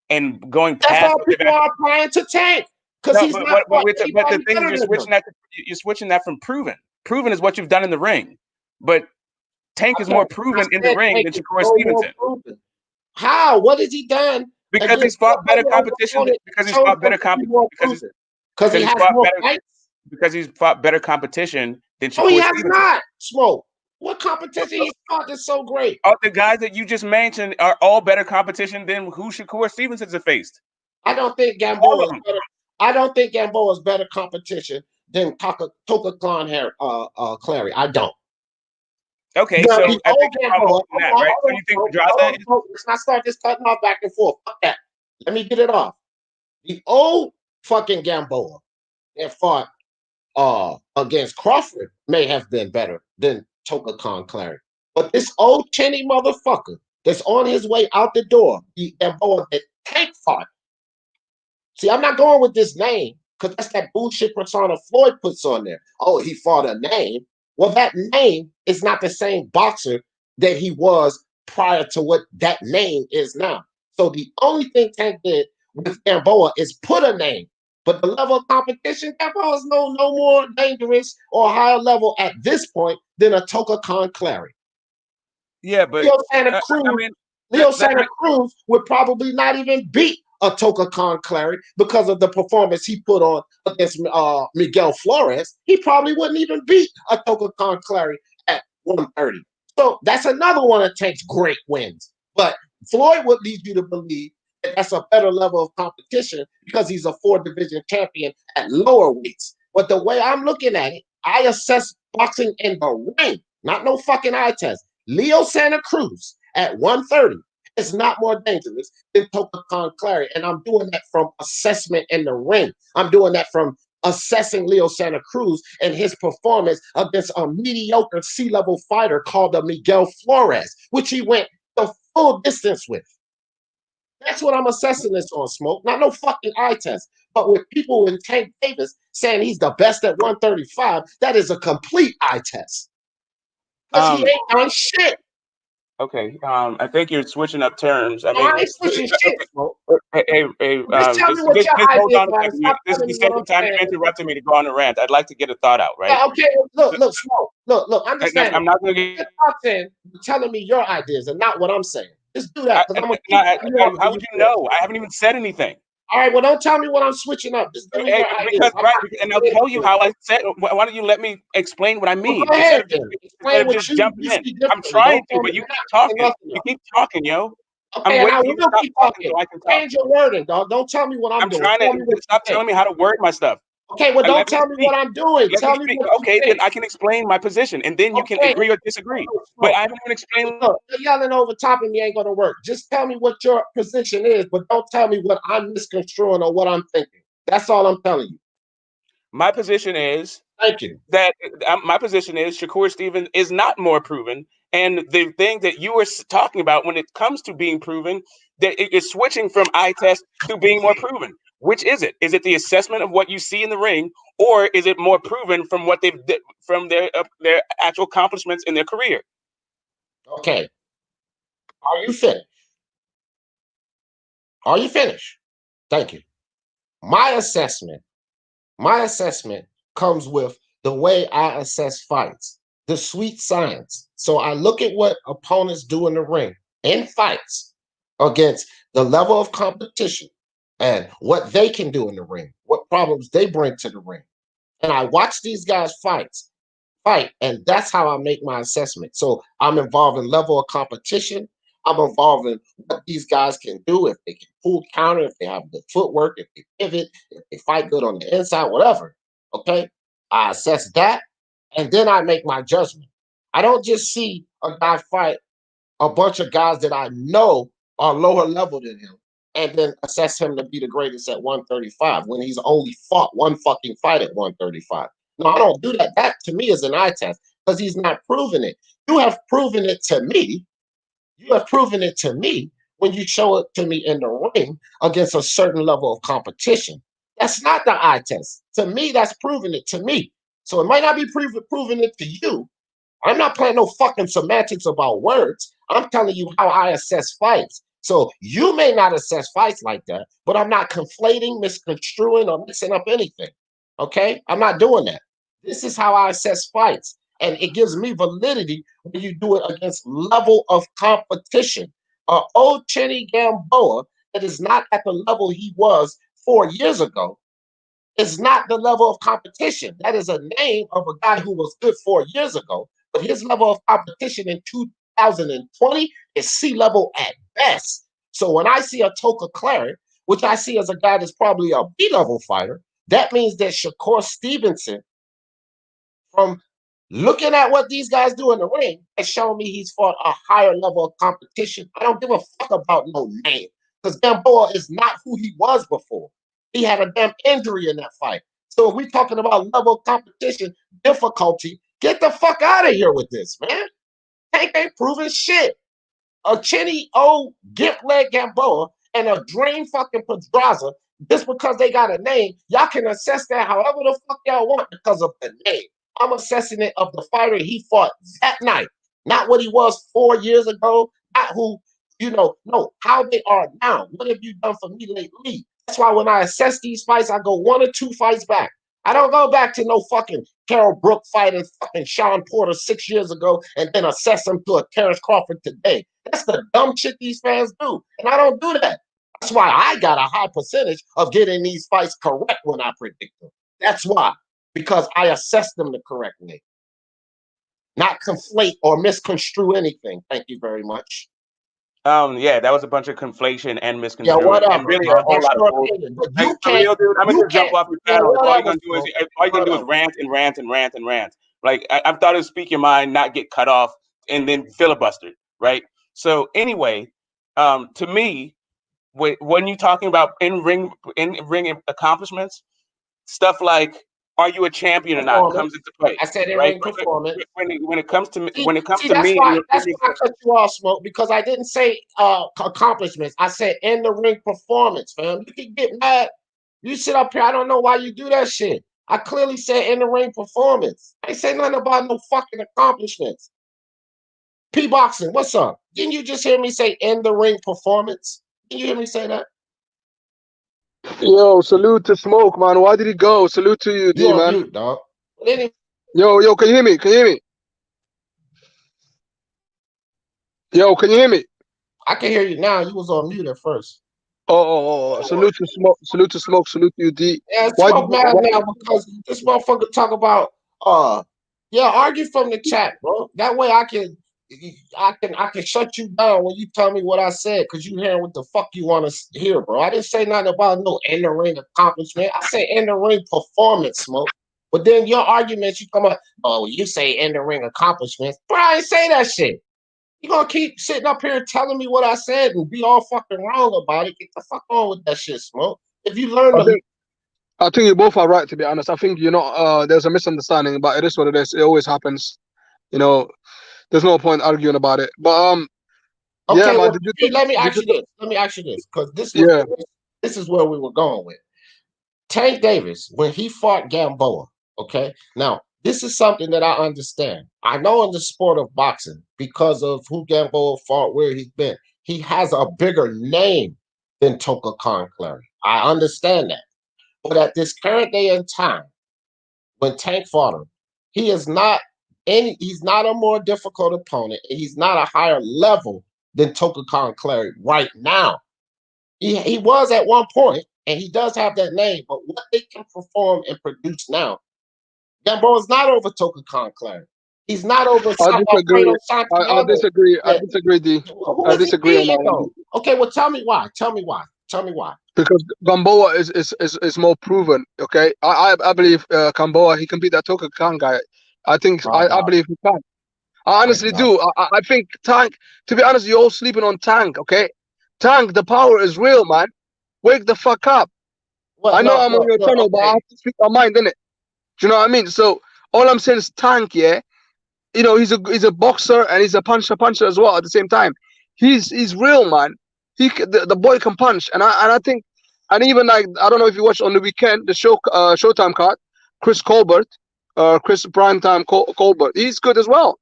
and going past. That's how people are applying to Tank. Because he's not. But the thing is, you're switching that from proven. Proven is what you've done in the ring, but Tank is more proven in the ring than Shakur Stevenson. How? What has he done? Because he's fought better competition. Because he's fought better competition. Because he has more fights. Because he's fought better competition than Shakur Stevenson. Oh, he has not. Smoke. What competition he's fought is so great? Oh, the guys that you just mentioned are all better competition than who Shakur Stevenson has faced. I don't think Gamboa is better. I don't think Gamboa is better competition than Toka Clary. I don't. Okay, so I think Gamboa, right? So you think Pedraza? Let's not start this cutting off back and forth. Fuck that. Let me get it off. The old fucking Gamboa that fought against Crawford may have been better than Toka Clary. But this old chinny motherfucker that's on his way out the door, the Gamboa that Tank fought. See, I'm not going with this name because that's that bullshit persona Floyd puts on there. Oh, he fought a name. Well, that name is not the same boxer that he was prior to what that name is now. So the only thing Tank did with Gamboa is put a name. But the level of competition, Gamboa is no more dangerous or higher level at this point than a Toka Clary. Yeah, but Leo Santa Cruz would probably not even beat a Toka Clary because of the performance he put on against Miguel Flores. He probably wouldn't even beat a Toka Clary at 130. So that's another one of Tank's great wins. But Floyd would lead you to believe that that's a better level of competition because he's a 4-division champion at lower weights. But the way I'm looking at it, I assess boxing in the ring, not no fucking eye test. Leo Santa Cruz at 130 is not more dangerous than Toka Clary. And I'm doing that from assessment in the ring. I'm doing that from assessing Leo Santa Cruz and his performance against a mediocre C-level fighter called Miguel Flores, which he went the full distance with. That's what I'm assessing this on, Smoke. Not no fucking eye test. But with people in Tank Davis saying he's the best at 135, that is a complete eye test. Because he ain't done shit. Okay, I think you're switching up terms. I ain't switching shit, Smoke. Hey, just tell me what your hold on. This You said the time you interrupted me to go on a rant. I'd like to get a thought out, right? Yeah, okay, look, Smoke. Look, understand. I'm not going to get telling me your ideas and not what I'm saying. Just do that. How would you know? I haven't even said anything. All right, well, don't tell me what I'm switching up. Just give me your ideas. And I'll tell you how I said. Why don't you let me explain what I mean? Well, go ahead, instead of just jumping in. I'm trying to, but you keep talking. You keep talking, yo. Okay, and I will keep talking. So I can change your wording, dog. Don't tell me what I'm doing. I'm trying to stop telling me how to word my stuff. Okay, well, don't tell me what I'm doing. Tell me what okay, then I can explain my position, and then you can agree or disagree. But I haven't even explained. Look, yelling over top of me ain't gonna work. Just tell me what your position is, but don't tell me what I'm misconstruing or what I'm thinking. That's all I'm telling you. My position is. Thank you. That my position is Shakur Stevenson is not more proven, and the thing that you were talking about when it comes to being proven, that it is switching from eye test to being more proven. Which is it? Is it the assessment of what you see in the ring, or is it more proven from what they've from their actual accomplishments in their career? Okay. Are you finished? Are you finished? Thank you. My assessment comes with the way I assess fights, the sweet science. So I look at what opponents do in the ring in fights against the level of competition and what they can do in the ring, what problems they bring to the ring. And I watch these guys fight, and that's how I make my assessment. So I'm involved in level of competition. I'm involved in what these guys can do, if they can pull counter, if they have good footwork, if they pivot, if they fight good on the inside, whatever. Okay. I assess that, and then I make my judgment. I don't just see a guy fight a bunch of guys that I know are lower level than him and then assess him to be the greatest at 135 when he's only fought one fucking fight at 135. No, I don't do that. That to me is an eye test because he's not proving it. You have proven it to me. You have proven it to me when you show it to me in the ring against a certain level of competition. That's not the eye test. To me, that's proving it to me. So it might not be proving it to you. I'm not playing no fucking semantics about words. I'm telling you how I assess fights. So you may not assess fights like that, but I'm not conflating, misconstruing, or mixing up anything. Okay? I'm not doing that. This is how I assess fights. And it gives me validity when you do it against level of competition. Old Chenny Gamboa that is not at the level he was 4 years ago is not the level of competition. That is a name of a guy who was good 4 years ago, but his level of competition in 2020 is C level at best. So when I see a Toka Claret, which I see as a guy that's probably a B level fighter, that means that Shakur Stevenson, from looking at what these guys do in the ring, has shown me he's fought a higher level of competition. I don't give a fuck about no name because Gamboa is not who he was before. He had a damn injury in that fight. So if we're talking about level of competition, difficulty, get the fuck out of here with this, man. Tank ain't proving shit. A chinny old gimp leg Gamboa and a drain fucking Pedraza, just because they got a name, y'all can assess that however the fuck y'all want because of the name. I'm assessing it of the fighter he fought that night, not what he was 4 years ago, not who, no, how they are now. What have you done for me lately? That's why when I assess these fights, I go 1 or 2 fights back. I don't go back to no fucking Carol Brook fighting fucking Sean Porter 6 years ago and then assess him to a Terrence Crawford today. That's the dumb shit these fans do. And I don't do that. That's why I got a high percentage of getting these fights correct when I predict them. That's why. Because I assess them the correct way. Not conflate or misconstrue anything. Thank you very much. Yeah, that was a bunch of conflation and Yeah, misconstruing, whatever. and really a whole That's lot of your bullshit. opinion. But Like, you for real, can't. dude, I'm gonna You just jump can't. off your Yeah, panel. All you're whatever. gonna do is Smoke. rant and rant and rant and rant. Like I thought it was speak your mind, not get cut off and then filibustered, right? So anyway, to me, when you're talking about in ring accomplishments, stuff like are you a champion or not comes into play, I said in right? ring performance. When it comes to me, That's and why your I cut you off, Smoke, because I didn't say accomplishments. I said in the ring performance, fam. You can get mad. You sit up here. I don't know why you do that shit. I clearly said in the ring performance. I ain't say nothing about no fucking accomplishments. P boxing, what's up? Didn't you just hear me say in the ring performance? Didn't you hear me say that? Yo, salute to Smoke, man. Why did he go? Salute to you, D, You on man. mute, dog. Anyway, Yo, can you hear me? Can you hear me? Yo, can you hear me? I can hear you now. You was on mute at first. Oh. Salute to Smoke. Salute to Smoke. Salute to you, D. Yeah, Why did Smoke mad now because this motherfucker talk about argue from the chat, bro. That way I can shut you down when you tell me what I said because you hearing what the fuck you want to hear, bro. I didn't say nothing about no in the ring accomplishment. I said in the ring performance, Smoke. But then your arguments, you come up, oh, you say in the ring accomplishments. Bro, I didn't say that shit. You gonna keep sitting up here telling me what I said and be all fucking wrong about it. Get the fuck on with that shit, Smoke. If you learn to I think you both are right, to be honest. I think there's a misunderstanding, but it is what it is. It always happens. There's no point arguing about it. But okay, yeah, man. well, let me ask you this. Let me ask you this, because this is where we were going with Tank Davis when he fought Gamboa. Okay, now this is something that I understand. I know in the sport of boxing, because of who Gamboa fought, where he's been, he has a bigger name than Toka Claret. I understand that. But at this current day and time, when Tank fought him, he's not a more difficult opponent, and he's not a higher level than Tokukan Clary right now. He was at one point, and he does have that name, but what they can perform and produce now, Gamboa is not over Tokukan Clary. He's not over I disagree. Alfredo I Santiago. disagree. I disagree, D. Who I is he disagree on that beating one. though? Okay, well tell me why. Tell me why. Tell me why. Because Gamboa is more proven. Okay, I believe Gamboa, he can beat that Toka Khan guy. I think I believe he can. I honestly do. I think Tank. To be honest, you're all sleeping on Tank. Okay, Tank, the power is real, man. Wake the fuck up. Well, I know no, I'm on your no, channel, but I have to speak my mind, innit? Do you know what I mean? So all I'm saying is Tank. Yeah, you know, he's a boxer and he's a puncher as well at the same time. He's real, man. The boy can punch, and I think, and even like, I don't know if you watched on the weekend the Showtime card, Chris Colbert, Chris Primetime Colbert, he's good as well.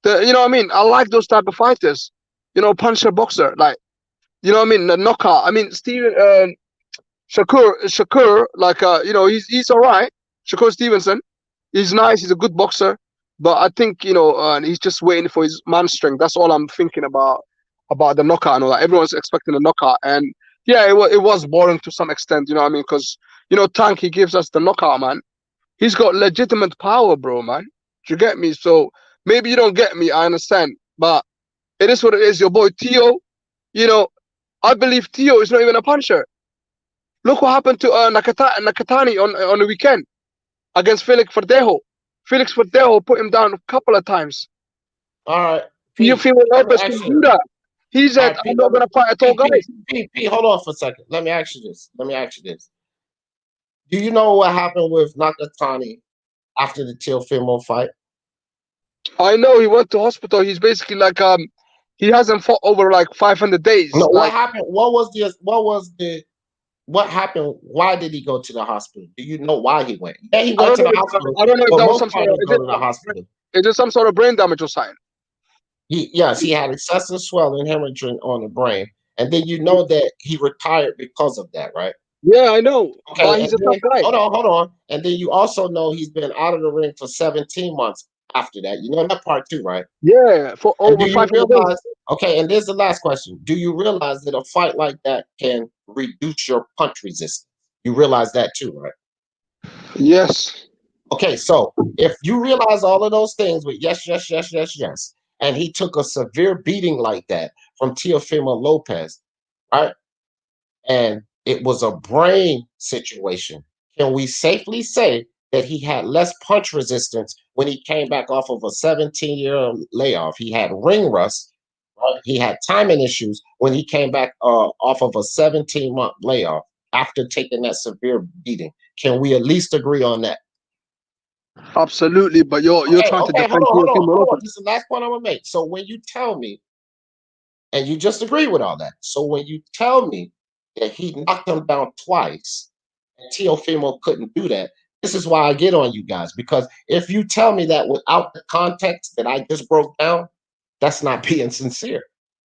You know what I mean? I like those type of fighters. You know, puncher, boxer, like, you know what I mean? The knockout. I mean, Shakur, like, you know, he's all right. Shakur Stevenson, he's nice. He's a good boxer, but I think, you know, he's just waiting for his man strength. That's all I'm thinking about the knockout and all that. Everyone's expecting a knockout, and yeah, it was boring to some extent. You know what I mean? Because, you know, Tank, he gives us the knockout, man. He's got legitimate power, bro, man. Do you get me? So maybe you don't get me. I understand, but it is what it is. Your boy Tio, you know, I believe Tio is not even a puncher. Look what happened to Nakatani on the weekend against Felix Verdejo. Felix Verdejo put him down a couple of times. All right. You feel Lopez can do that? He said, I'm not going to fight at all, guys. Pete, hold on for a second. Let me ask you this. Do you know what happened with Nakatani after the Teofimo fight? I know he went to hospital. He's basically like, he hasn't fought over like 500 days. No, like, what happened? What happened? Why did he go to the hospital? Do you know why he went? Yeah, he went to the hospital. I don't know if that was some sort of go to the hospital. Is there some sort of brain damage or something? Yes, he had excessive swelling, hemorrhaging on the brain, and then you know that he retired because of that, right? Yeah, I know. Okay, but he's a tough guy. Hold on. And then you also know he's been out of the ring for 17 months after that. You know that part too, right? Yeah, for over 500 days. Okay, and there's the last question. Do you realize that a fight like that can reduce your punch resistance? You realize that too, right? Yes. Okay, so if you realize all of those things with yes, and he took a severe beating like that from Teofimo Lopez, right? And it was a brain situation. Can we safely say that he had less punch resistance when he came back off of a 17-year layoff? He had ring rust, right? He had timing issues when he came back off of a 17-month layoff after taking that severe beating. Can we at least agree on that? Absolutely, but you're trying to defend hold on. This is the last point I'm gonna make. So when you tell me, and you just agree with all that, so when you tell me that he knocked him down twice, and Teofimo couldn't do that, this is why I get on you guys. Because if you tell me that without the context that I just broke down, that's not being sincere.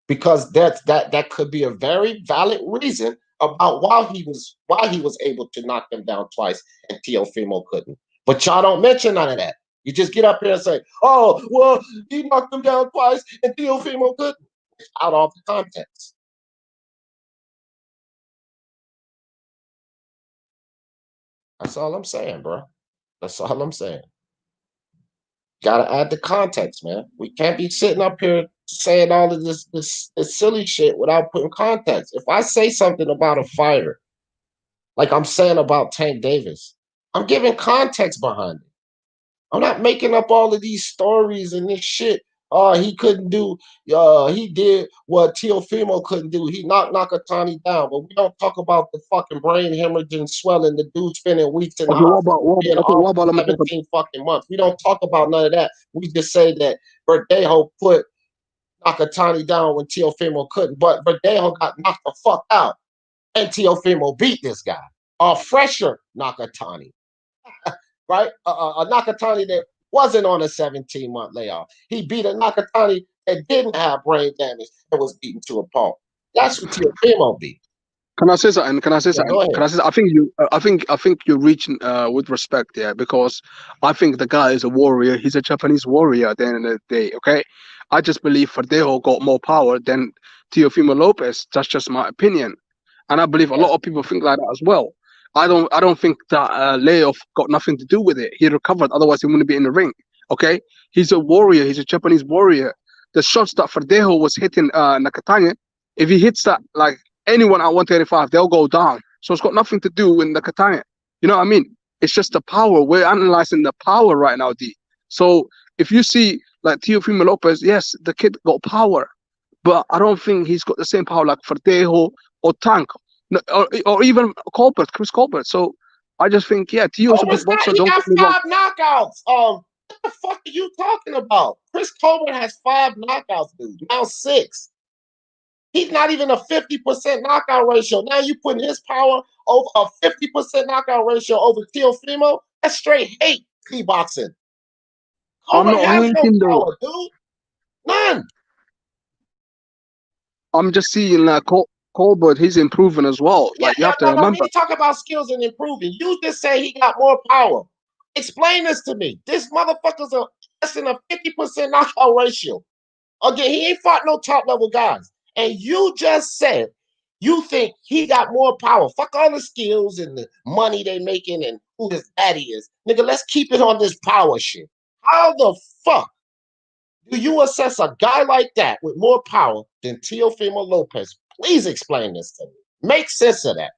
Because that could be a very valid reason about why he was able to knock him down twice and Teofimo couldn't. But y'all don't mention none of that. You just get up here and say, "Oh, well, he knocked him down twice and Teofimo couldn't," out of the context. That's all I'm saying, bro. That's all I'm saying. Gotta add the context, man. We can't be sitting up here saying all of this silly shit without putting context. If I say something about a fighter, like I'm saying about Tank Davis, I'm giving context behind it. I'm not making up all of these stories and this shit. He couldn't do. He did what Teofimo couldn't do. He knocked Nakatani down, but we don't talk about the fucking brain hemorrhaging, swelling, the dude spending weeks in the hospital, what about 17 fucking months. We don't talk about none of that. We just say that Verdejo put Nakatani down when Teofimo couldn't, but Verdejo got knocked the fuck out, and Teofimo beat this guy, a fresher Nakatani. Right? A Nakatani that wasn't on a 17-month layoff. He beat a Nakatani that didn't have brain damage and was beaten to a pulp. That's what Teofimo beat. Can I say something? Can I say Yeah, something? go ahead. Can I say? I think you're reaching with respect, yeah, because I think the guy is a warrior. He's a Japanese warrior at the end of the day. Okay, I just believe Verdejo got more power than Teofimo Lopez. That's just my opinion, and I believe a Yeah. lot of people think like that as well. I don't think that layoff got nothing to do with it. He recovered, otherwise he wouldn't be in the ring. Okay, he's a warrior. He's a Japanese warrior. The shots that Verdejo was hitting Nakatani, if he hits that like anyone at 135, they'll go down. So it's got nothing to do with Nakatani. You know what I mean? It's just the power. We're analyzing the power right now, D. So if you see like Teofimo Lopez, yes, the kid got power, but I don't think he's got the same power like Verdejo or Tank, or even Colbert, Chris Colbert. So I just think, yeah, Teo's a good boxer. He Don't got get me wrong. 5 knockouts. What the fuck are you talking about? Chris Colbert has 5 knockouts, dude. Now 6. He's not even a 50% knockout ratio. Now you putting his power over a 50% knockout ratio over Teofimo? That's straight hate, boxing. I'm Colbert not has no hating though. power, dude. None. I'm just seeing like Colbert, he's improving as well. Yeah, Like you have to no, we remember. need to talk about skills and improving. You just say he got more power. Explain this to me. This motherfucker's less than a 50% knockout ratio. Again, he ain't fought no top level guys. And you just said you think he got more power. Fuck all the skills and the money they making and who his daddy is. Nigga, let's keep it on this power shit. How the fuck do you assess a guy like that with more power than Teofimo Lopez? Please explain this to me. Make sense of that.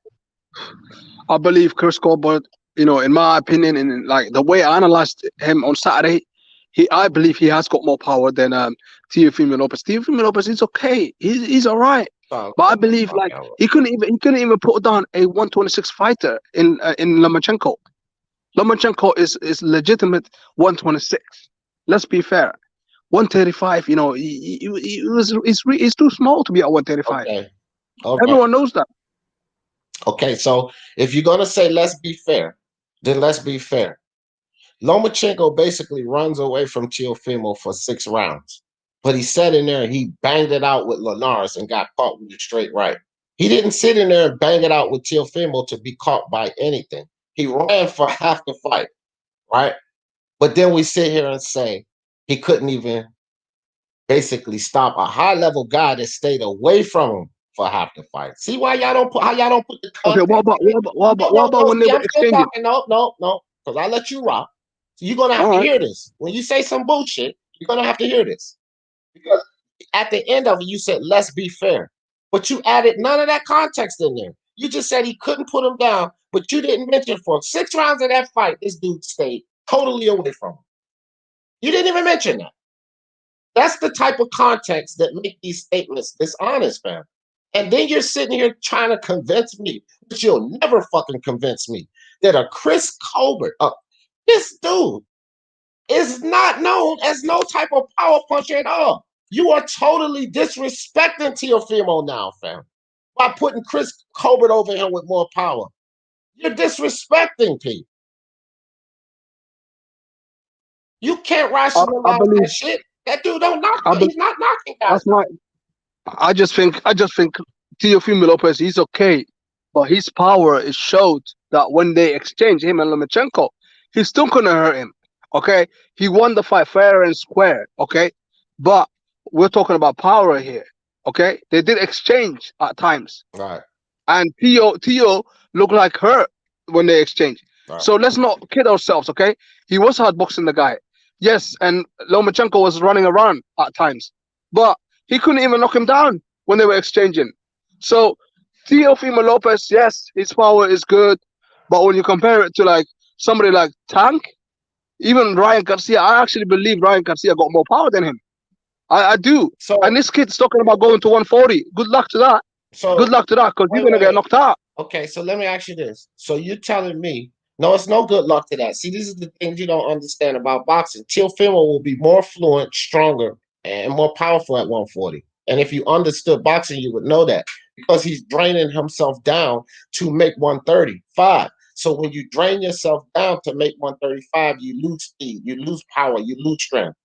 I believe Chris Colbert, in my opinion, and like the way I analyzed him on Saturday, I believe he has got more power than Teofimo Lopez. Teofimo Lopez is okay. He's all right. But I believe like he couldn't even put down a 126 fighter in Lomachenko. Lomachenko is legitimate 126. Let's be fair. 135, he's too small to be at 135. Okay. All right. Everyone knows that. Okay, so if you're gonna say let's be fair, then let's be fair. Lomachenko basically runs away from Teofimo for 6 rounds. But he sat in there and he banged it out with Linares and got caught with a straight right. He didn't sit in there and bang it out with Teofimo to be caught by anything. He ran for half the fight, right? But then we sit here and say he couldn't even basically stop a high-level guy that stayed away from him for half the fight. See why y'all don't put the Okay, context? what about when they were I'm still exchanging? talking. No, because I let you rock. So you're gonna have to hear this. When you say some bullshit, you're gonna have to hear this. Because at the end of it, you said, let's be fair. But you added none of that context in there. You just said he couldn't put him down, but you didn't mention for 6 rounds of that fight, this dude stayed totally away from him. You didn't even mention that. That's the type of context that make these statements dishonest, man. And then you're sitting here trying to convince me, but you'll never fucking convince me, that a Chris Colbert, this dude, is not known as no type of power puncher at all. You are totally disrespecting Teofimo now, fam, by putting Chris Colbert over him with more power. You're disrespecting people. You can't rationalize that shit. That dude don't knock. He's not knocking guys. That's my. I just think Teofimo Lopez, he's okay, but his power is showed that when they exchange him and Lomachenko, he's still gonna hurt him. Okay, he won the fight fair and square. Okay, but we're talking about power here. Okay, they did exchange at times, right? And Teo looked like hurt when they exchanged. Right. So let's not kid ourselves. Okay, he was hardboxing the guy. Yes, and Lomachenko was running around at times, but he couldn't even knock him down when they were exchanging. So Teofimo Lopez, yes, his power is good, but when you compare it to like somebody like Tank, even Ryan Garcia, I actually believe Ryan Garcia got more power than him. I do. So, and this kid's talking about going to 140. Good luck to that. So good luck to that, because you're gonna get knocked out. Okay, so let me ask you this. So you're telling me, no, it's no good luck to that. See, these are the things you don't understand about boxing. Teofimo will be more fluent, stronger, and more powerful at 140. And if you understood boxing, you would know that, because he's draining himself down to make 135. So when you drain yourself down to make 135, you lose speed, you lose power, you lose strength.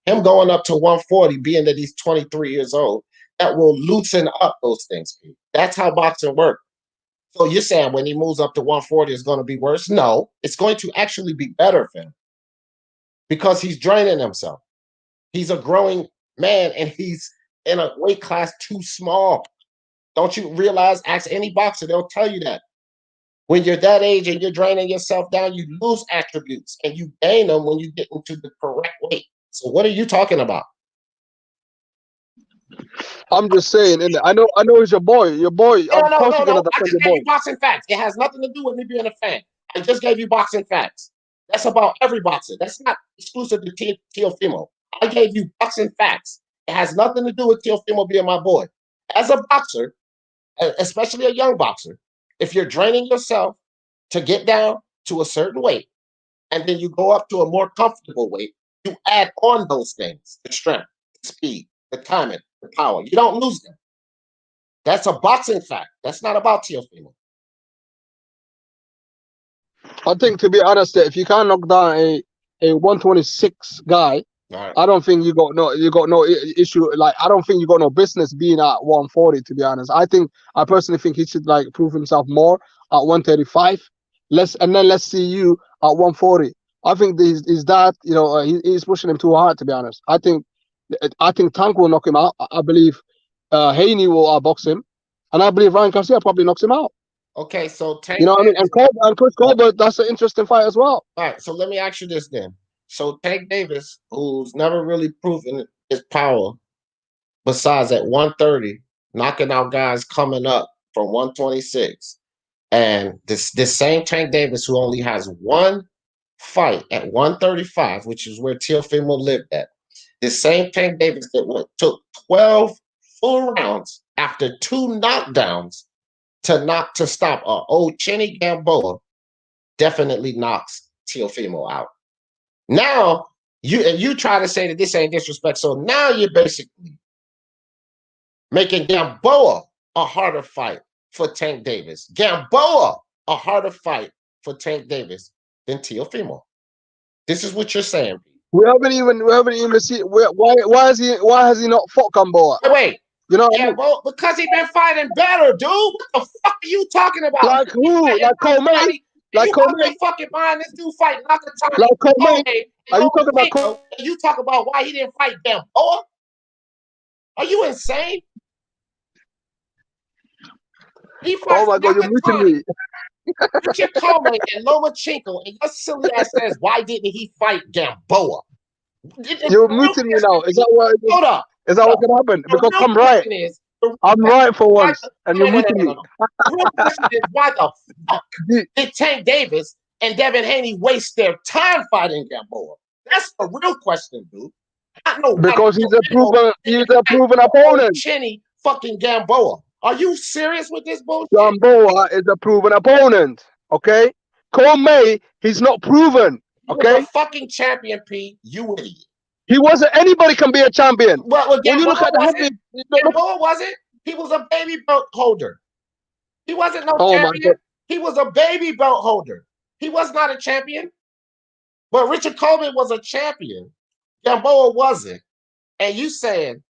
Him going up to 140, being that he's 23 years old, that will loosen up those things. That's how boxing works. So you're saying when he moves up to 140, it's going to be worse? No, it's going to actually be better for him because he's draining himself. He's a growing man and he's in a weight class too small. Don't you realize? Ask any boxer, they'll tell you that. When you're that age and you're draining yourself down, you lose attributes and you gain them when you get into the correct weight. So what are you talking about? I'm just saying, and I know he's your boy. Your boy. No, Of course you're gonna I defend just your gave boy. you boxing facts. It has nothing to do with me being a fan. I just gave you boxing facts. That's about every boxer. That's not exclusive to Teofimo. I gave you boxing facts. It has nothing to do with Teofimo being my boy. As a boxer, especially a young boxer, if you're draining yourself to get down to a certain weight, and then you go up to a more comfortable weight, you add on those things, the strength, the speed, the timing, the power. You don't lose them. That's a boxing fact. That's not about Teofimo. I think, to be honest, if you can't knock down a 126 guy, Right. I don't think you got no issue. Like, I don't think you got no business being at 140. To be honest, I personally think he should like prove himself more at 135. Let's see you at 140. I think his dad, he's pushing him too hard. To be honest, I think Tank will knock him out. I believe Haney will outbox him, and I believe Ryan Garcia probably knocks him out. Okay, so Tank. You know what I mean? And Chris Colbert, that's an interesting fight as well. All right, so let me ask you this then. So Tank Davis, who's never really proven his power, besides at 130, knocking out guys coming up from 126, and this same Tank Davis who only has one fight at 135, which is where Teofimo lived at. This same Tank Davis that took 12 full rounds after 2 knockdowns to stop old Chinny Gamboa, definitely knocks Teofimo out. Now you try to say that this ain't disrespect, so now you're basically making Gamboa a harder fight for Tank Davis. Gamboa a harder fight for Tank Davis than Teofimo. This is what you're saying. We haven't even seen why has he not fought Gamboa? Wait. You know what I mean? Because he been fighting better, dude. What the fuck are you talking about? Like who? Like Comey? Like Comey? Fucking mind this dude fight Nakatani. Like Comey? Are you talking about Comey? You talk about why he didn't fight Gamboa? Are you insane? He Oh my God, you're muting me. Richard Comey and Lomachenko, and your silly ass says, why didn't he fight Gamboa? You're muting me now. Is that what? Hold up. Is that what can happen? Because I'm right. I'm right for once, and you're muting me. The real question is, why the fuck did Tank Davis and Devin Haney waste their time fighting Gamboa? That's the real question, dude. Because he's a proven opponent. Chinny fucking Gamboa. Are you serious with this bullshit? Gamboa is a proven opponent. Okay, Comey, he's not proven. Okay, he's a fucking champion, P. You idiot. He wasn't. Anybody can be a champion. Well, when you look at the heavy, Gamboa wasn't. He was a baby belt holder. He wasn't no champion. He was a baby belt holder. He was not a champion. But Richard Coleman was a champion. Gamboa wasn't. And you saying,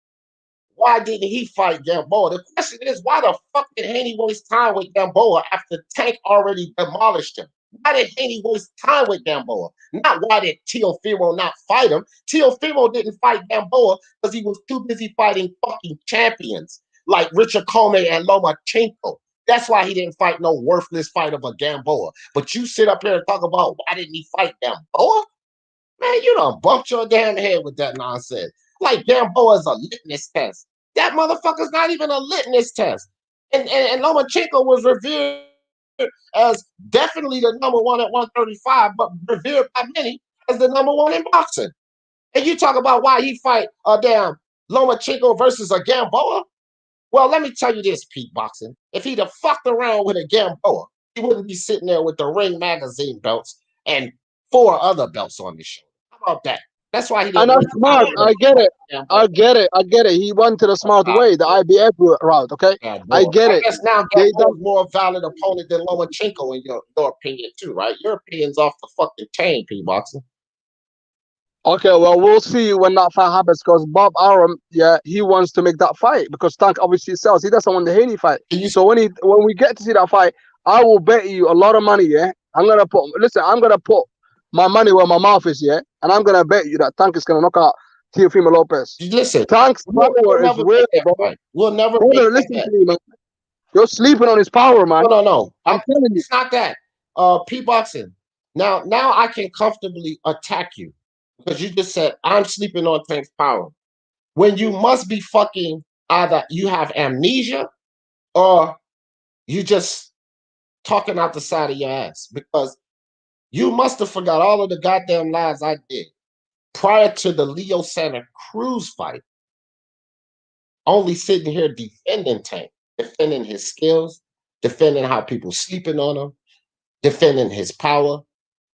why didn't he fight Gamboa? The question is, why the fuck did Haney waste time with Gamboa after Tank already demolished him? Why did Haney waste time with Gamboa? Not why did Teofimo not fight him. Teofimo didn't fight Gamboa because he was too busy fighting fucking champions like Richard Comey and Lomachenko. That's why he didn't fight no worthless fight of a Gamboa. But you sit up here and talk about why didn't he fight Gamboa? Man, you done bumped your damn head with that nonsense. Like Gamboa is a litmus test. That motherfucker's not even a litmus test. And Lomachenko was revered as definitely the number one at 135, but revered by many as the number one in boxing. And you talk about why he fight a damn Lomachenko versus a Gamboa? Well, let me tell you this, Pete Boxing. If he'd have fucked around with a Gamboa, he wouldn't be sitting there with the Ring magazine belts and 4 other belts on his shoulder. How about that? That's why he didn't. And that's smart. I get it. I get it. He went to the smart way, the IBF route. Okay, I get it. I guess now Gamboa's more valid opponent than Lomachenko in your opinion too, right? Your opinion's off the fucking chain, P Boxing. Okay, well, we'll see when that fight happens because Bob Arum, yeah, he wants to make that fight because Tank obviously sells. He doesn't want the Haney fight. So when we get to see that fight, I will bet you a lot of money, yeah. I'm gonna put my money where my mouth is, yeah, and I'm gonna bet you that Tank is gonna knock out Teofimo Lopez. Listen, Tank's power is real, bro. We'll never Brother, listen to me, man. You're sleeping on his power, man. No. I'm telling you. It's not that. P-Boxing. Now I can comfortably attack you because you just said I'm sleeping on Tank's power. When you must be fucking either you have amnesia or you just talking out the side of your ass because you must have forgot all of the goddamn lies I did prior to the Leo Santa Cruz fight. Only sitting here defending Tank, defending his skills, defending how people sleeping on him, defending his power.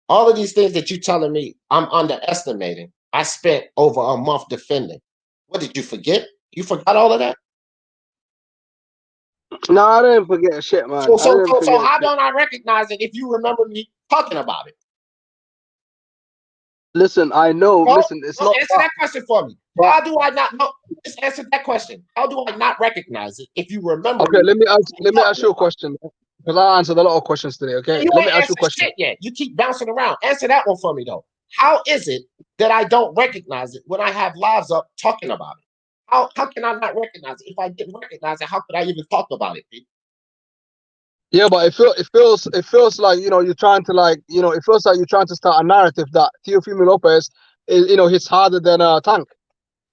All of these things that you're telling me I'm underestimating, I spent over a month defending. What, did you forget? You forgot all of that? No, I didn't forget shit, man. So how don't I recognize it if you remember me talking about it? Listen, I know. Listen, it's not. Answer that question for me. How do I not know? Just answer that question. How do I not recognize it if you remember? Okay, let me ask you a question because I answered a lot of questions today. Okay, you let me ain't ask you a question. Shit yet. You keep bouncing around. Answer that one for me though. How is it that I don't recognize it when I have lives up talking about it? How can I not recognize it? If I didn't recognize it, how could I even talk about it, Pete? Yeah, but it feels like you're trying to it feels like you're trying to start a narrative that Teofimo Lopez is hits harder than Tank,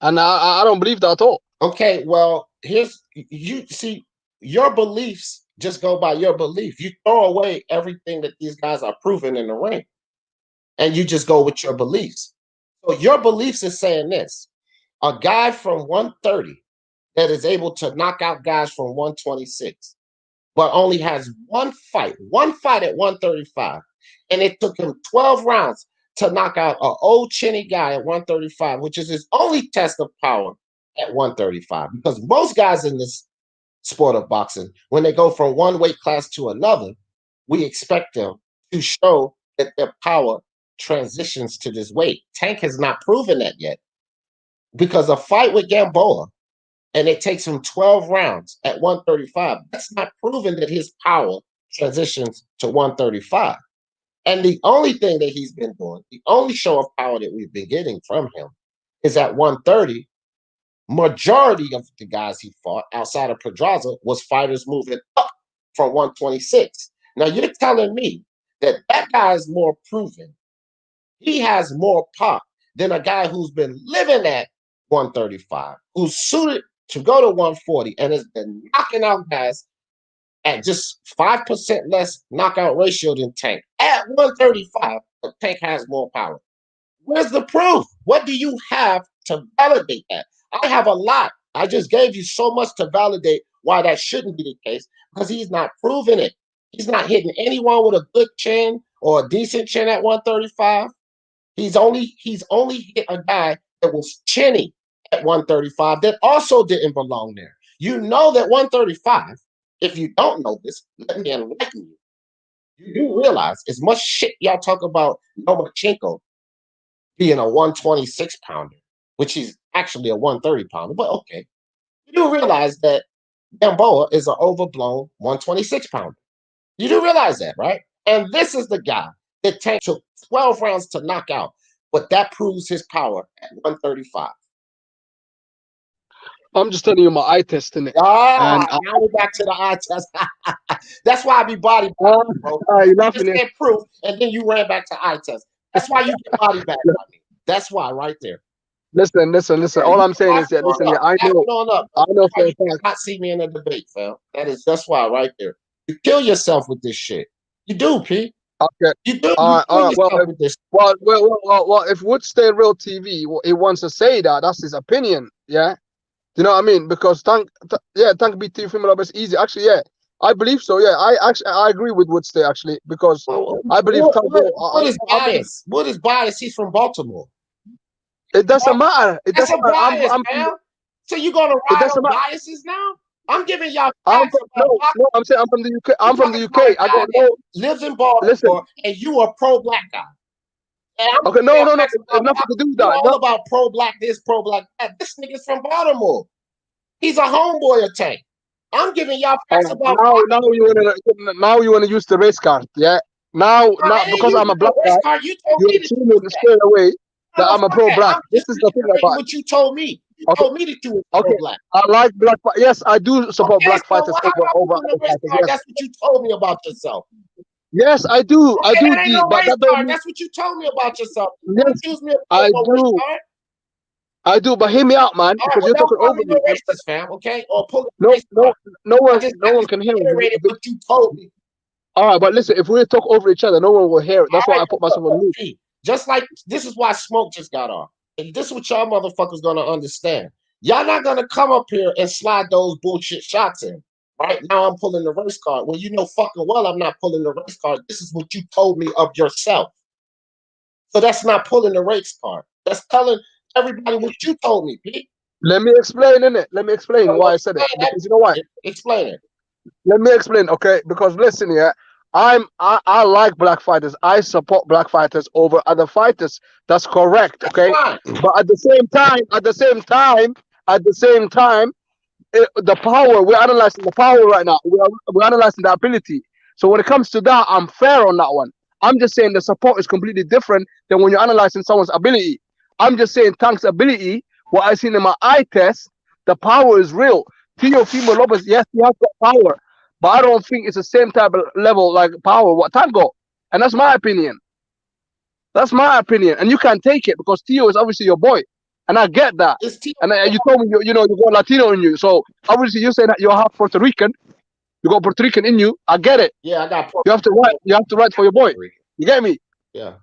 and I don't believe that at all. Okay, well you see your beliefs just go by your belief. You throw away everything that these guys are proving in the ring, and you just go with your beliefs. So your beliefs is saying this: a guy from 130 that is able to knock out guys from 126. But only has one fight at 135. And it took him 12 rounds to knock out an old chinny guy at 135, which is his only test of power at 135. Because most guys in this sport of boxing, when they go from one weight class to another, we expect them to show that their power transitions to this weight. Tank has not proven that yet. Because a fight with Gamboa, and it takes him 12 rounds at 135. That's not proven that his power transitions to 135. And the only thing that he's been doing, the only show of power that we've been getting from him is at 130. Majority of the guys he fought outside of Pedraza was fighters moving up from 126. Now you're telling me that guy is more proven. He has more pop than a guy who's been living at 135, who's suited to go to 140 and has been knocking out guys at just 5% less knockout ratio than Tank. At 135, but Tank has more power. Where's the proof? What do you have to validate that? I have a lot. I just gave you so much to validate why that shouldn't be the case because he's not proving it. He's not hitting anyone with a good chin or a decent chin at 135. He's only hit a guy that was chinny at 135 that also didn't belong there. You know that 135, if you don't know this, let me enlighten you. You do realize as much shit y'all talk about Lomachenko being a 126 pounder, which is actually a 130 pounder, but okay. You do realize that Gamboa is an overblown 126 pounder. You do realize that, right? And this is the guy that Tank took 12 rounds to knock out, but that proves his power at 135. I'm just telling you my eye test in it. Now we're back to the eye test. That's why I be body back, bro. You're laughing at proof, and then you ran back to eye test. That's why you get body back by me. That's why, right there. Listen. All I'm saying is that I know for a fact. You cannot see me in a debate, fam. That's why, right there. You kill yourself with this shit. You do, P. Okay. You do. Well, if Wood stay real TV, he wants to say that. That's his opinion. Yeah. You know what I mean? Because Tank beat Teofimo Lopez easy. Actually, yeah, I believe so. Yeah, I agree with Woodstay actually because I believe What is bias? What is bias? He's from Baltimore. It doesn't matter. It That's doesn't a matter. bias, man. So you gonna ride on biases now? I'm giving y'all facts. No, I'm saying I'm from the UK. I'm from the UK. I don't know. Lives in Baltimore, and you a pro black guy. And I'm Okay, no, saying no, no. facts about Nothing black. to do with You that. all about pro-black this, pro-black that. This nigga's from Baltimore. He's a homeboy of Tank. I'm giving y'all facts about Now, black. now you wanna use the race card, yeah? Now, I ain't because I'm a using black no guy, race card. You told you're me to do assuming that. straight away that No, I'm a fuck that. pro-black. I'm This just is the thing reiterating about. what you told me. You Okay, told me that you were okay. pro-black. I like black. Yes, I do support Okay, black so fighters how over about over putting the other race fighters. card? Yes, That's what you told me about yourself. yes, I do. I Okay, do. that ain't no But race that don't card. mean. That's what you told me about yourself. Don't Yes, accuse me of I putting no race do. card. I do. But hear me out, man, All right, because well, you're don't talking call over me me. no racist, fam, okay? Or pull a No, race no, card. I no one just can hear me. reiterated what you told me. All right, but listen, if we talk over each other, no one will hear it. All That's why right, I put myself on mute. see, just like this is why Smoke just got off. And this is what y'all motherfuckers gonna understand. Y'all not gonna come up here and slide those bullshit shots in. Right now, I'm pulling the race card. Well, you know fucking well I'm not pulling the race card. This is what you told me of yourself. So that's not pulling the race card. That's telling everybody what you told me, Pete. Let me explain, innit? Let me explain So why I said it. explain that. Because you know why? Explain it. Let me explain, okay? Because listen here, I like black fighters. I support black fighters over other fighters. That's correct, That's okay? fine. But at the same time, the power, we're analyzing the power right now. We're analyzing the ability. So when it comes to that, I'm fair on that one. I'm just saying the support is completely different than when you're analyzing someone's ability. I'm just saying Tank's ability, what I seen in my eye test, the power is real. Teofimo Lopez, yes, he has got power, but I don't think it's the same type of level like power what Tank got. And that's my opinion. That's my opinion. And you can't take it because Tio is obviously your boy. And I get that. It's T- And you told me, you know, you got Latino in you. So obviously you say that you're half Puerto Rican. You got Puerto Rican in you. I get it. Yeah, I got You have to write. You have to write for your boy. You get me? Yeah.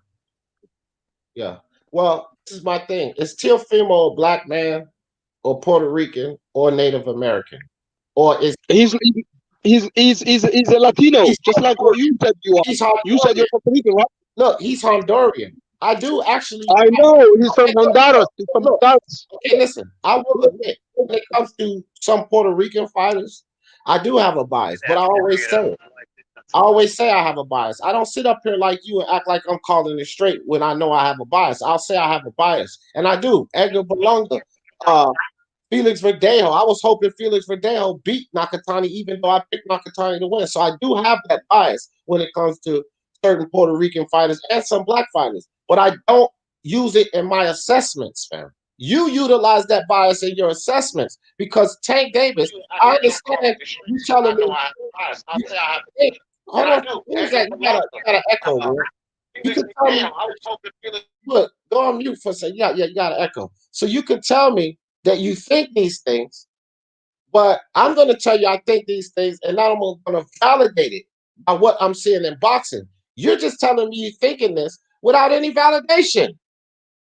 Yeah. Well, this is my thing. Is Teofimo a black man or Puerto Rican or Native American? Or is He's a Latino, he's just like what you said you are. he's You said you're Honduran? Puerto Rican, right? Look, he's Honduran. I do actually. I know. He's from Okay, Honduras. He's from look. Honduras. Okay, listen. I will admit, when it comes to some Puerto Rican fighters, I do have a bias, but I always say it. I always say I have a bias. I don't sit up here like you and act like I'm calling it straight when I know I have a bias. I'll say I have a bias, and I do. Edgar Berlanga, Felix Verdejo. I was hoping Felix Verdejo beat Nakatani, even though I picked Nakatani to win. So I do have that bias when it comes to certain Puerto Rican fighters and some black fighters, but I don't use it in my assessments, fam. You utilize that bias in your assessments because Tank Davis, I understand you telling me. Hey, hold on, who's that? You got an echo, man. You can tell me. Look, go on mute for a second. Yeah, you got an echo. So you can tell me that you think these things, but I'm going to tell you I think these things, and I'm going to validate it by what I'm seeing in boxing. You're just telling me you're thinking this without any validation.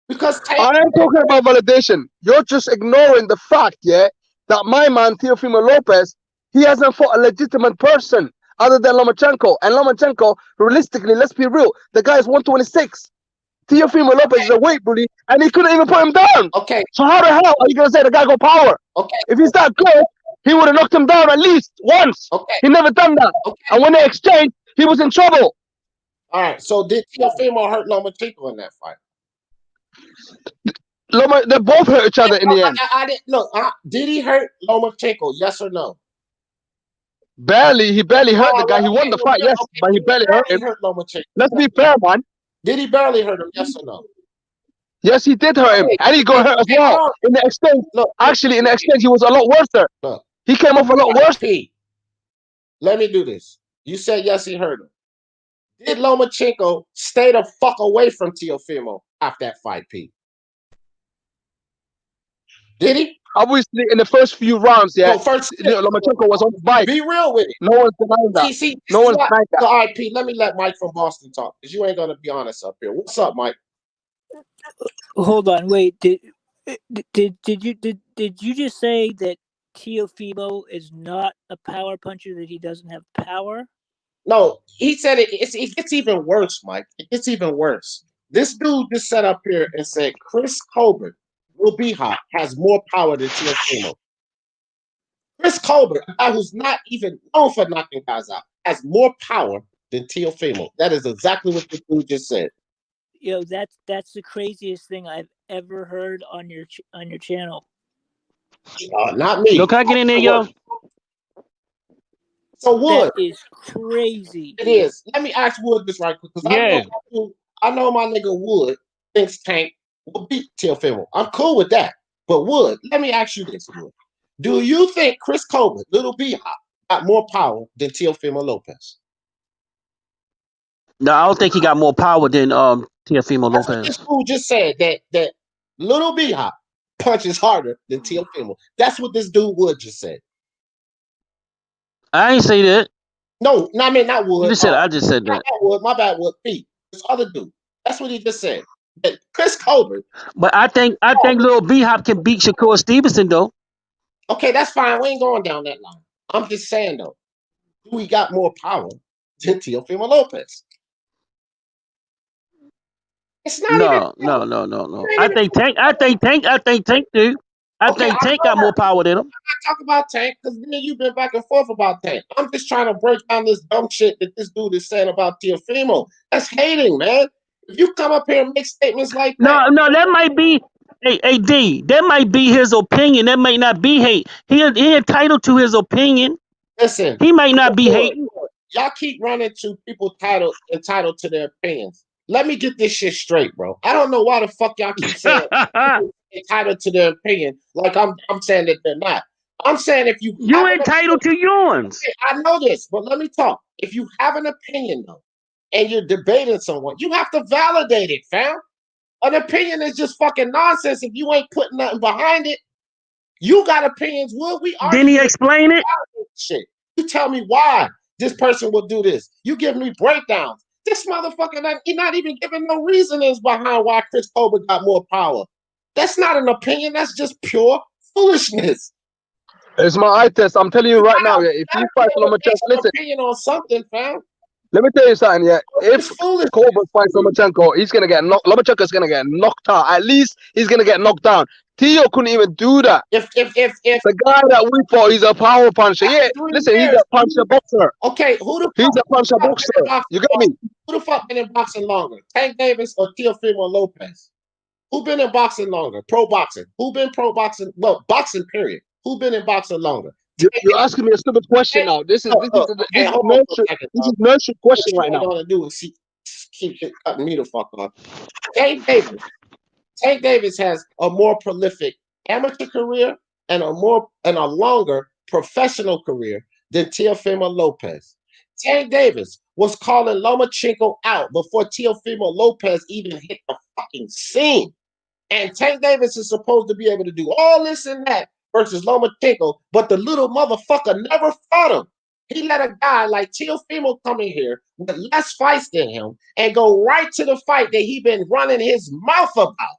Because Tank, I am talking about validation. You're just ignoring the fact, yeah, that my man Teofimo Lopez, he hasn't fought a legitimate person other than Lomachenko. And Lomachenko, realistically, let's be real, the guy is 126. Teofimo Lopez is a weight bully, and he couldn't even put him down. okay, So how the hell are you gonna say the guy got power? okay, If he's that good, he would have knocked him down at least once. okay, He never done that. okay. And when they exchanged, he was in trouble. All right. So did Teofimo hurt Lomachenko in that fight? They both hurt each other in the end. I didn't look. Did he hurt Lomachenko? Yes or no? Barely. He barely hurt the guy. He won the fight, yes, but he barely hurt him. Lomachenko. Let's be fair, man. Did he barely hurt him? Yes or no? Yes, he did hurt him, and he got hurt as well. In the exchange, actually, in the exchange, he was a lot worse. Look, he came off a lot worse. P, let me do this. You said yes, he hurt him. Did Lomachenko stay the fuck away from Teofimo after that fight, P? Did he? Obviously, in the first few rounds, yeah, No, Lomachenko was on the bike. Be real with it. No one's denying that. See, no one's denying that. All right, P, let me let Mike from Boston talk, because you ain't going to be honest up here. What's up, Mike? Hold on, wait. Did you just say that Teofimo is not a power puncher, that he doesn't have power? No, he said it gets even worse, Mike. It gets even worse. This dude just sat up here and said Chris Colbert, Will Be Hot, has more power than Teofimo. Chris Colbert, a guy who's not even known for knocking guys out, has more power than Teofimo. That is exactly what the dude just said. that's the craziest thing I've ever heard on your channel. Not me. Yo, can I get in there, yo? So Wood, That is crazy. it is. Let me ask Wood this right quick, because Yeah. I know my nigga Wood thinks Tank will beat Teofimo. I'm cool with that. But Wood, let me ask you this, Wood. Do you think Chris Colbert, Little B Hop, got more power than Teofimo Lopez? No, I don't think he got more power than Teofimo That's what this Lopez. fool just said, that Little B Hop punches harder than Teofimo. That's what this dude Wood just said. I ain't say that. No, I mean not Wood. You just said I just said that. Not Wood, my bad, Wood. Pete, this other dude. That's what he just said. That Chris Colbert. But I think Lil B Hop can beat Shakur Stevenson though. Okay, that's fine. We ain't going down that line. I'm just saying though, we got more power than Teofimo Lopez. It's not No. I think Tank do. I think Tank got more power than him. I talk about Tank because then you've been back and forth about Tank. I'm just trying to break down this dumb shit that this dude is saying about Teofimo. That's hating, man. If you come up here and make statements like that, No, that might be D. That might be his opinion. That might not be hate. He entitled to his opinion. listen, He might not be hating. y'all keep running to people entitled to their opinions. Let me get this shit straight, bro. I don't know why the fuck y'all keep saying entitled to their opinion like I'm saying that they're not. I'm saying if you entitled to yours. I know this, but let me talk. If you have an opinion though, and you're debating someone, you have to validate it, fam. An opinion is just fucking nonsense if you ain't putting nothing behind it. You got opinions. Will we argue? Didn't he explain it? Shit. You tell me why this person will do this. You give me breakdowns. This motherfucker, he's not even giving no reasonings behind why Chris Colbert got more power. That's not an opinion. That's just pure foolishness. It's my eye test. I'm telling you right now, yeah. If you fight Lomachenko, listen. Opinion on something, fam. Let me tell you something, yeah. If Colbert fights Lomachenko, he's gonna get knocked. Lomachenko's gonna get knocked out. At least he's gonna get knocked down. Tio couldn't even do that. If the guy that we fought, he's a power puncher. Yeah, listen, he's a puncher boxer. Okay, he's a puncher boxer. You get me? Who the fuck been in boxing longer? Tank Davis or Teofimo Lopez? Who been in boxing longer? Pro boxing. Who been pro boxing? Well, boxing period. Who been in boxing longer? You're asking me a stupid question now. This is nurture question right now. All I do is keep cutting me the fuck off. Tank Davis has a more prolific amateur career and a longer professional career than Teofimo Lopez. Tank Davis was calling Lomachenko out before Teofimo Lopez even hit the fucking scene. And Tank Davis is supposed to be able to do all this and that versus Lomachenko, but the little motherfucker never fought him. He let a guy like Teofimo come in here with less fights than him and go right to the fight that he been running his mouth about.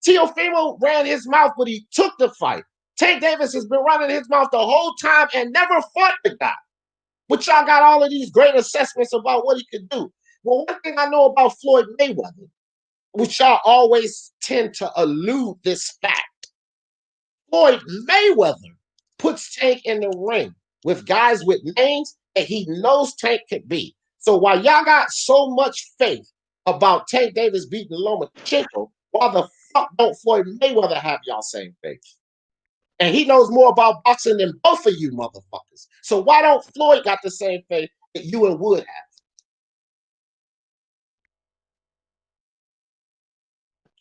Teofimo ran his mouth, but he took the fight. Tank Davis has been running his mouth the whole time and never fought the guy. But y'all got all of these great assessments about what he could do. Well, one thing I know about Floyd Mayweather, which y'all always tend to elude this fact, Floyd Mayweather puts Tank in the ring with guys with names that he knows Tank could beat. So while y'all got so much faith about Tank Davis beating Lomachenko, why the fuck don't Floyd Mayweather have y'all same faith? And he knows more about boxing than both of you motherfuckers. So why don't Floyd got the same faith that you and Wood have?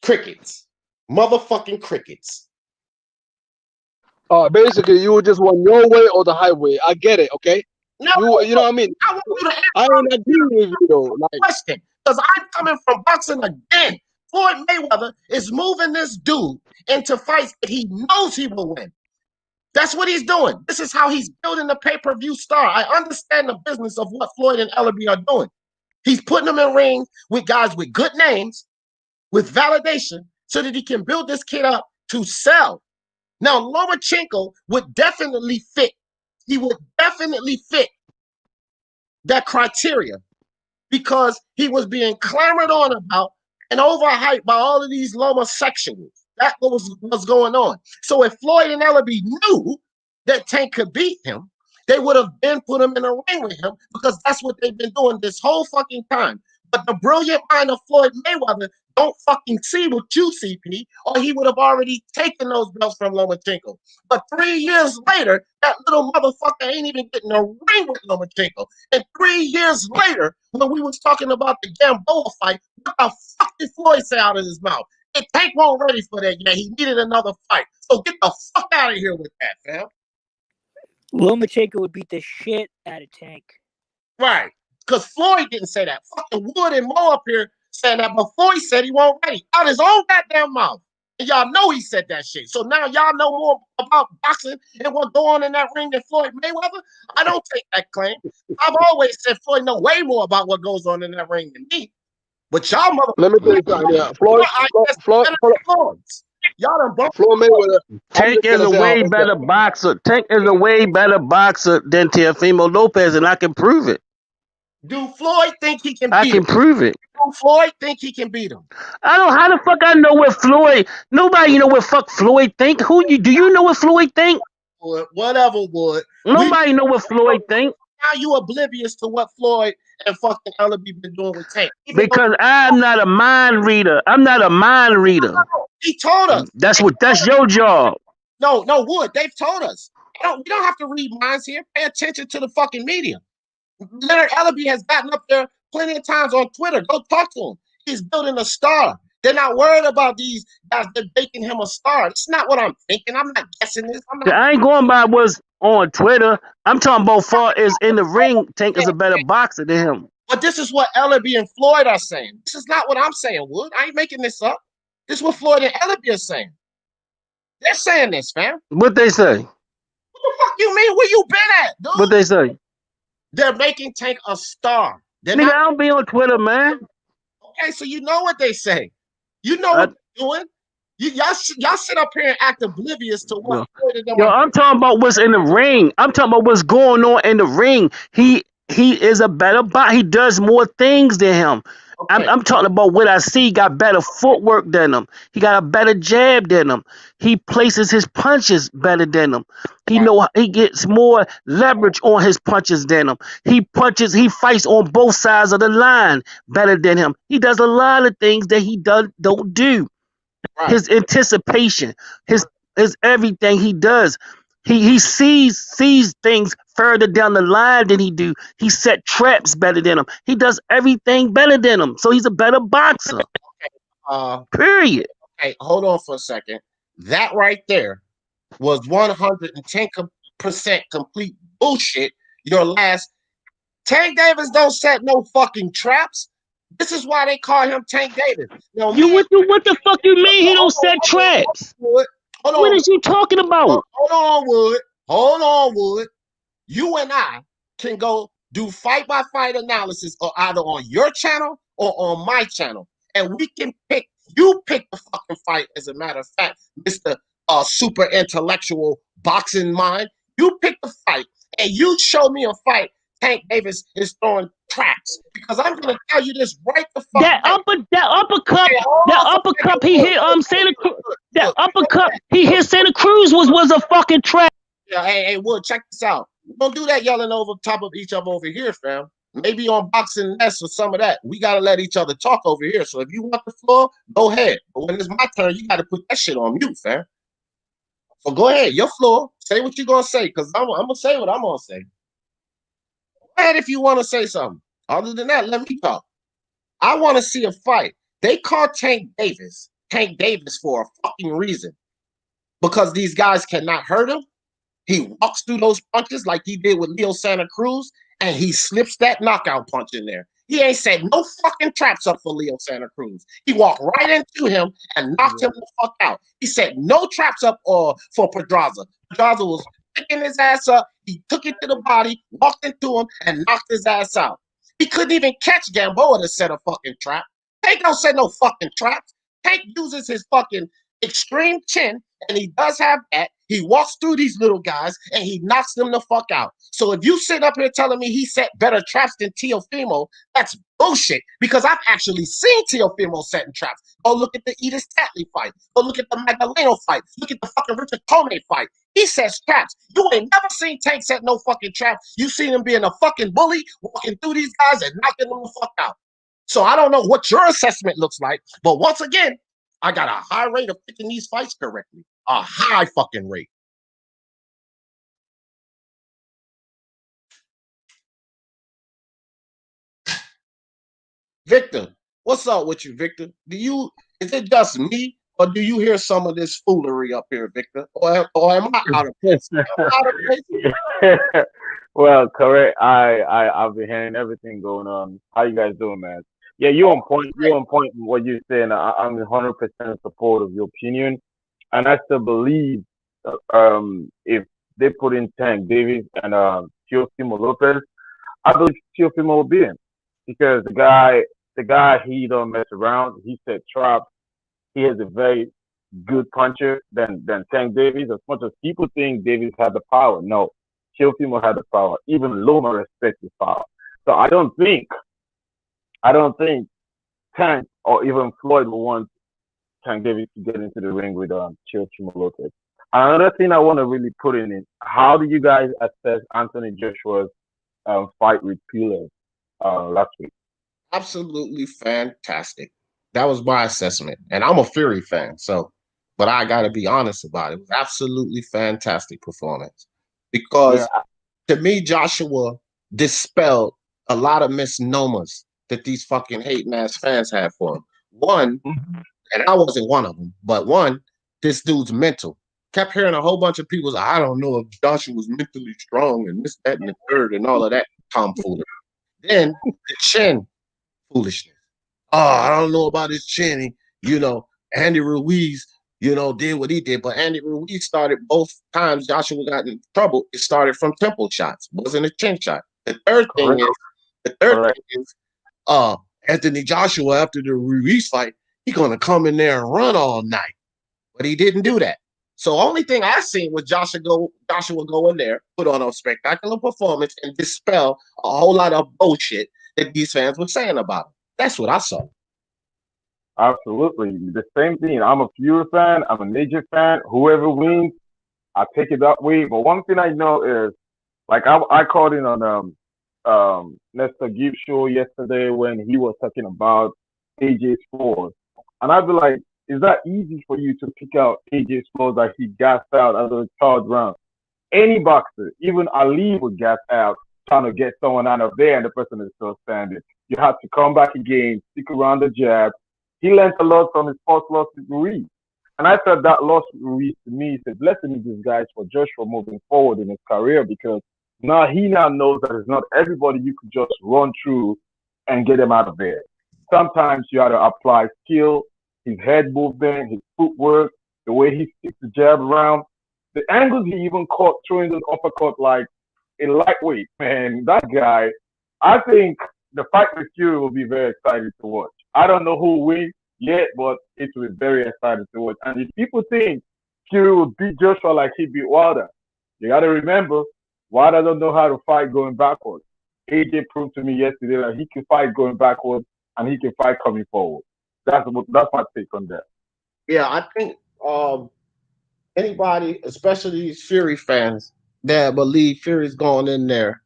Crickets. Motherfucking crickets. Basically, you just want your way or the highway. I get it, okay? No, you know what I mean? I ain't agreeing with you though. Like, question, because I'm coming from boxing again. Floyd Mayweather is moving this dude into fights that he knows he will win. That's what he's doing. This is how he's building the pay-per-view star. I understand the business of what Floyd and Ellaby are doing. He's putting them in rings with guys with good names, with validation, so that he can build this kid up to sell. Now, Lomachenko would definitely fit. He would definitely fit that criteria because he was being clamored on about and overhyped by all of these Lomosexuals. That was what's going on. So if Floyd and Ellaby knew that Tank could beat him, they would have been put him in a ring with him because that's what they've been doing this whole fucking time. But the brilliant mind of Floyd Mayweather don't fucking see what you see, P, or he would have already taken those belts from Lomachenko. But 3 years later, that little motherfucker ain't even getting a ring with Lomachenko. And 3 years later, when we was talking about the Gamboa fight, what the fuck did Floyd say out of his mouth? And Tank wasn't ready for that yet. He needed another fight. So get the fuck out of here with that, fam. Lomachenko would beat the shit out of Tank. Right. Because Floyd didn't say that. Fucking Wood and Mo up here saying that, but Floyd said he wasn't ready. Out his own goddamn mouth. And y'all know he said that shit. So now y'all know more about boxing and what go on in that ring than Floyd Mayweather? I don't take that claim. I've always said Floyd know way more about what goes on in that ring than me. But y'all motherfuckers. Let me tell you something. Yeah, Y'all done broke Floyd Mayweather. Tank is a way better boxer. Tank is a way better boxer than Teofimo Lopez, and I can prove it. Do Floyd think he can beat him? I can prove it. Do Floyd think he can beat him? I don't. How the fuck I know what Floyd? Nobody know what fuck Floyd think. Do you know what Floyd think? Whatever, Wood. Nobody know what Floyd think. Now you oblivious to what Floyd and fucking Ellaby been doing with Tank. Because I'm not a mind reader. I'm not a mind reader. He told us. That's your job. No, Wood. They've told us. We don't have to read minds here. Pay attention to the fucking media. Leonard Ellaby has gotten up there plenty of times on Twitter. Go talk to him. He's building a star. They're not worried about these guys. They're making him a star. It's not what I'm thinking. I'm not guessing this. I ain't going by what's on Twitter. I'm talking about far as in the ring, Tank is a better boxer than him. But this is what Ellaby and Floyd are saying. This is not what I'm saying, Wood. I ain't making this up. This is what Floyd and Ellaby are saying. They're saying this, fam. What they say? What the fuck you mean? Where you been at, dude? What they say? They're making Tank a star. Nigga, I don't be on Twitter, man. Okay, so you know what they say. You know what they're doing. Y'all sit up here and act oblivious to what. Yo, I'm talking about what's in the ring. I'm talking about what's going on in the ring. He is a better boxer. He does more things than him. Okay. I'm talking about what I see. He got better footwork than him. He got a better jab than him. He places his punches better than him. He gets more leverage on his punches than him. He fights on both sides of the line better than him. He does a lot of things that he don't do. Right. His anticipation, his everything he does. He sees things further down the line than he do. He set traps better than him. He does everything better than him. So he's a better boxer. Period. Okay, hold on for a second. That right there was 110% complete bullshit. Your last Tank Davis don't set no fucking traps. This is why they call him Tank Davis. What the fuck you mean he don't set traps? What is you talking about? Hold on, Wood. You and I can go do fight-by-fight analysis or either on your channel or on my channel. And we can pick the fucking fight, as a matter of fact, Mr. Super intellectual boxing mind. You pick the fight and you show me a fight Tank Davis is throwing traps. Because I'm gonna tell you this right the fuck. That uppercut he hit Santa Cruz. That uppercut he hit Santa Cruz was a fucking trap. Yeah, hey, Wood, check this out. Don't do that yelling over top of each other over here, fam. Maybe on Boxing Nest or some of that. We gotta let each other talk over here. So if you want the floor, go ahead. But when it's my turn, you gotta put that shit on mute, fam. So go ahead, your floor. Say what you're gonna say, because I'm gonna say what I'm gonna say. Go ahead if you want to say something. Other than that, let me talk. I want to see a fight. They call Tank Davis for a fucking reason. Because these guys cannot hurt him. He walks through those punches like he did with Leo Santa Cruz, and he slips that knockout punch in there. He ain't set no fucking traps up for Leo Santa Cruz. He walked right into him and knocked him the fuck out. He set no traps up for Pedraza. Pedraza was picking his ass up. He took it to the body, walked into him, and knocked his ass out. He couldn't even catch Gamboa to set a fucking trap. Tank don't set no fucking traps. Tank uses his fucking extreme chin, and he does have that. He walks through these little guys, and he knocks them the fuck out. So if you sit up here telling me he set better traps than Teofimo, that's bullshit, because I've actually seen Teofimo setting traps. Go look at the Edis Tatley fight. Go look at the Magdaleno fight. Look at the fucking Richard Comey fight. He sets traps. You ain't never seen Tank set no fucking traps. You seen him being a fucking bully, walking through these guys and knocking them the fuck out. So I don't know what your assessment looks like, but once again, I got a high rate of picking these fights correctly. A high fucking rate. Victor, what's up with you, Victor? Is it just me, or do you hear some of this foolery up here, Victor? Or am I out of place? Am I out of place? Well, correct. I've been hearing everything going on. How you guys doing, man? Yeah, you're on point. You're on point with what you're saying. I'm 100% in support of your opinion, and I still believe if they put in Tank Davis and Teofimo Lopez, I believe Teofimo will beat him because the guy he don't mess around. He set traps. He is a very good puncher than Tank Davis. As much as people think Davis had the power, no, Teofimo had the power. Even Loma respects his power. So I don't think Tank or even Floyd will want Tank Davis to get into the ring with Teofimo Lopez. Another thing I want to really put in is how do you guys assess Anthony Joshua's fight with Pillars last week? Absolutely fantastic. That was my assessment. And I'm a Fury fan, but I got to be honest about it. It was absolutely fantastic performance. Because to me, Joshua dispelled a lot of misnomers that these fucking hating ass fans have for him. One, and I wasn't one of them, but one, this dude's mental. Kept hearing a whole bunch of people say, I don't know if Joshua was mentally strong and this, that, and the third and all of that tomfoolery. Then the chin foolishness. Oh, I don't know about his chin. Andy Ruiz, did what he did. But Andy Ruiz started both times Joshua got in trouble. It started from temple shots. Wasn't a chin shot. The third thing is Anthony Joshua, after the Ruiz fight, he's going to come in there and run all night. But he didn't do that. So only thing I seen was Joshua go in there, put on a spectacular performance, and dispel a whole lot of bullshit that these fans were saying about him. That's what I saw. Absolutely. The same thing. I'm a Fury fan. I'm a Major fan. Whoever wins, I take it that way. But one thing I know is, like, I called in on Nestor Gibbs show yesterday when he was talking about AJ scores. And I'd be like, is that easy for you to pick out AJ scores that he gassed out at the third round? Any boxer, even Ali would gas out trying to get someone out of there and the person is still standing. You have to come back again, stick around the jab. He learned a lot from his first loss with Ruiz. And I thought that loss with Ruiz to me is a blessing in disguise for Joshua moving forward in his career because now he knows that it's not everybody you could just run through and get him out of there. Sometimes you have to apply skill, his head movement, his footwork, the way he sticks the jab around. The angles he even caught throwing those uppercut like a lightweight, man. That guy, I think the fight with Fury will be very exciting to watch. I don't know who will win yet, but it will be very exciting to watch. And if people think Fury will beat Joshua like he beat Wilder, you got to remember, Wilder don't know how to fight going backwards. AJ proved to me yesterday that he can fight going backwards and he can fight coming forward. That's my take on that. Yeah, I think anybody, especially these Fury fans that believe Fury's going in there,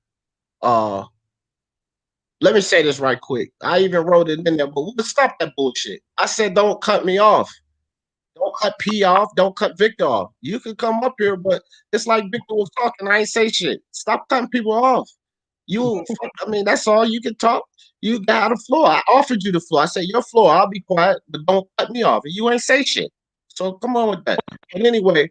let me say this right quick. I even wrote it in there, but we'll stop that bullshit. I said, don't cut me off. Don't cut P off. Don't cut Victor off. You can come up here, but it's like Victor was talking. I ain't say shit. Stop cutting people off. That's all. You can talk. You got the floor. I offered you the floor. I said, your floor. I'll be quiet, but don't cut me off. And you ain't say shit. So come on with that. But anyway,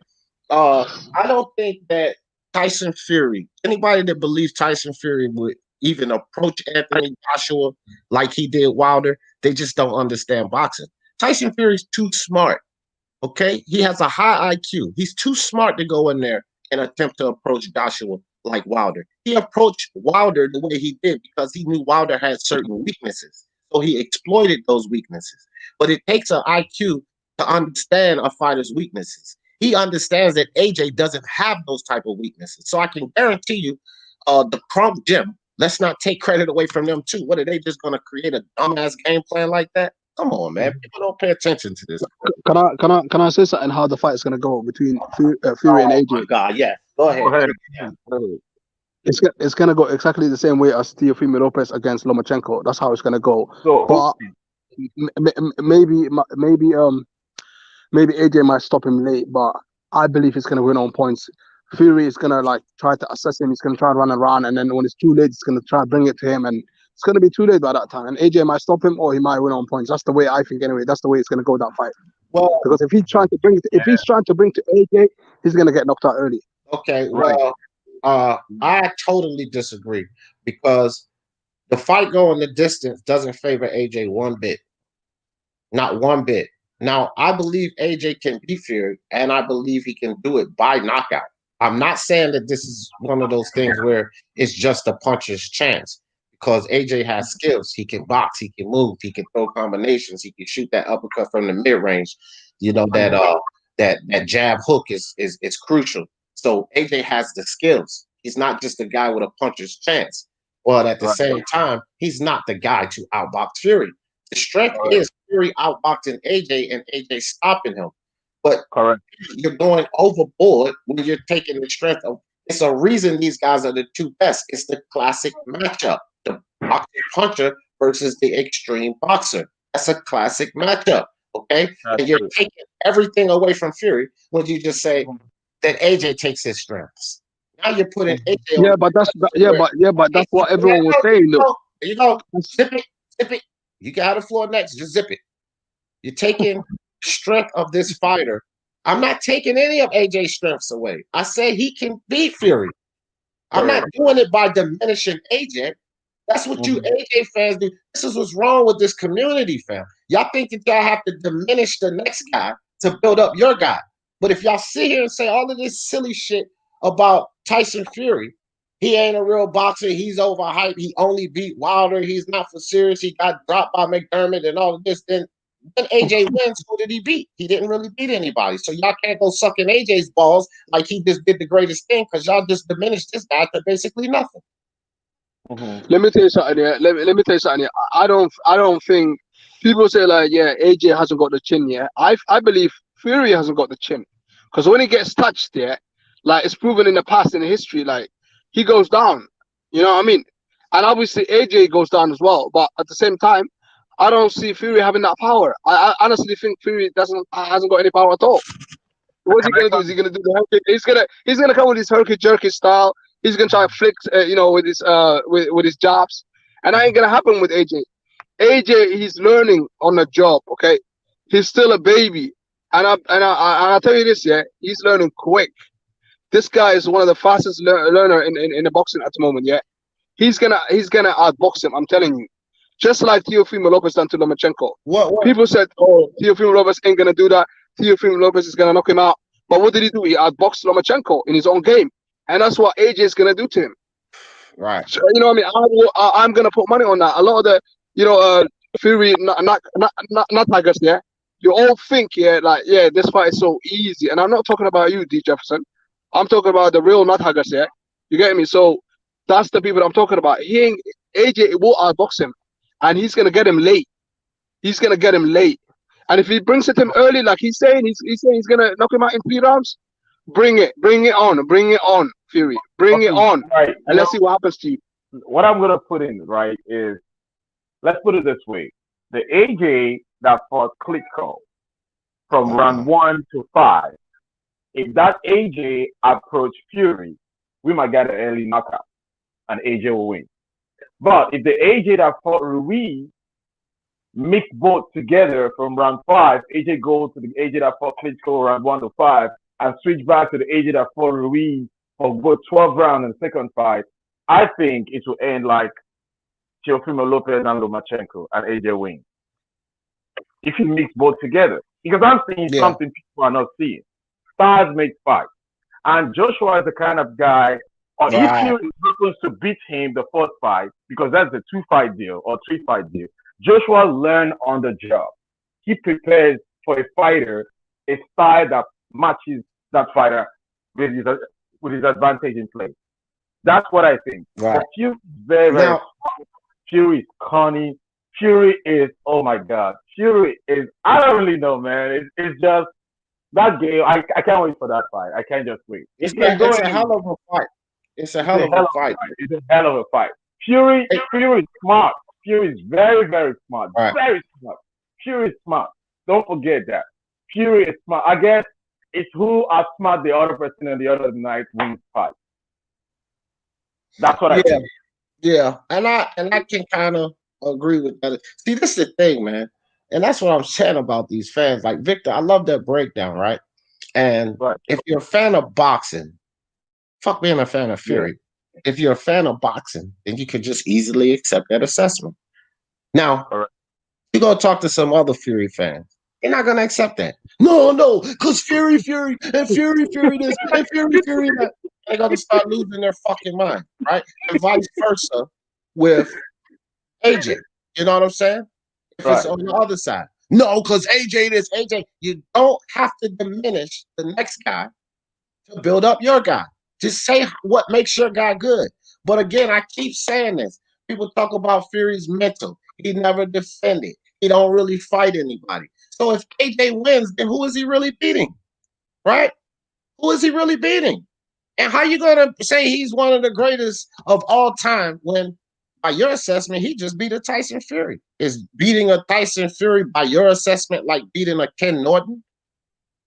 I don't think that Tyson Fury, anybody that believes Tyson Fury would even approach Anthony Joshua like he did Wilder, they just don't understand boxing. Tyson Fury's too smart. Okay? He has a high IQ. He's too smart to go in there and attempt to approach Joshua like Wilder. He approached Wilder the way he did because he knew Wilder had certain weaknesses. So he exploited those weaknesses. But it takes an IQ to understand a fighter's weaknesses. He understands that AJ doesn't have those type of weaknesses. So I can guarantee you, the Crump Gym, let's not take credit away from them too. What are they just going to create a dumbass game plan like that? Come on, man. People don't pay attention to this. Can I say something? How the fight is going to go between Fury and AJ? Oh my God, yeah. Go ahead. Go ahead. it's gonna go exactly the same way as Teofimo Lopez against Lomachenko. That's how it's gonna go. So But maybe AJ might stop him late, but I believe he's gonna win on points. Fury is gonna like try to assess him. He's gonna try to run around, and then when it's too late, it's gonna try to bring it to him, and it's gonna be too late by that time. And AJ might stop him, or he might win on points. That's the way I think. Anyway, that's the way it's gonna go, that fight. Well, Because if he's trying to bring to AJ, he's gonna get knocked out early. okay. Right. Well, I totally disagree because the fight going the distance doesn't favor AJ one bit. Not one bit. Now, I believe AJ can beat Fury, and I believe he can do it by knockout. I'm not saying that this is one of those things where it's just a puncher's chance, because AJ has skills. He can box, he can move, he can throw combinations, he can shoot that uppercut from the mid range. You know that jab hook is crucial. So AJ has the skills. He's not just a guy with a puncher's chance. But at the same time, he's not the guy to outbox Fury. The strength is Fury outboxing AJ and AJ stopping him. But correct. you're going overboard when you're taking the strength of. It's a reason these guys are the two best. It's the classic matchup: the boxing puncher versus the extreme boxer. That's a classic matchup. Okay, and you're taking everything away from Fury when you just say that AJ takes his strengths. Now you're putting AJ. Yeah, but that's what everyone was saying. You know, zip it. You got the floor next. Just zip it. You're taking the strength of this fighter. I'm not taking any of AJ's strengths away. I say he can beat Fury. I'm not doing it by diminishing AJ. That's what you AJ fans do. This is what's wrong with this community, fam. Y'all think that y'all have to diminish the next guy to build up your guy. But if y'all sit here and say all of this silly shit about Tyson Fury, he ain't a real boxer, he's overhyped, he only beat Wilder, he's not for serious, he got dropped by McDermott and all of this, then when AJ wins, who did he beat? He didn't really beat anybody. So y'all can't go sucking AJ's balls like he just did the greatest thing, because y'all just diminished this guy to basically nothing. Let me tell you something here. Let me tell you something here. I don't think people say like, yeah, AJ hasn't got the chin yet. I believe Fury hasn't got the chin, because when he gets touched there, like it's proven in the past in the history, like he goes down. You know what I mean? And obviously AJ goes down as well. But at the same time, I don't see Fury having that power. I honestly think Fury hasn't got any power at all. What's he gonna do? Is he gonna do the hurricane? He's gonna come with his herky jerky style. He's gonna try to flick, with his jabs, and that ain't gonna happen with AJ. AJ, he's learning on the job. Okay, he's still a baby, and I'll tell you this, yeah, he's learning quick. This guy is one of the fastest learner in the boxing at the moment. Yeah, he's gonna outbox him. I'm telling you, just like Teofimo Lopez done to Lomachenko. What? People said, oh, Teofimo Lopez ain't gonna do that. Teofimo Lopez is gonna knock him out. But what did he do? He outboxed Lomachenko in his own game. And that's what AJ is gonna do to him. Right. So, you know what I mean? I'm gonna put money on that. A lot of the, Fury, not Tigers, yeah. You all think, yeah, like, yeah, this fight is so easy. And I'm not talking about you, D. Jefferson. I'm talking about the real not Tigers, yeah. You get me? So that's the people I'm talking about. AJ will outbox him, and he's gonna get him late. And if he brings it to him early, like he's saying he's gonna knock him out in 3 rounds. Bring it on, Fury. Bring it on, right? And let's see what happens to you. What I'm gonna put in right is, let's put it this way: the AJ that fought Klitschko from round 1 to 5. If that AJ approached Fury, we might get an early knockout, and AJ will win. But if the AJ that fought Ruiz mix both together from round 5, AJ goes to the AJ that fought Klitschko round 1 to 5, and switch back to the AJ that fought Ruiz for both 12 rounds and second fight, I think it will end like Teofimo Lopez and Lomachenko, and AJ wins. If you mix both together. Because I'm seeing something people are not seeing. Stars make fights. And Joshua is the kind of guy, or if he happens to beat him the first fight, because that's the 2-fight deal or 3-fight deal, Joshua learned on the job. He prepares for a fighter a style that matches that fighter with his advantage in play. That's what I think. Right. But Fury is very Fury is cunning. Fury is, oh my God. Fury is, I don't really know, man. It's just that game. I can't wait for that fight. I can't just wait. It's a hell of a fight. It's a It's hell a of hell a of a fight. fight. It's a hell of a fight. Fury is smart. Fury is very, very smart. Right. Very smart. Fury is smart. Don't forget that. Fury is smart. I guess it's who outsmart the other person and the other night wins fight. That's what I Yeah, think. yeah, and I can kind of agree with that. See, this is the thing, man, and that's what I'm saying about these fans. Like Victor, I love that breakdown, right? And Right. if you're a fan of boxing, fuck being a fan of Yeah. Fury. If you're a fan of boxing, then you can just easily accept that assessment. Now, All right. you go talk to some other Fury fans. They're not gonna accept that. No, because Fury, and Fury this, and Fury that. They're gonna start losing their fucking mind, right? And vice versa with AJ. You know what I'm saying? If it's Right. on the other side. No, because AJ this, AJ. You don't have to diminish the next guy to build up your guy. Just say what makes your guy good. But again, I keep saying this. People talk about Fury's mental. He never defended. He don't really fight anybody. So if AJ wins, then who is he really beating? Right? Who is he really beating? And how you gonna say he's one of the greatest of all time when, by your assessment, he just beat a Tyson Fury? Is beating a Tyson Fury, by your assessment, like beating a Ken Norton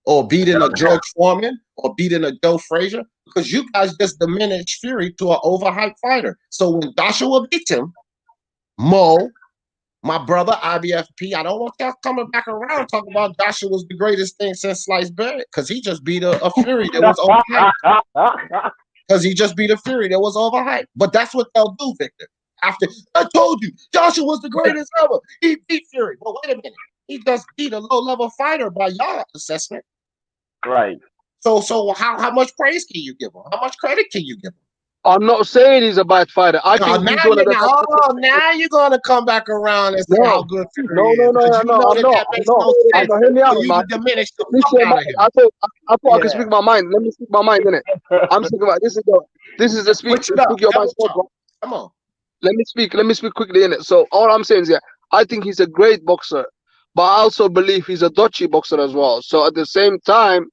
or beating a George Foreman or beating a Joe Frazier? Because you guys just diminished Fury to an overhyped fighter. So when Joshua beat him, Mo, my brother, IBFP, I don't want y'all coming back around talking about Joshua was the greatest thing since sliced bread, because he just beat a Fury that was overhyped. Because he just beat a Fury that was overhyped. But that's what they'll do, Victor. After I told you, Joshua was the greatest ever. He beat Fury. But wait a minute. He just beat a low-level fighter by y'all assessment. Right. So how much praise can you give him? How much credit can you give him? I'm not saying he's a bad fighter. I think now he's one of the best. now you're gonna come back around and say how No, good Fury no, is. no, no, Because no, you no. know I'm that not. makes I'm no not. sense Hear me out, for you man. to diminish the Speak fuck your out of mind. him. I thought I could Yeah. speak my mind. Let me speak my mind, innit? I'm speaking about this is the speak Switch it up. your mind. Double talk. Come on. Let me speak quickly in it. So all I'm saying is, yeah, I think he's a great boxer, but I also believe he's a dodgy boxer as well. So at the same time,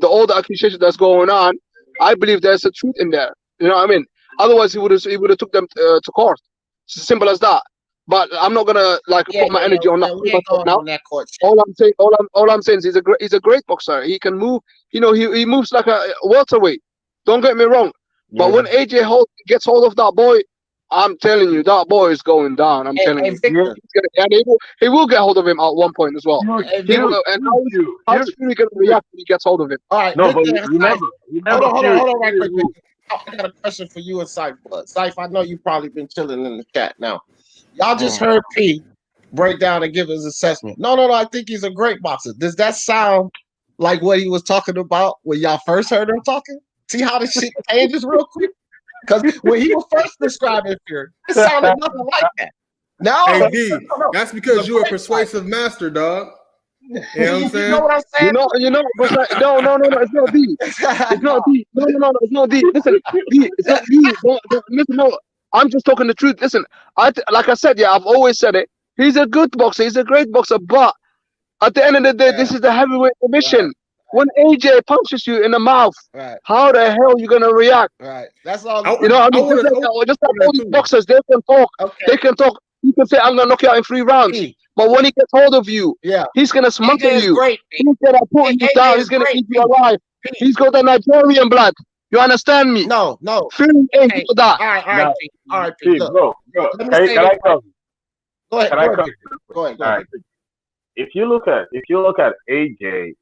all the accusation that's going on, I believe there's a truth in there. You know what I mean? Otherwise, he would have took them to court. It's as simple as that. But I'm not gonna put my energy on that We ain't going now. on that court shit. All I'm saying is he's a great boxer. He can move. You know, he moves like a welterweight. Don't get me wrong. But when AJ gets hold of that boy, I'm telling you, that boy is going down. I'm telling you. Victor. And he will get hold of him at one point as well. Hey, He will, and how's Fury going to react when he gets hold of him? All right, No, Victor, but remember, hold Fury, on, right Fury quick, Victor. I got a question for you and Syph. Syph, I know you've probably been chilling in the chat now. Y'all just heard P break down and give his assessment. No, I think he's a great boxer. Does that sound like what he was talking about when y'all first heard him talking? See how this shit changes real quick? Because when he was first describing Fury, it sounded nothing like that. Now, Hey D, that's because you're a persuasive master, dog. You know what I'm you saying? know what I'm saying? But no, it's not D. It's not D. No, it's not D. Listen, D, it's not D. Don't listen. No, I'm just talking the truth. Listen, like I said, yeah, I've always said it. He's a good boxer. He's a great boxer. But at the end of the day, this is the heavyweight division. Right. When AJ punches you in the mouth, how the hell are you gonna react? Right. That's all. You know, I mean, just like all these boxers, they can talk. Okay. They can talk. You can say, "I'm gonna knock you out in 3 rounds." But when he gets hold of you, he's gonna smother you. Great. He's gonna put you down. He's gonna eat you alive. He's got the Nigerian blood. You understand me? No. Fury ain't got that. All right, Pete. Look. Can I come? Go ahead. Go ahead. If you look at AJ,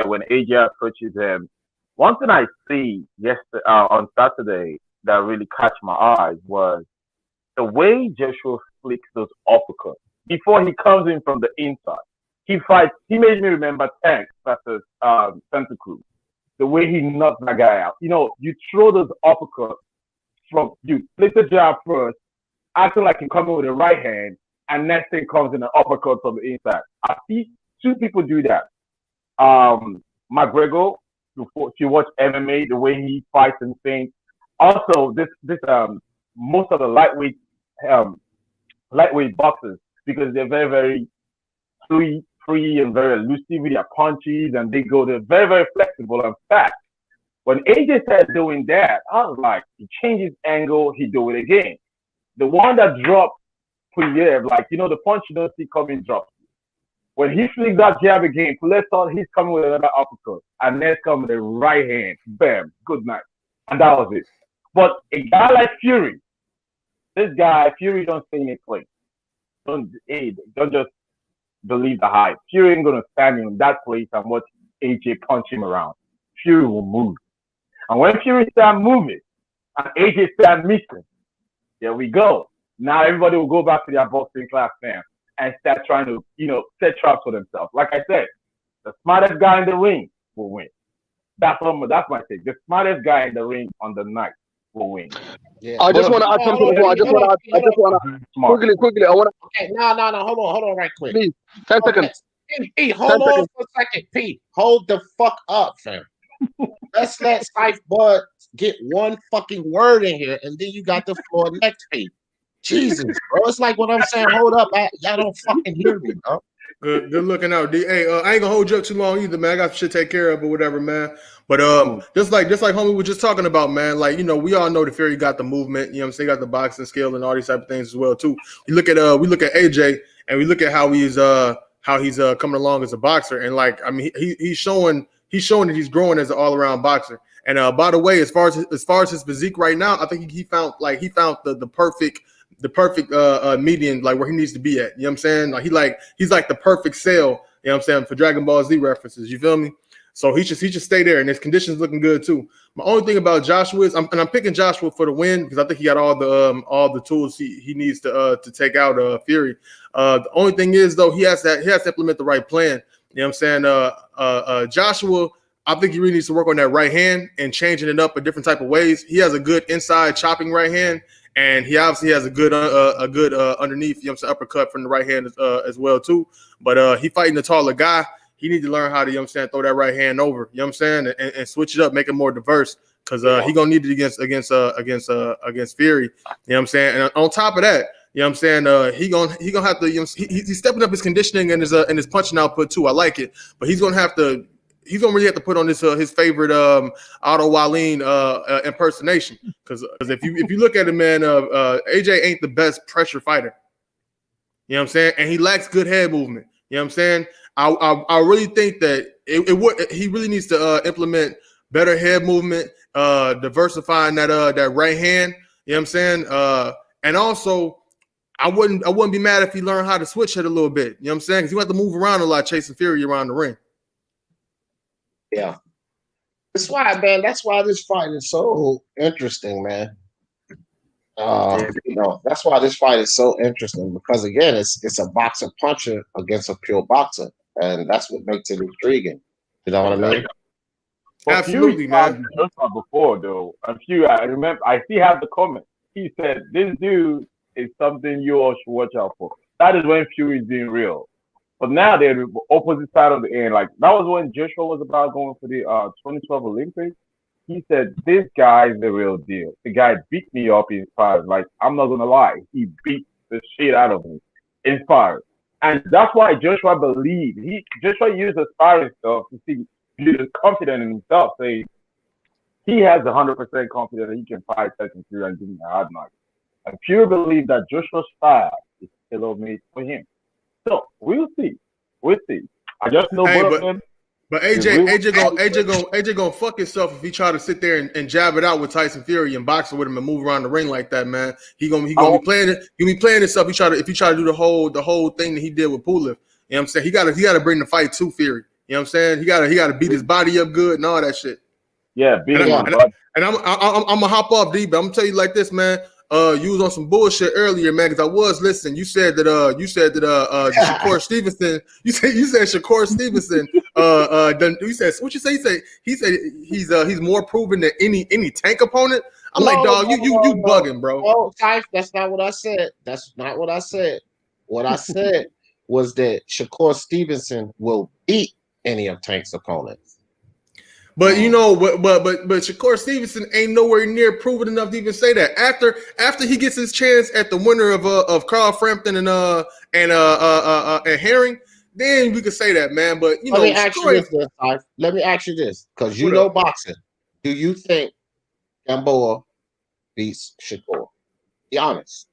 when AJ approaches him, one thing I see yesterday on Saturday that really caught my eyes was the way Joshua flicks those uppercuts before he comes in from the inside. He made me remember Tank versus Santa Cruz. The way he knocked that guy out. You know, you throw those uppercuts you flick the jab first, acting like you're coming with the right hand, and next thing comes in an uppercut from the inside. I see 2 people do that. McGregor, if you watch MMA, the way he fights and things. Also, this most of the lightweight boxers, because they're very, very free and very elusive with their punches, and they're very, very flexible and fast. When AJ started doing that, I was like, he changed his angle, he do it again. The one that dropped Pulev, like, you know, the punch you don't see coming drops. When he flicked that jab again, Pulev thought he's coming with another uppercut. And then come with the right hand. Bam. Good night. And that was it. But a guy like Fury, this guy, Fury don't stay in a place. Don't just believe the hype. Fury ain't going to stand in that place and watch AJ punch him around. Fury will move. And when Fury start moving and AJ start missing, there we go. Now everybody will go back to their boxing class, man, and start trying to, you know, set traps for themselves. Like I said, the smartest guy in the ring will win. That's my take. The smartest guy in the ring on the night will win. Yeah. I just want to add something before. I just want to quickly. I want to. Okay, no. Hold on, right quick. Please, 10 seconds. Pete, hold on for a second. Pete, hold the fuck up, fam. Let's let Scythe Bud get one fucking word in here, and then you got the floor next, Pete. Jesus, bro. It's like what I'm saying. Hold up. Y'all don't fucking hear me, bro. Good looking out, D. Hey, I ain't gonna hold you up too long either, man. I got shit to take care of, but whatever, man. But just like homie was just talking about, man. Like, you know, we all know the Fury got the movement. You know what I'm saying? Got the boxing skill and all these type of things as well too. We look at AJ and we look at how he's coming along as a boxer, and like, I mean, he's showing that he's growing as an all around boxer. And by the way, as far as his physique right now, I think he found the perfect median, like where he needs to be at. You know what I'm saying? Like he's like the perfect cell, you know what I'm saying, for Dragon Ball Z references. You feel me? So he should stay there, and his conditions looking good too. My only thing about Joshua is I'm picking Joshua for the win because I think he got all the tools he needs to take out Fury. The only thing is though, he has to implement the right plan. You know what I'm saying? Joshua, I think he really needs to work on that right hand and changing it up in different type of ways. He has a good inside chopping right hand, and he obviously has a good underneath, you know what I'm saying, uppercut from the right hand as well too. But he fighting the taller guy. He needs to learn how to, you know what I'm saying, throw that right hand over, you know what I'm saying, and switch it up, make it more diverse, because he gonna need it against Fury, you know what I'm saying. And on top of that, you know what I'm saying, he gonna have to, you know, he's stepping up his conditioning and his punching output too. I like it, but he's gonna really have to put on his favorite Otto Wallin impersonation, because if you look at it, man, AJ ain't the best pressure fighter. You know what I'm saying? And he lacks good head movement. You know what I'm saying? I really think that he really needs to implement better head movement, diversifying that right hand. You know what I'm saying? And also, I wouldn't be mad if he learned how to switch it a little bit. You know what I'm saying? Because you have to move around a lot, chasing Fury around the ring. Yeah. That's why this fight is so interesting, man. You know, that's why this fight is so interesting, because again, it's a boxer puncher against a pure boxer, and that's what makes it intriguing. You know what I mean? Well, Absolutely, man. Before though, I remember I see have the comment. He said, "This dude is something you all should watch out for." That is when Fury is being real. But now they're the opposite side of the end. Like that was when Joshua was about going for the 2012 Olympics. He said, "This guy is the real deal. The guy beat me up in Paris. Like, I'm not gonna lie, he beat the shit out of me in Paris." And that's why Joshua believed. Joshua used the sparring stuff to see he was confident in himself, saying he has 100% confidence that he can fight Tyson Fury and give him a hard knock. And Fury believed that Joshua's style is tailor-made for him. So we'll see. I just know both of them. But AJ gonna fuck himself if he try to sit there and jab it out with Tyson Fury and box with him and move around the ring like that, man. He gonna be playing it. He be playing himself. If he try to do the whole thing that he did with Pulev. You know what I'm saying? He gotta bring the fight to Fury. You know what I'm saying? He gotta beat his body up good and all that shit. Yeah, beat him up. And I'm gonna hop off, D, but I'm gonna tell you like this, man. You was on some bullshit earlier, man, because I was listening. You said that Shakur Stevenson. You said Shakur Stevenson. You said what you say? He said he's more proven than any tank opponent. I'm like, dog, you bugging, bro. No, that's not what I said. That's not what I said. What I said was that Shakur Stevenson will beat any of Tank's opponents. But you know, but Shakur Stevenson ain't nowhere near proven enough to even say that. After he gets his chance at the winner of Carl Frampton and Herring, then we could say that, man. But you know, let me ask you this, because you know boxing. Do you think Gamboa beats Shakur? Be honest.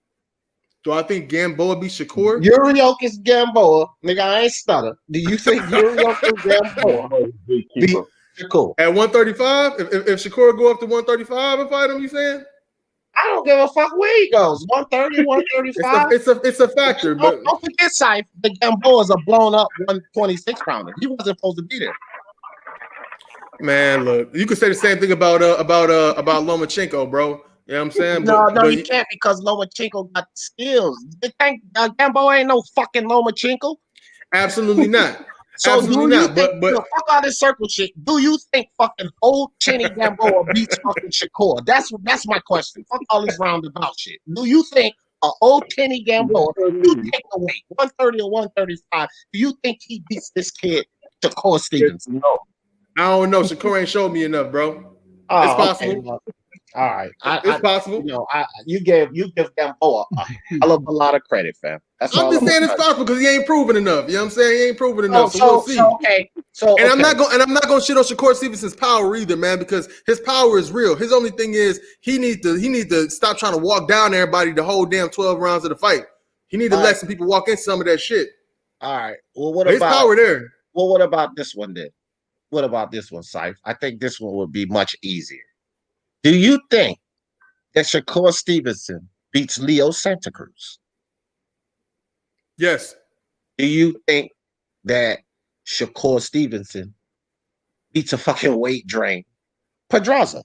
Do I think Gamboa beat Shakur? Yuriokis Gamboa, nigga, I ain't stutter. Do you think Yuriokis Gamboa beat Shakur? At 135? If Shakur go up to 135 and fight him, you saying? I don't give a fuck where he goes. 130, 135. It's a factor, but don't forget, Syfe, the Gamboa's a blown up 126 pounder. He wasn't supposed to be there. man, look, you could say the same thing about Lomachenko, bro. You know what I'm saying? No, but you can't, because Lomachenko got the skills. You think Gamboa ain't no fucking Lomachenko? Absolutely not. So Absolutely not. Think, but fuck all this circle shit. Do you think fucking old Chenny Gamboa beats fucking Shakur? That's my question. Fuck all this roundabout shit. Do you think old Kenny Gamboa, you take the weight 130 or 135? Do you think he beats this kid Shakur Stevenson? No, I don't know. Shakur ain't showed me enough, bro. Oh, it's possible. Okay, well, all right, it's possible. You know, you give Gamboa a hell of a lot of credit, fam. That's I'm just saying it's possible because he ain't proven enough. You know what I'm saying? He ain't proven enough. So we'll see. I'm not going to shit on Shakur Stevenson's power either, man, because his power is real. His only thing is he needs to stop trying to walk down everybody the whole damn 12 rounds of the fight. He need to let some people walk in some of that shit. All right. Well, his power there? Well, what about this one then? What about this one, Syfe? I think this one would be much easier. Do you think that Shakur Stevenson beats Leo Santa Cruz? Yes. Do you think that Shakur Stevenson beats a fucking weight drain Pedraza?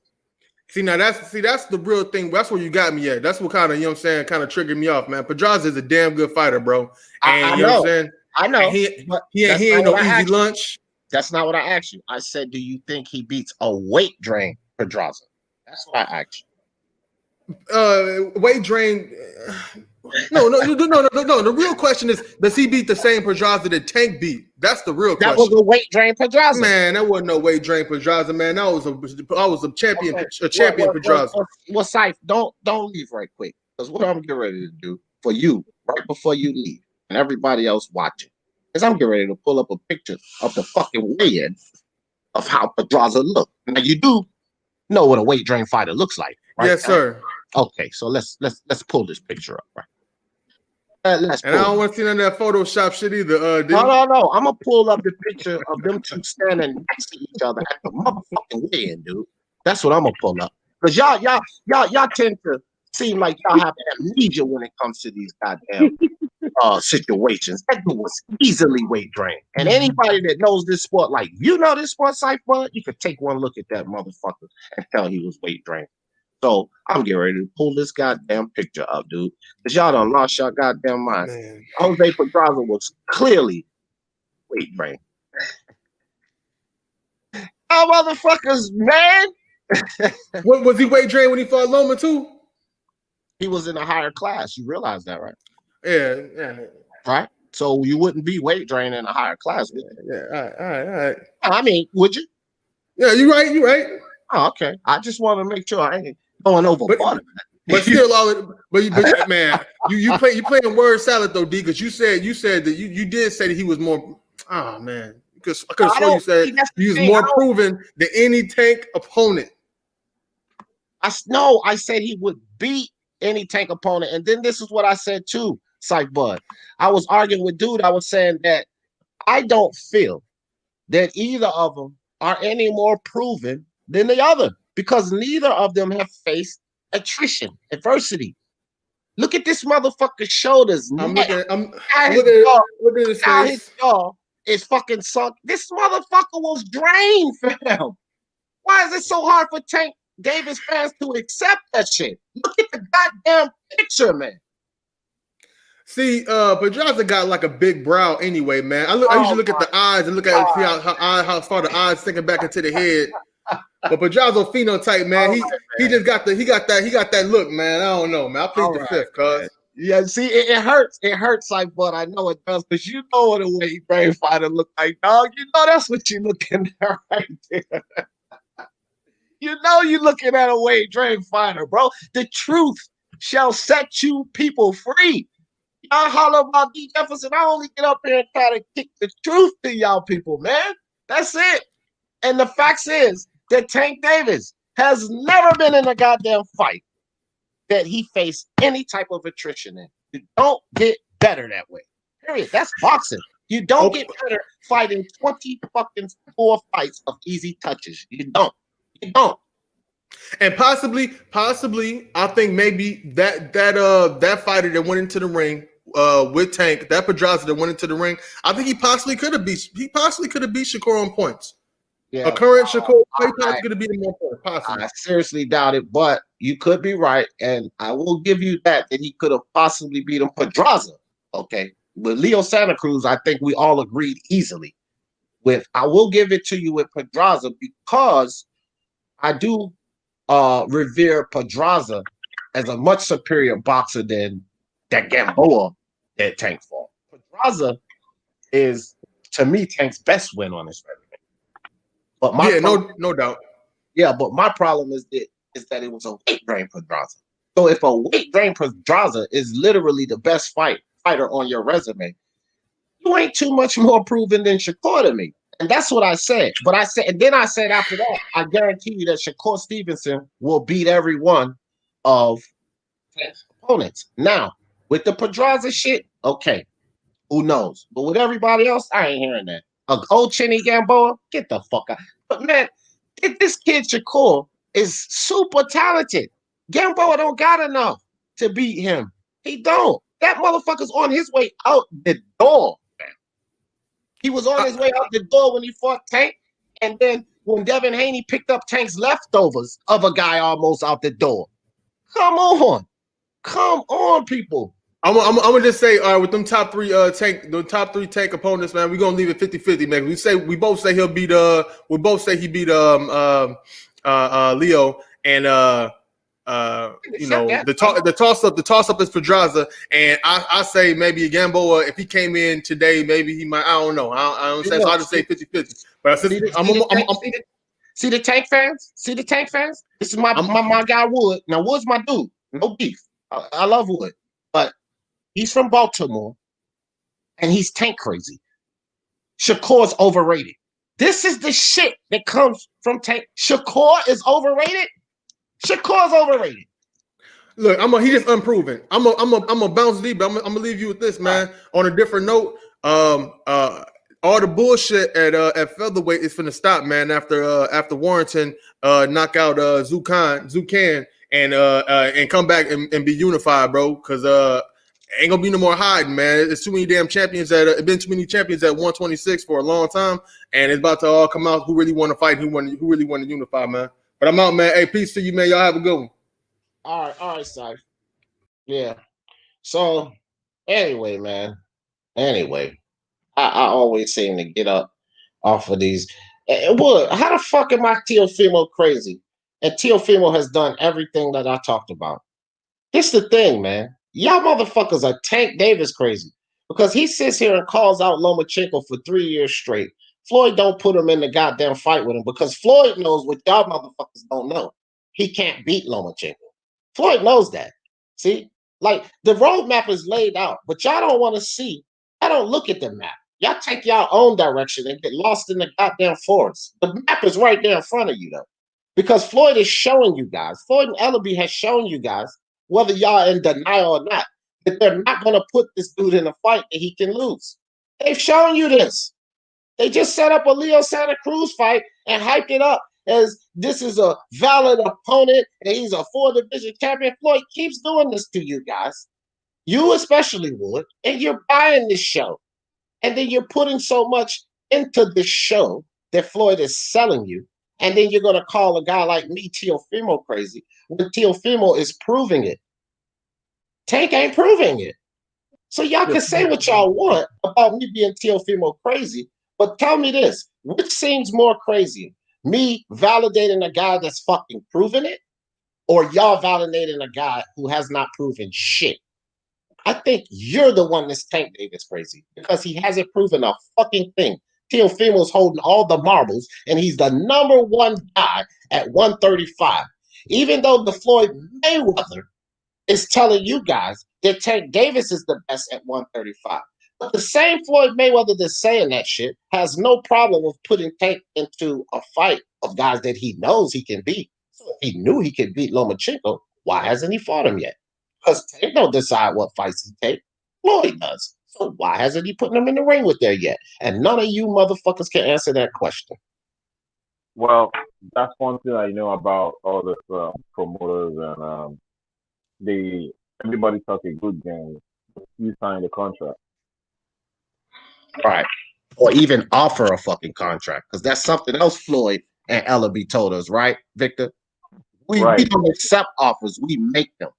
See, that's the real thing. That's where you got me at. That's what kind of, you know what I'm saying, kind of triggered me off, man. Pedraza is a damn good fighter, bro. And I you know what I'm saying? I know. He ain't no easy lunch. That's not what I asked you. I said, do you think he beats a weight drain Pedraza? That's what I asked you. Weight drain. No. The real question is, does he beat the same Pedraza that Tank beat? That's the real question. That was a weight drain Pedraza. Man, that wasn't no weight drain Pedraza, man. That was a champion, Pedraza. Well, Syfe, don't leave right quick, because what I'm getting ready to do for you right before you leave and everybody else watching is I'm getting ready to pull up a picture of the fucking weigh-in of how Pedraza looked. Now you do know what a weight drain fighter looks like, right? Yes, sir. Okay, so let's pull this picture up, right? And I don't want to see none of that Photoshop shit either. No. I'm gonna pull up the picture of them two standing next to each other at the motherfucking weigh-in, dude. That's what I'm gonna pull up. Because y'all tend to seem like y'all have amnesia when it comes to these goddamn situations. That dude was easily weight drained. And anybody that knows this sport, like you know this sport, Cypher, you could take one look at that motherfucker and tell he was weight drained. So I'm getting ready to pull this goddamn picture up, dude. Because y'all done lost your goddamn mind. Man. Jose Pedraza was clearly weight drained. Oh, motherfuckers, man. What was he weight drained when he fought Loma too? He was in a higher class. You realize that, right? Yeah. Right? So you wouldn't be weight drained in a higher class, would you? Yeah. All right. I mean, would you? Yeah, you're right. Oh, okay. I just want to make sure I ain't going overboard. But still, but man, you playing word salad though, D, because you said that you did say that he was more. Oh man, because I could have sworn you said he was more proven than any Tank opponent. I said he would beat any Tank opponent, and then this is what I said too, Psych Bud. I was arguing with dude. I was saying that I don't feel that either of them are any more proven than the other, because neither of them have faced adversity. Look at this motherfucker's shoulders. I'm looking at his face. His jaw is fucking sunk. This motherfucker was drained, fam. Why is it so hard for Tank Davis fans to accept that shit? Look at the goddamn picture, man. See, Pedraza got like a big brow anyway, man. I usually look at the eyes and look at how far the eyes sinking back into the head. But Pedraza phenotype, man, he just got that look, man. I don't know, man. I plead the fifth, cuz. Yeah, see, it hurts. It hurts, like, but I know it does, because you know what a weight drain fighter look like, dog. You know that's what you're looking at right there. You know you're looking at a weight drain fighter, bro. The truth shall set you people free. Y'all holler about D. Jefferson. I only get up here and try to kick the truth to y'all people, man. That's it. And the facts is that Tank Davis has never been in a goddamn fight that he faced any type of attrition in. You don't get better that way. Period. That's boxing. You don't get better fighting 20 fucking 4 fights of easy touches. You don't. You don't. And possibly, I think maybe that fighter that went into the ring with Tank, that Pedraza that went into the ring, I think he possibly could have beat Shakur on points. Yeah, a current Shakur possibly could have beat him on points. Possibly. I seriously doubt it, but you could be right, and I will give you that he could have possibly beat him Pedraza. Okay. With Leo Santa Cruz, I think we all agreed easily. I will give it to you with Pedraza because I do revere Pedraza as a much superior boxer than that Gamboa that Tank fought. Pedraza is, to me, Tank's best win on his resume. But no doubt. Yeah, but my problem is that it was a weight drain Pedraza. So if a weight drain Pedraza is literally the best fighter on your resume, you ain't too much more proven than Shakur to me. And that's what I said. But then I said after that, I guarantee you that Shakur Stevenson will beat every one of his opponents. Now, with the Pedraza shit, okay, who knows? But with everybody else, I ain't hearing that. Old Chinny Gamboa, get the fuck out. But man, this kid Shakur is super talented. Gamboa don't got enough to beat him. He don't. That motherfucker's on his way out the door, man. He was on his way out the door when he fought Tank, and then when Devin Haney picked up Tank's leftovers of a guy almost out the door. Come on, people. I'm gonna just say, all right, with them top three Tank opponents, man, we're gonna leave it 50-50, man. We both say he beat Leo and the toss up is Pedraza, and I say maybe Gamboa, if he came in today, maybe he might. I don't know. I don't say so. I just say 50-50. But See the Tank fans. This is my guy Wood. Now Wood's my dude. No beef. I love Wood, but he's from Baltimore, and he's Tank crazy. Shakur's overrated. This is the shit that comes from Tank. Shakur is overrated. Shakur's overrated. Look, he just unproven. I'm a bounce deep, but I'm gonna leave you with this, man. On a different note, all the bullshit at featherweight is finna stop, man. After Warrington knock out Zucan and come back and be unified, bro. Because ain't gonna be no more hiding, man. There's too many damn champions been too many champions at 126 for a long time, and it's about to all come out who really want to fight, who really want to unify, man. But I'm out, man. Hey, peace to you, man. Y'all have a good one. All right, Syfe. Yeah. So anyway, man. Anyway, I always seem to get up off of these. Well, how the fuck am I Teofimo crazy? And Teofimo has done everything that I talked about. This the thing, man. Y'all motherfuckers are Tank Davis crazy because he sits here and calls out Lomachenko for 3 years straight. Floyd don't put him in the goddamn fight with him because Floyd knows what y'all motherfuckers don't know. He can't beat Lomachenko. Floyd knows that. See? Like, the roadmap is laid out, but y'all don't want to see. I don't look at the map. Y'all take y'all own direction and get lost in the goddamn forest. The map is right there in front of you, though. Because Floyd is showing you guys, Floyd and Ellaby has shown you guys, whether y'all are in denial or not, that they're not going to put this dude in a fight that he can lose. They've shown you this. They just set up a Leo Santa Cruz fight and hyped it up as this is a valid opponent and he's a 4-division champion. Floyd keeps doing this to you guys. You especially would, and you're buying this show. And then you're putting so much into this show that Floyd is selling you. And then you're going to call a guy like me, Teofimo, crazy, when Teofimo is proving it. Tank ain't proving it. So y'all can say what y'all want about me being Teofimo crazy, but tell me this, which seems more crazy? Me validating a guy that's fucking proven it, or y'all validating a guy who has not proven shit? I think you're the one that's Tank Davis crazy because he hasn't proven a fucking thing. Teofimo's holding all the marbles, and he's the number one guy at 135. Even though the Floyd Mayweather is telling you guys that Tank Davis is the best at 135. But the same Floyd Mayweather that's saying that shit has no problem with putting Tank into a fight of guys that he knows he can beat. So if he knew he could beat Lomachenko, why hasn't he fought him yet? Because Tank don't decide what fights he take. Floyd does. So why hasn't he put him in the ring with there yet? And none of you motherfuckers can answer that question. Well, that's one thing I know about all the promoters and they everybody talk a good game. You sign the contract. Right. Or even offer a fucking contract. Because that's something else Floyd and Ellaby told us, right, Victor? We don't accept offers, we make them,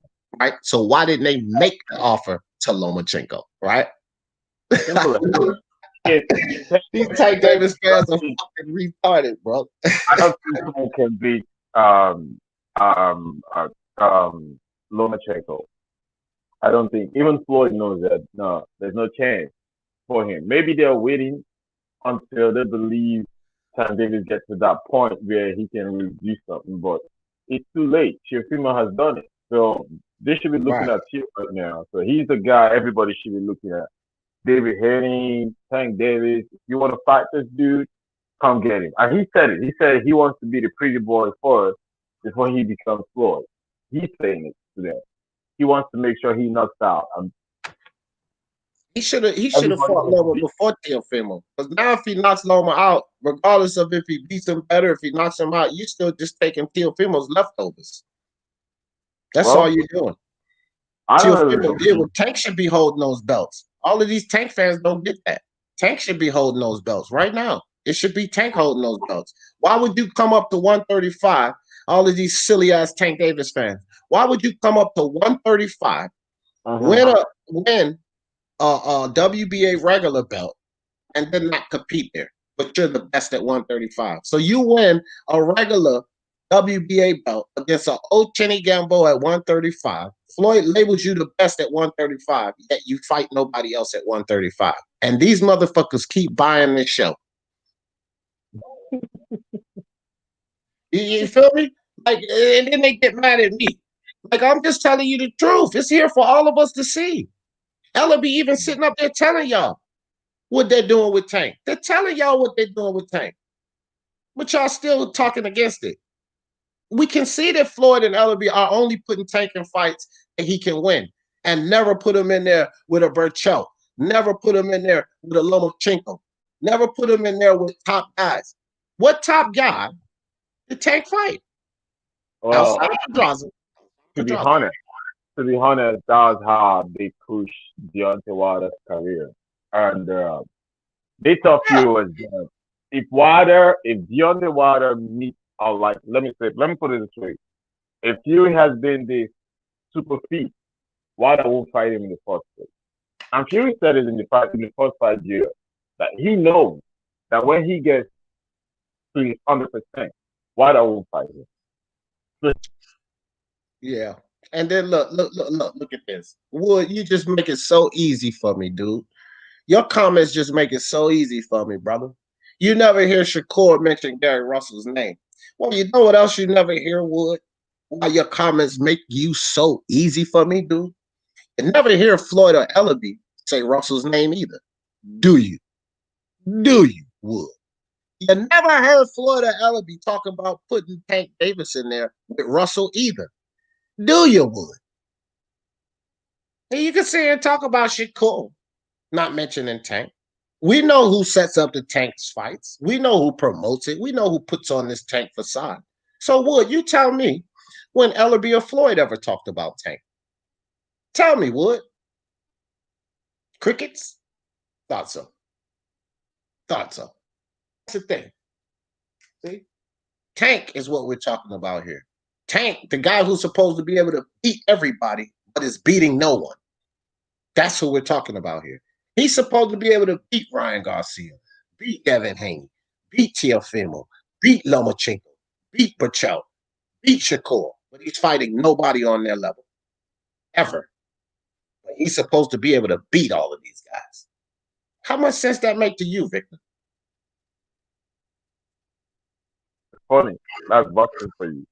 right? So why didn't they make the offer to Lomachenko, right? These Tank Davis fans are fucking retarded, bro. I don't think someone can beat Lomachenko. I don't think even Floyd knows that. No, there's no chance for him. Maybe they're waiting until they believe Tank Davis gets to that point where he can really do something, but it's too late. Teofimo has done it. So they should be looking at Teo right now. So he's the guy everybody should be looking at. David Henning, Tank Davis. If you want to fight this dude, come get him. And he said it. He said he wants to be the pretty boy first before he becomes Floyd. He's saying it to them. He wants to make sure he knocks out. He should have fought Loma before Teofimo. Because now if he knocks Loma out, regardless of if he beats him better, if he knocks him out, you're still just taking Teofimo's leftovers. That's all you're doing. Teofimo did what Tank should be holding those belts. All of these Tank fans don't get that. Tank should be holding those belts right now. It should be Tank holding those belts. Why would you come up to 135? All of these silly ass Tank Davis fans. Why would you come up to 135, win a WBA regular belt, and then not compete there? But you're the best at 135. So you win a regular WBA belt against an old Chenny Gambo at 135. Floyd labels you the best at 135, yet you fight nobody else at 135. And these motherfuckers keep buying this show. You feel me? Like, and then they get mad at me. Like, I'm just telling you the truth. It's here for all of us to see. Ella be even sitting up there telling y'all what they're doing with Tank. They're telling y'all what they're doing with Tank. But y'all still talking against it. We can see that Floyd and Ellaby are only putting Tank in fights that he can win, and never put him in there with a Berchelt, never put him in there with a Lomachenko, never put him in there with top guys. What top guy did Tank fight? Well, to be honest, that's how they push Deontay Wilder's career, and they thought you was if Deontay Wilder meets. Let me put it this way. If Fury has been this super fit, Wilder won't fight him in the first place. And Fury said it in the first 5 years that he knows that when he gets to 100%, Wilder won't fight him. Yeah. And then look at this. Wood, you just make it so easy for me, dude. Your comments just make it so easy for me, brother. You never hear Shakur mention Gary Russell's name. Well, you know what else you never hear, Wood? Why your comments make you so easy for me, dude? You never hear Floyd or Ellaby say Russell's name either. Do you? Do you, Wood? You never heard Floyd or Ellaby talk about putting Tank Davis in there with Russell either. Do you, Wood? And you can sit here and talk about Shakur, not mentioning Tank. We know who sets up the Tank's fights. We know who promotes it. We know who puts on this Tank facade. So, Wood, you tell me when Ellaby or Floyd ever talked about Tank. Tell me, Wood. Crickets? Thought so. That's the thing. See? Tank is what we're talking about here. Tank, the guy who's supposed to be able to beat everybody, but is beating no one. That's who we're talking about here. He's supposed to be able to beat Ryan Garcia, beat Devin Haney, beat Teofimo, beat Lomachenko, beat Berchelt, beat Shakur, but he's fighting nobody on their level. Ever. But he's supposed to be able to beat all of these guys. How much sense that make to you, Victor? Funny. That's boxing for you.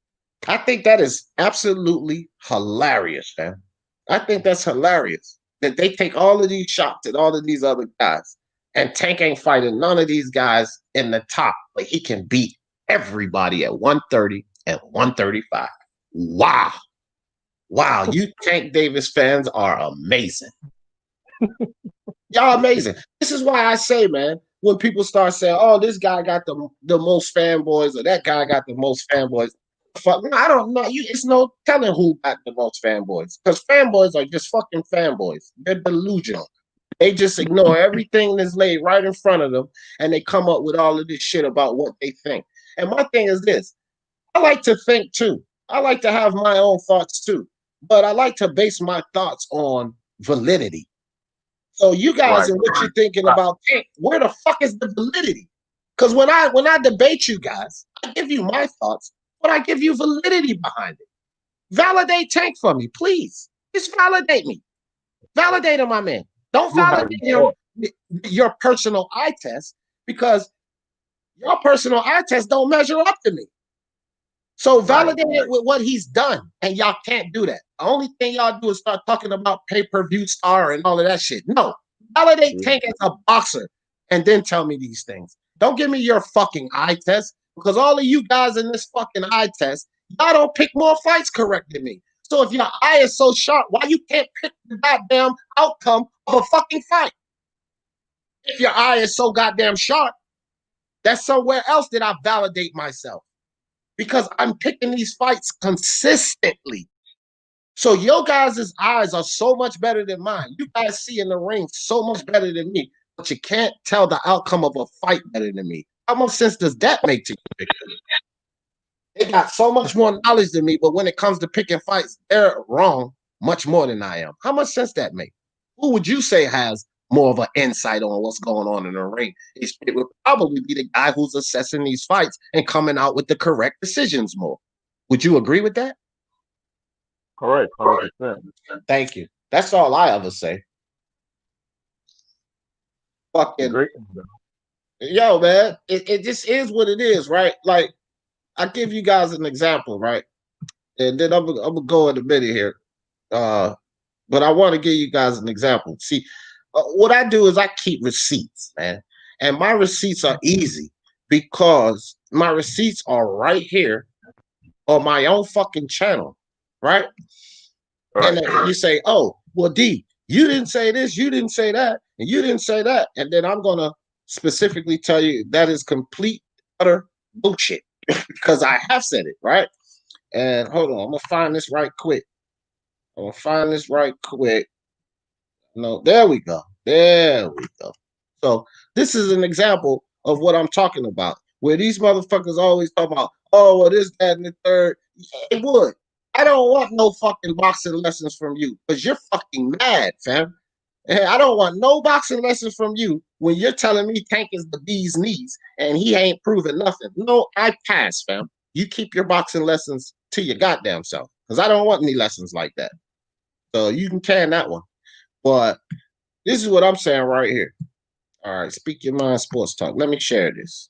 I think that is absolutely hilarious, man. I think that's hilarious. That they take all of these shots at all of these other guys, and Tank ain't fighting none of these guys in the top, but he can beat everybody at 130 at 135. Wow. Wow, you Tank Davis fans are amazing. Y'all amazing. This is why I say, man, when people start saying, oh, this guy got the most fanboys or that guy got the most fanboys. Fuck, I don't know. It's no telling who got the most fanboys. Because fanboys are just fucking fanboys. They're delusional. They just ignore everything that's laid right in front of them and they come up with all of this shit about what they think. And my thing is this. I like to think too. I like to have my own thoughts too. But I like to base my thoughts on validity. So you guys and what you're thinking about, where the fuck is the validity? Because when I debate you guys, I give you my thoughts, but I give you validity behind it. Validate Tank for me, please. Just validate me. Validate him, my man. Don't validate your personal eye test because your personal eye test don't measure up to me. So validate it with what he's done, and y'all can't do that. The only thing y'all do is start talking about pay-per-view star and all of that shit. No, validate Tank as a boxer, and then tell me these things. Don't give me your fucking eye test, because all of you guys in this fucking eye test, y'all don't pick more fights correct than me. So if your eye is so sharp, why you can't pick the goddamn outcome of a fucking fight? If your eye is so goddamn sharp, that's somewhere else that I validate myself. Because I'm picking these fights consistently. So your guys' eyes are so much better than mine. You guys see in the ring so much better than me, but you can't tell the outcome of a fight better than me. How much sense does that make to you, Victor? They got so much more knowledge than me, but when it comes to picking fights, they're wrong much more than I am. How much sense that make? Who would you say has more of an insight on what's going on in the ring? It would probably be the guy who's assessing these fights and coming out with the correct decisions more. Would you agree with that? Correct, 100%. Thank you. That's all I ever say. Fucking Great. yo, man, it just is what it is, right? Like, I give you guys an example, right? And then I'm gonna go in a minute here. But I want to give you guys an example. See, what I do is I keep receipts, man. And my receipts are easy because my receipts are right here on my own fucking channel, right? And then you say, oh, well, D, you didn't say this, you didn't say that, and you didn't say that. And then I'm going to specifically tell you that is complete, utter bullshit because I have said it, right? And hold on, I'm going to find this right quick. No, there we go. So this is an example of what I'm talking about, where these motherfuckers always talk about, oh, well, this, that, and the third. It would. I don't want no fucking boxing lessons from you because you're fucking mad, fam. I don't want no boxing lessons from you when you're telling me Tank is the bee's knees and he ain't proven nothing. No, I pass, fam. You keep your boxing lessons to your goddamn self because I don't want any lessons like that. So you can can that one. But this is what I'm saying right here. All right, Speak Your Mind Sports Talk. Let me share this.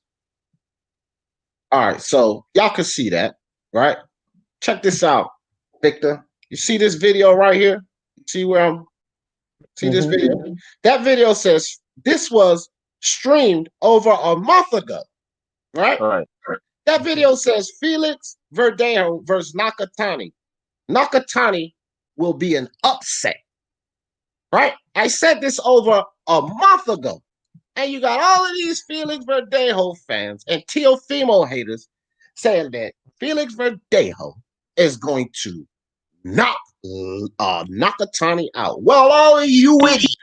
All right, so y'all can see that, right? Check this out, Victor. You see this video right here? See where I'm? See this video? That video says this was streamed over a month ago, right? All right. That video says Felix Verdejo versus Nakatani. Nakatani will be an upset, right? I said this over a month ago. And you got all of these Felix Verdejo fans and Teofimo haters saying that Felix Verdejo is going to knock Nakatani out. Well, all of you idiots,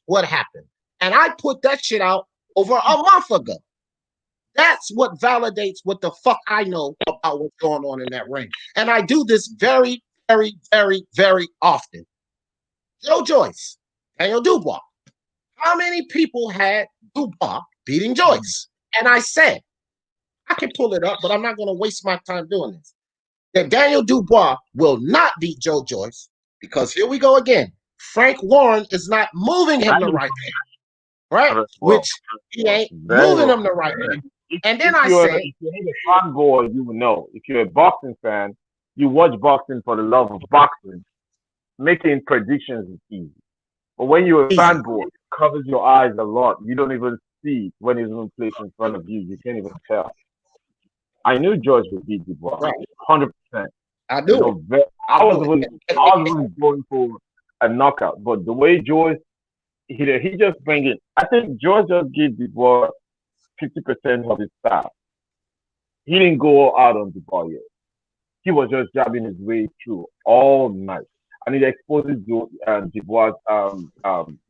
what happened? And I put that shit out over a month ago. That's what validates what the fuck I know about what's going on in that ring. And I do this very, very, very, very often. Joe Joyce, Daniel Dubois. How many people had Dubois beating Joyce? And I said, I can pull it up, but I'm not going to waste my time doing this. That Daniel Dubois will not beat Joe Joyce because here we go again. Frank Warren is not moving him the right way, right? Which he ain't moving him the right way. And then I said, if you're a fanboy, you will know. If you're a boxing fan, you watch boxing for the love of boxing. Making predictions is easy. But when you're a fanboy, it covers your eyes a lot. You don't even see when it's even placed in front of you. You can't even tell. I knew George would beat Dubois, Right. 100%. I knew it. I was really going for a knockout, but the way George he just bring it. I think George just gave Dubois 50% of his style. He didn't go all out on Dubois yet. He was just jabbing his way through all night, and it exposes Dubois'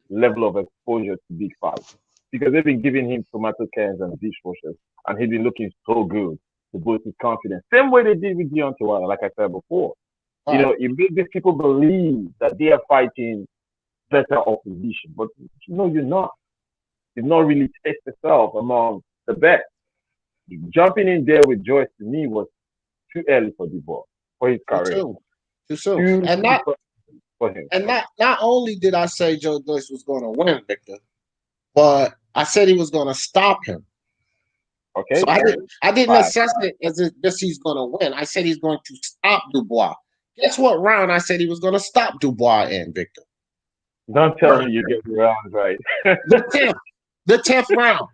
level of exposure to big fights because they've been giving him tomato cans and dishwashers, and he's been looking so good to boost his confidence. Same way they did with Deontay Wilder, like I said before. You know, it made these people believe that they are fighting better opposition, but no, you're not. You've not really tested yourself among the best. Jumping in there with Joyce to me was too early for Dubois for his career. Too soon. And not only did I say Joe Joyce was going to win, Victor, but I said he was going to stop him. Okay. So I didn't assess it as if he's going to win. I said he's going to stop Dubois. Guess what round I said he was going to stop Dubois in, Victor? Don't tell me you get the rounds right. The 10th round.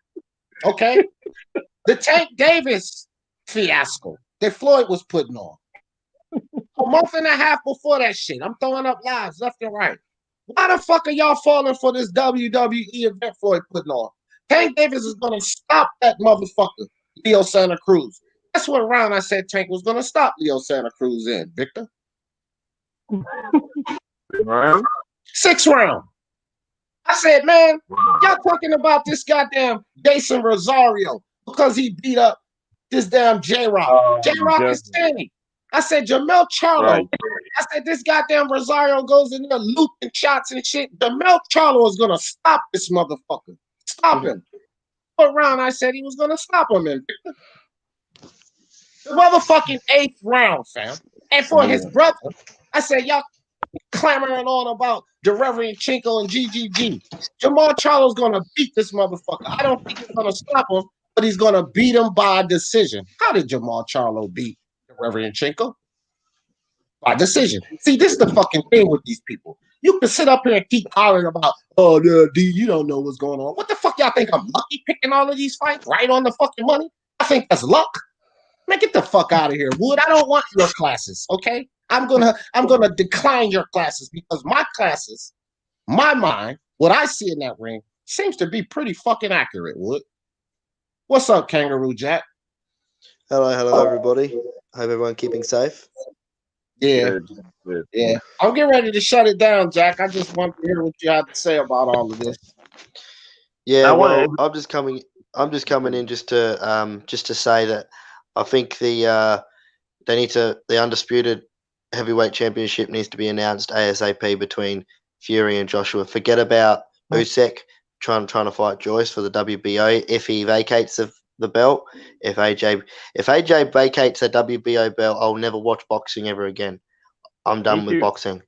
Okay? The Tank Davis fiasco that Floyd was putting on. A month and a half before that shit. I'm throwing up lives left and right. Why the fuck are y'all falling for this WWE event Floyd putting on? Tank Davis is going to stop that motherfucker, Leo Santa Cruz. That's what round I said Tank was going to stop Leo Santa Cruz in, Victor. 6th round. I said, man, y'all talking about this goddamn Jason Rosario because he beat up this damn J-Rock. J-Rock is 10. I said, Jamel Charlo. Right. I said, this goddamn Rosario goes in there looping shots and shit. Jamel Charlo is going to stop this motherfucker. Stop him. What round I said he was going to stop him in? The motherfucking 8th round, fam. And for his brother, I said, y'all clamoring on about Derevyanchenko and GGG. Jamal Charlo's going to beat this motherfucker. I don't think he's going to stop him, but he's going to beat him by decision. How did Jamal Charlo beat Derevyanchenko? By decision. See, this is the fucking thing with these people. You can sit up here and keep hollering about, oh, yeah, D, you don't know what's going on. What the fuck y'all think I'm lucky picking all of these fights right on the fucking money? I think that's luck. Man, get the fuck out of here, Wood. I don't want your classes, okay? I'm gonna decline your classes because my classes, my mind, what I see in that ring seems to be pretty fucking accurate, Wood. What's up, Kangaroo Jack? Hello, everybody. Hope everyone keeping safe. Yeah. I'm getting ready to shut it down, Jack. I just want to hear what you have to say about all of this. Yeah, well, I'm just coming in just to say that I think the undisputed heavyweight championship needs to be announced ASAP between Fury and Joshua. Forget about Usyk trying to fight Joyce for the WBO if he vacates the belt. If AJ vacates a WBO belt, I'll never watch boxing ever again. I'm done with boxing.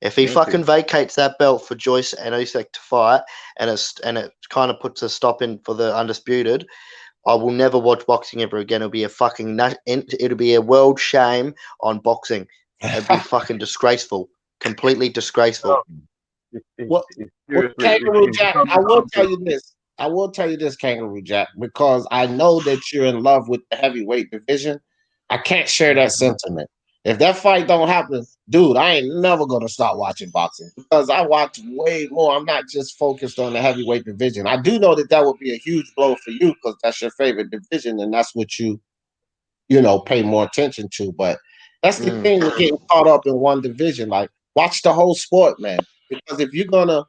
If he fucking vacates that belt for Joyce and Usyk to fight, and it kind of puts a stop in for the undisputed, I will never watch boxing ever again. It'll be a world shame on boxing. It'd be fucking disgraceful, completely disgraceful. Kangaroo Jack, I will tell you this, Kangaroo Jack, because I know that you're in love with the heavyweight division. I can't share that sentiment. If that fight don't happen, dude, I ain't never gonna start watching boxing because I watch way more. I'm not just focused on the heavyweight division. I do know that would be a huge blow for you because that's your favorite division and that's what you pay more attention to. But that's the thing with getting caught up in one division. Like, watch the whole sport, man. Because if you're gonna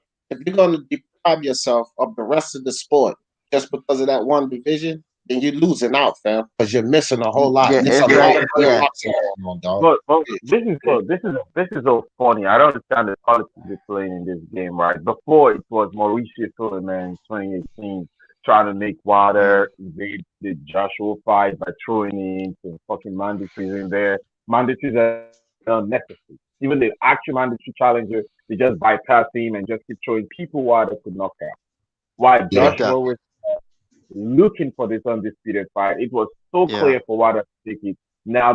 deprive yourself of the rest of the sport just because of that one division, then you're losing out, fam, because you're missing a whole lot. This is so funny. I don't understand the politics they're playing in this game, right? Before it was Mauricio Suleiman in 2018 trying to make Wilder invade the Joshua fight by throwing in some fucking mandatories in there. Mandatories are unnecessary. Even the actual mandatory challenger, they just bypass him and just keep throwing people Wilder could knock out. Why Joshua was looking for this undisputed fight. It was so clear for Wilder to take it. Now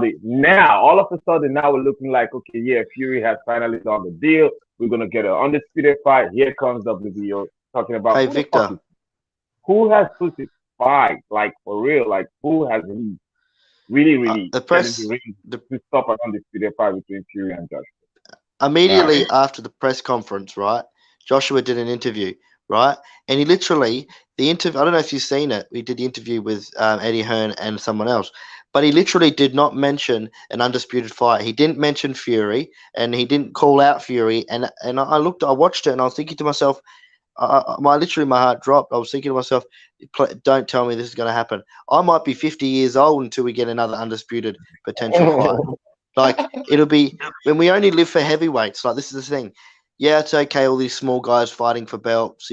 all of a sudden we're looking like, okay, yeah, Fury has finally done the deal. We're gonna get an undisputed fight. Here comes WBO talking about Victor. Who has put this fight? Like, for real, like, who has he? Really the getting press the ring the, to stop an undisputed fight between Fury and Joshua. immediately after the press conference, right? Joshua did an interview, right? And he literally the interview. I don't know if you've seen it. He did the interview with Eddie Hearn and someone else, but he literally did not mention an undisputed fight. He didn't mention Fury, and he didn't call out Fury. And I watched it, and I was thinking to myself, my heart dropped. I was thinking to myself, don't tell me this is going to happen. I might be 50 years old until we get another undisputed potential fight. Like, it'll be when we only live for heavyweights. Like, this is the thing. Yeah, it's okay, all these small guys fighting for belts,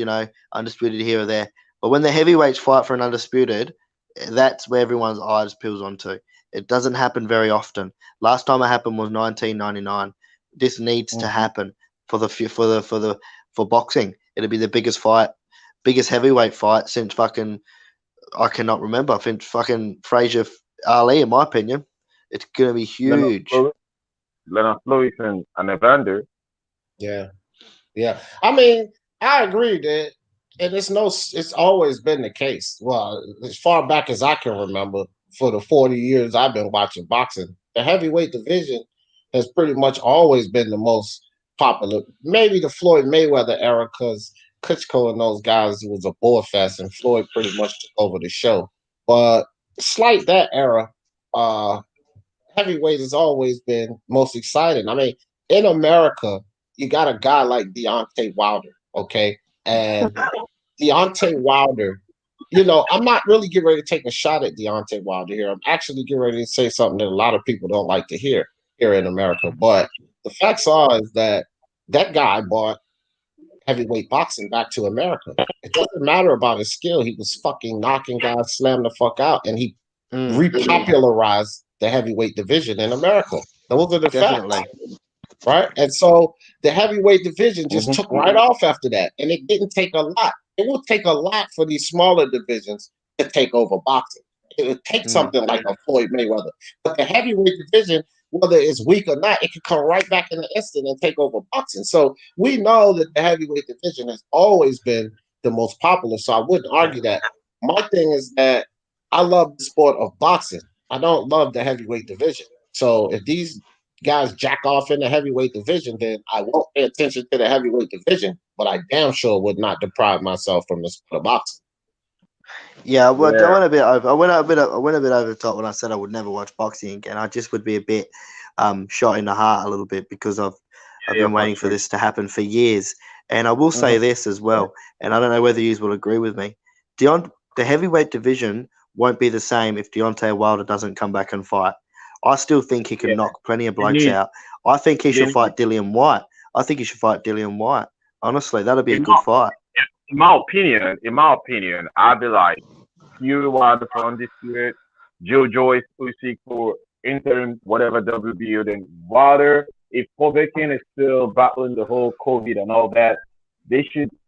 undisputed here or there. But when the heavyweights fight for an undisputed, that's where everyone's eyes peels onto. It doesn't happen very often. Last time it happened was 1999. This needs to happen for boxing. It'll be the biggest heavyweight fight since fucking I cannot remember. Since fucking Frazier Ali, in my opinion. It's gonna be huge. Leonard Lewis and Evander. Yeah. I mean, I agree that, and it's always been the case. Well, as far back as I can remember, for the 40 years I've been watching boxing, the heavyweight division has pretty much always been the most popular. Maybe the Floyd Mayweather era, because Klitschko and those guys, it was a bore fest, and Floyd pretty much took over the show. But slight that era, heavyweight has always been most exciting. I mean, in America, you got a guy like Deontay Wilder, okay? And Deontay Wilder, I'm not really getting ready to take a shot at Deontay Wilder here. I'm actually getting ready to say something that a lot of people don't like to hear here in America. But the facts are is that guy brought heavyweight boxing back to America. It doesn't matter about his skill. He was fucking knocking guys, slam the fuck out, and he repopularized the heavyweight division in America. Those are the facts, right? And so the heavyweight division just took right off after that, and it didn't take a lot. It will take a lot for these smaller divisions to take over boxing. It would take something like a Floyd Mayweather, but the heavyweight division, whether it's weak or not, it can come right back in the instant and take over boxing. So we know that the heavyweight division has always been the most popular. So I wouldn't argue that. My thing is that I love the sport of boxing. I don't love the heavyweight division. So if these guys jack off in the heavyweight division, then I won't pay attention to the heavyweight division, but I damn sure would not deprive myself from the sport of boxing. Yeah, well, I went a bit over. I went a bit over the top when I said I would never watch boxing again. I just would be a bit shot in the heart a little bit because I've been waiting for this to happen for years. And I will say this as well, and I don't know whether you will agree with me. The heavyweight division won't be the same if Deontay Wilder doesn't come back and fight. I still think he can knock plenty of blokes out. I think he should fight Dillian White. Honestly, that'll be a good fight. In my opinion, I'd be like Fury Wilder for undisputed, Joe Joyce Usyk for interim, whatever WBO. Then Wilder, if Povetkin is still battling the whole COVID and all that,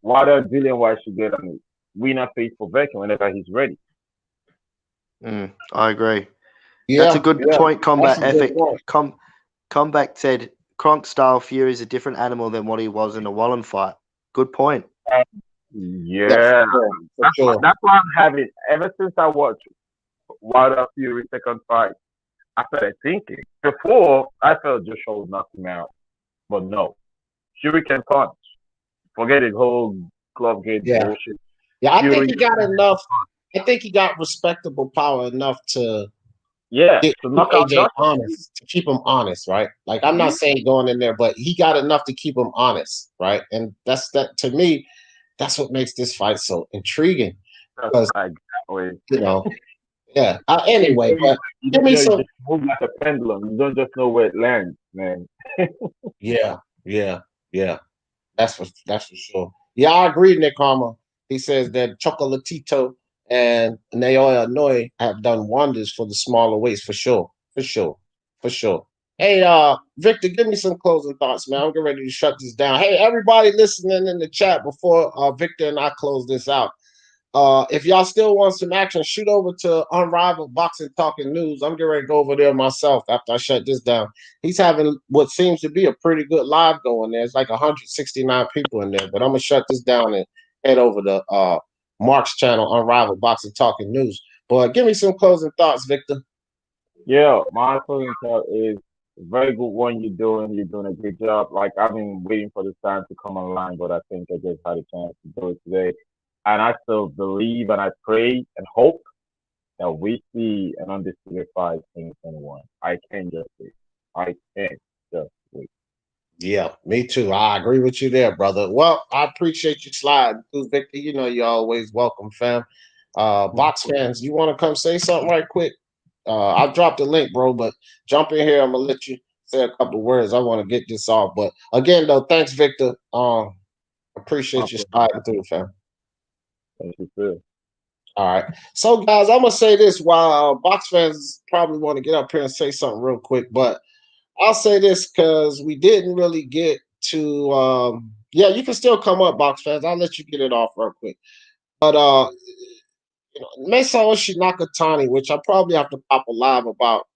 Wilder and Dillian White should get on winner face Povetkin whenever he's ready. I agree. Yeah, that's a good point. Combat ethic. Combat said Kronk style Fury is a different animal than what he was in the Wallen fight. Good point. Yeah, that's why I'm having. Ever since I watched Wilder Fury second fight, I started thinking. Before, I felt Joshua would knock him out, but no, Fury can punch. Forget his whole glove game bullshit. Yeah, I think he got enough. I think he got respectable power enough to to knock out AJ honest, to keep him honest, right? Like, I'm not saying going in there, but he got enough to keep him honest, right? And that to me, that's what makes this fight so intriguing. Because anyway, but give me some. Just move like a pendulum. You don't just know where it lands, man. That's for sure. Yeah, I agree, Nick Harmer. He says that Chocolatito and Naoya Noi have done wonders for the smaller weights, for sure. Hey, Victor, give me some closing thoughts, man. I'm getting ready to shut this down. Hey, everybody listening in the chat before Victor and I close this out. If y'all still want some action, shoot over to Unrivaled Boxing Talking News. I'm getting ready to go over there myself after I shut this down. He's having what seems to be a pretty good live going there. It's like 169 people in there, but I'm going to shut this down and head over to Mark's channel, Unrivaled Boxing Talking News. But give me some closing thoughts, Victor. Yeah, my feeling is very good one you're doing. You're doing a good job. Like I've been waiting for this time to come online, but I think I just had a chance to do it today. And I still believe and I pray and hope that we see an undisputed fight in 2021. I can't just wait. I can't just wait. Yeah, me too. I agree with you there, brother. Well, I appreciate you sliding through, Victor. You know you're always welcome, fam. Box fans, you want to come say something right quick? I'll drop the link, bro, but jump in here. I'm gonna let you say a couple words. I want to get this off. But again, though, thanks, Victor. Appreciate you sliding through, fam. Thank you, too. All right. So, guys, I'm gonna say this while box fans probably want to get up here and say something real quick, but I'll say this because we didn't really get to. Yeah, you can still come up, box fans. I'll let you get it off real quick. But Masayoshi Nakatani, which I probably have to pop a live about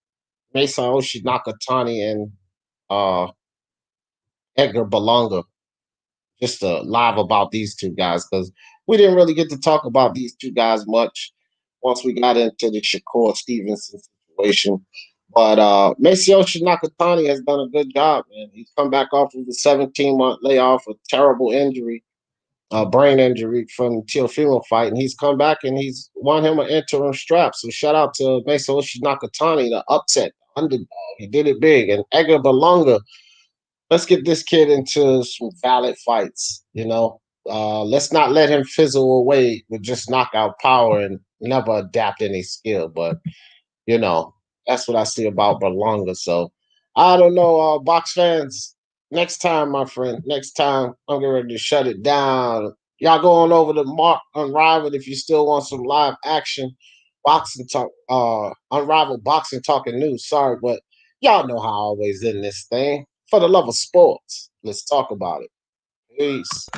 Masayoshi Nakatani and Edgar Berlanga, just live about these two guys because we didn't really get to talk about these two guys much once we got into the Shakur Stevenson situation. But Masayoshi Nakatani has done a good job, man. He's come back off of the 17-month layoff, a terrible injury, brain injury from the Teofimo fight, and he's come back and he's won him an interim strap. So shout out to Masayoshi Nakatani, the upset underdog. He did it big. And Edgar Berlanga, let's get this kid into some valid fights, you know. Let's not let him fizzle away with just knockout power and never adapt any skill. But, you know, that's what I see about Berlanga. So I don't know, box fans. Next time, my friend, next time I'm getting ready to shut it down. Y'all go on over to Mark Unrivaled if you still want some live action boxing talk, Unrivaled Boxing Talking News. Sorry, but y'all know how I always end this thing. For the love of sports, let's talk about it. Peace.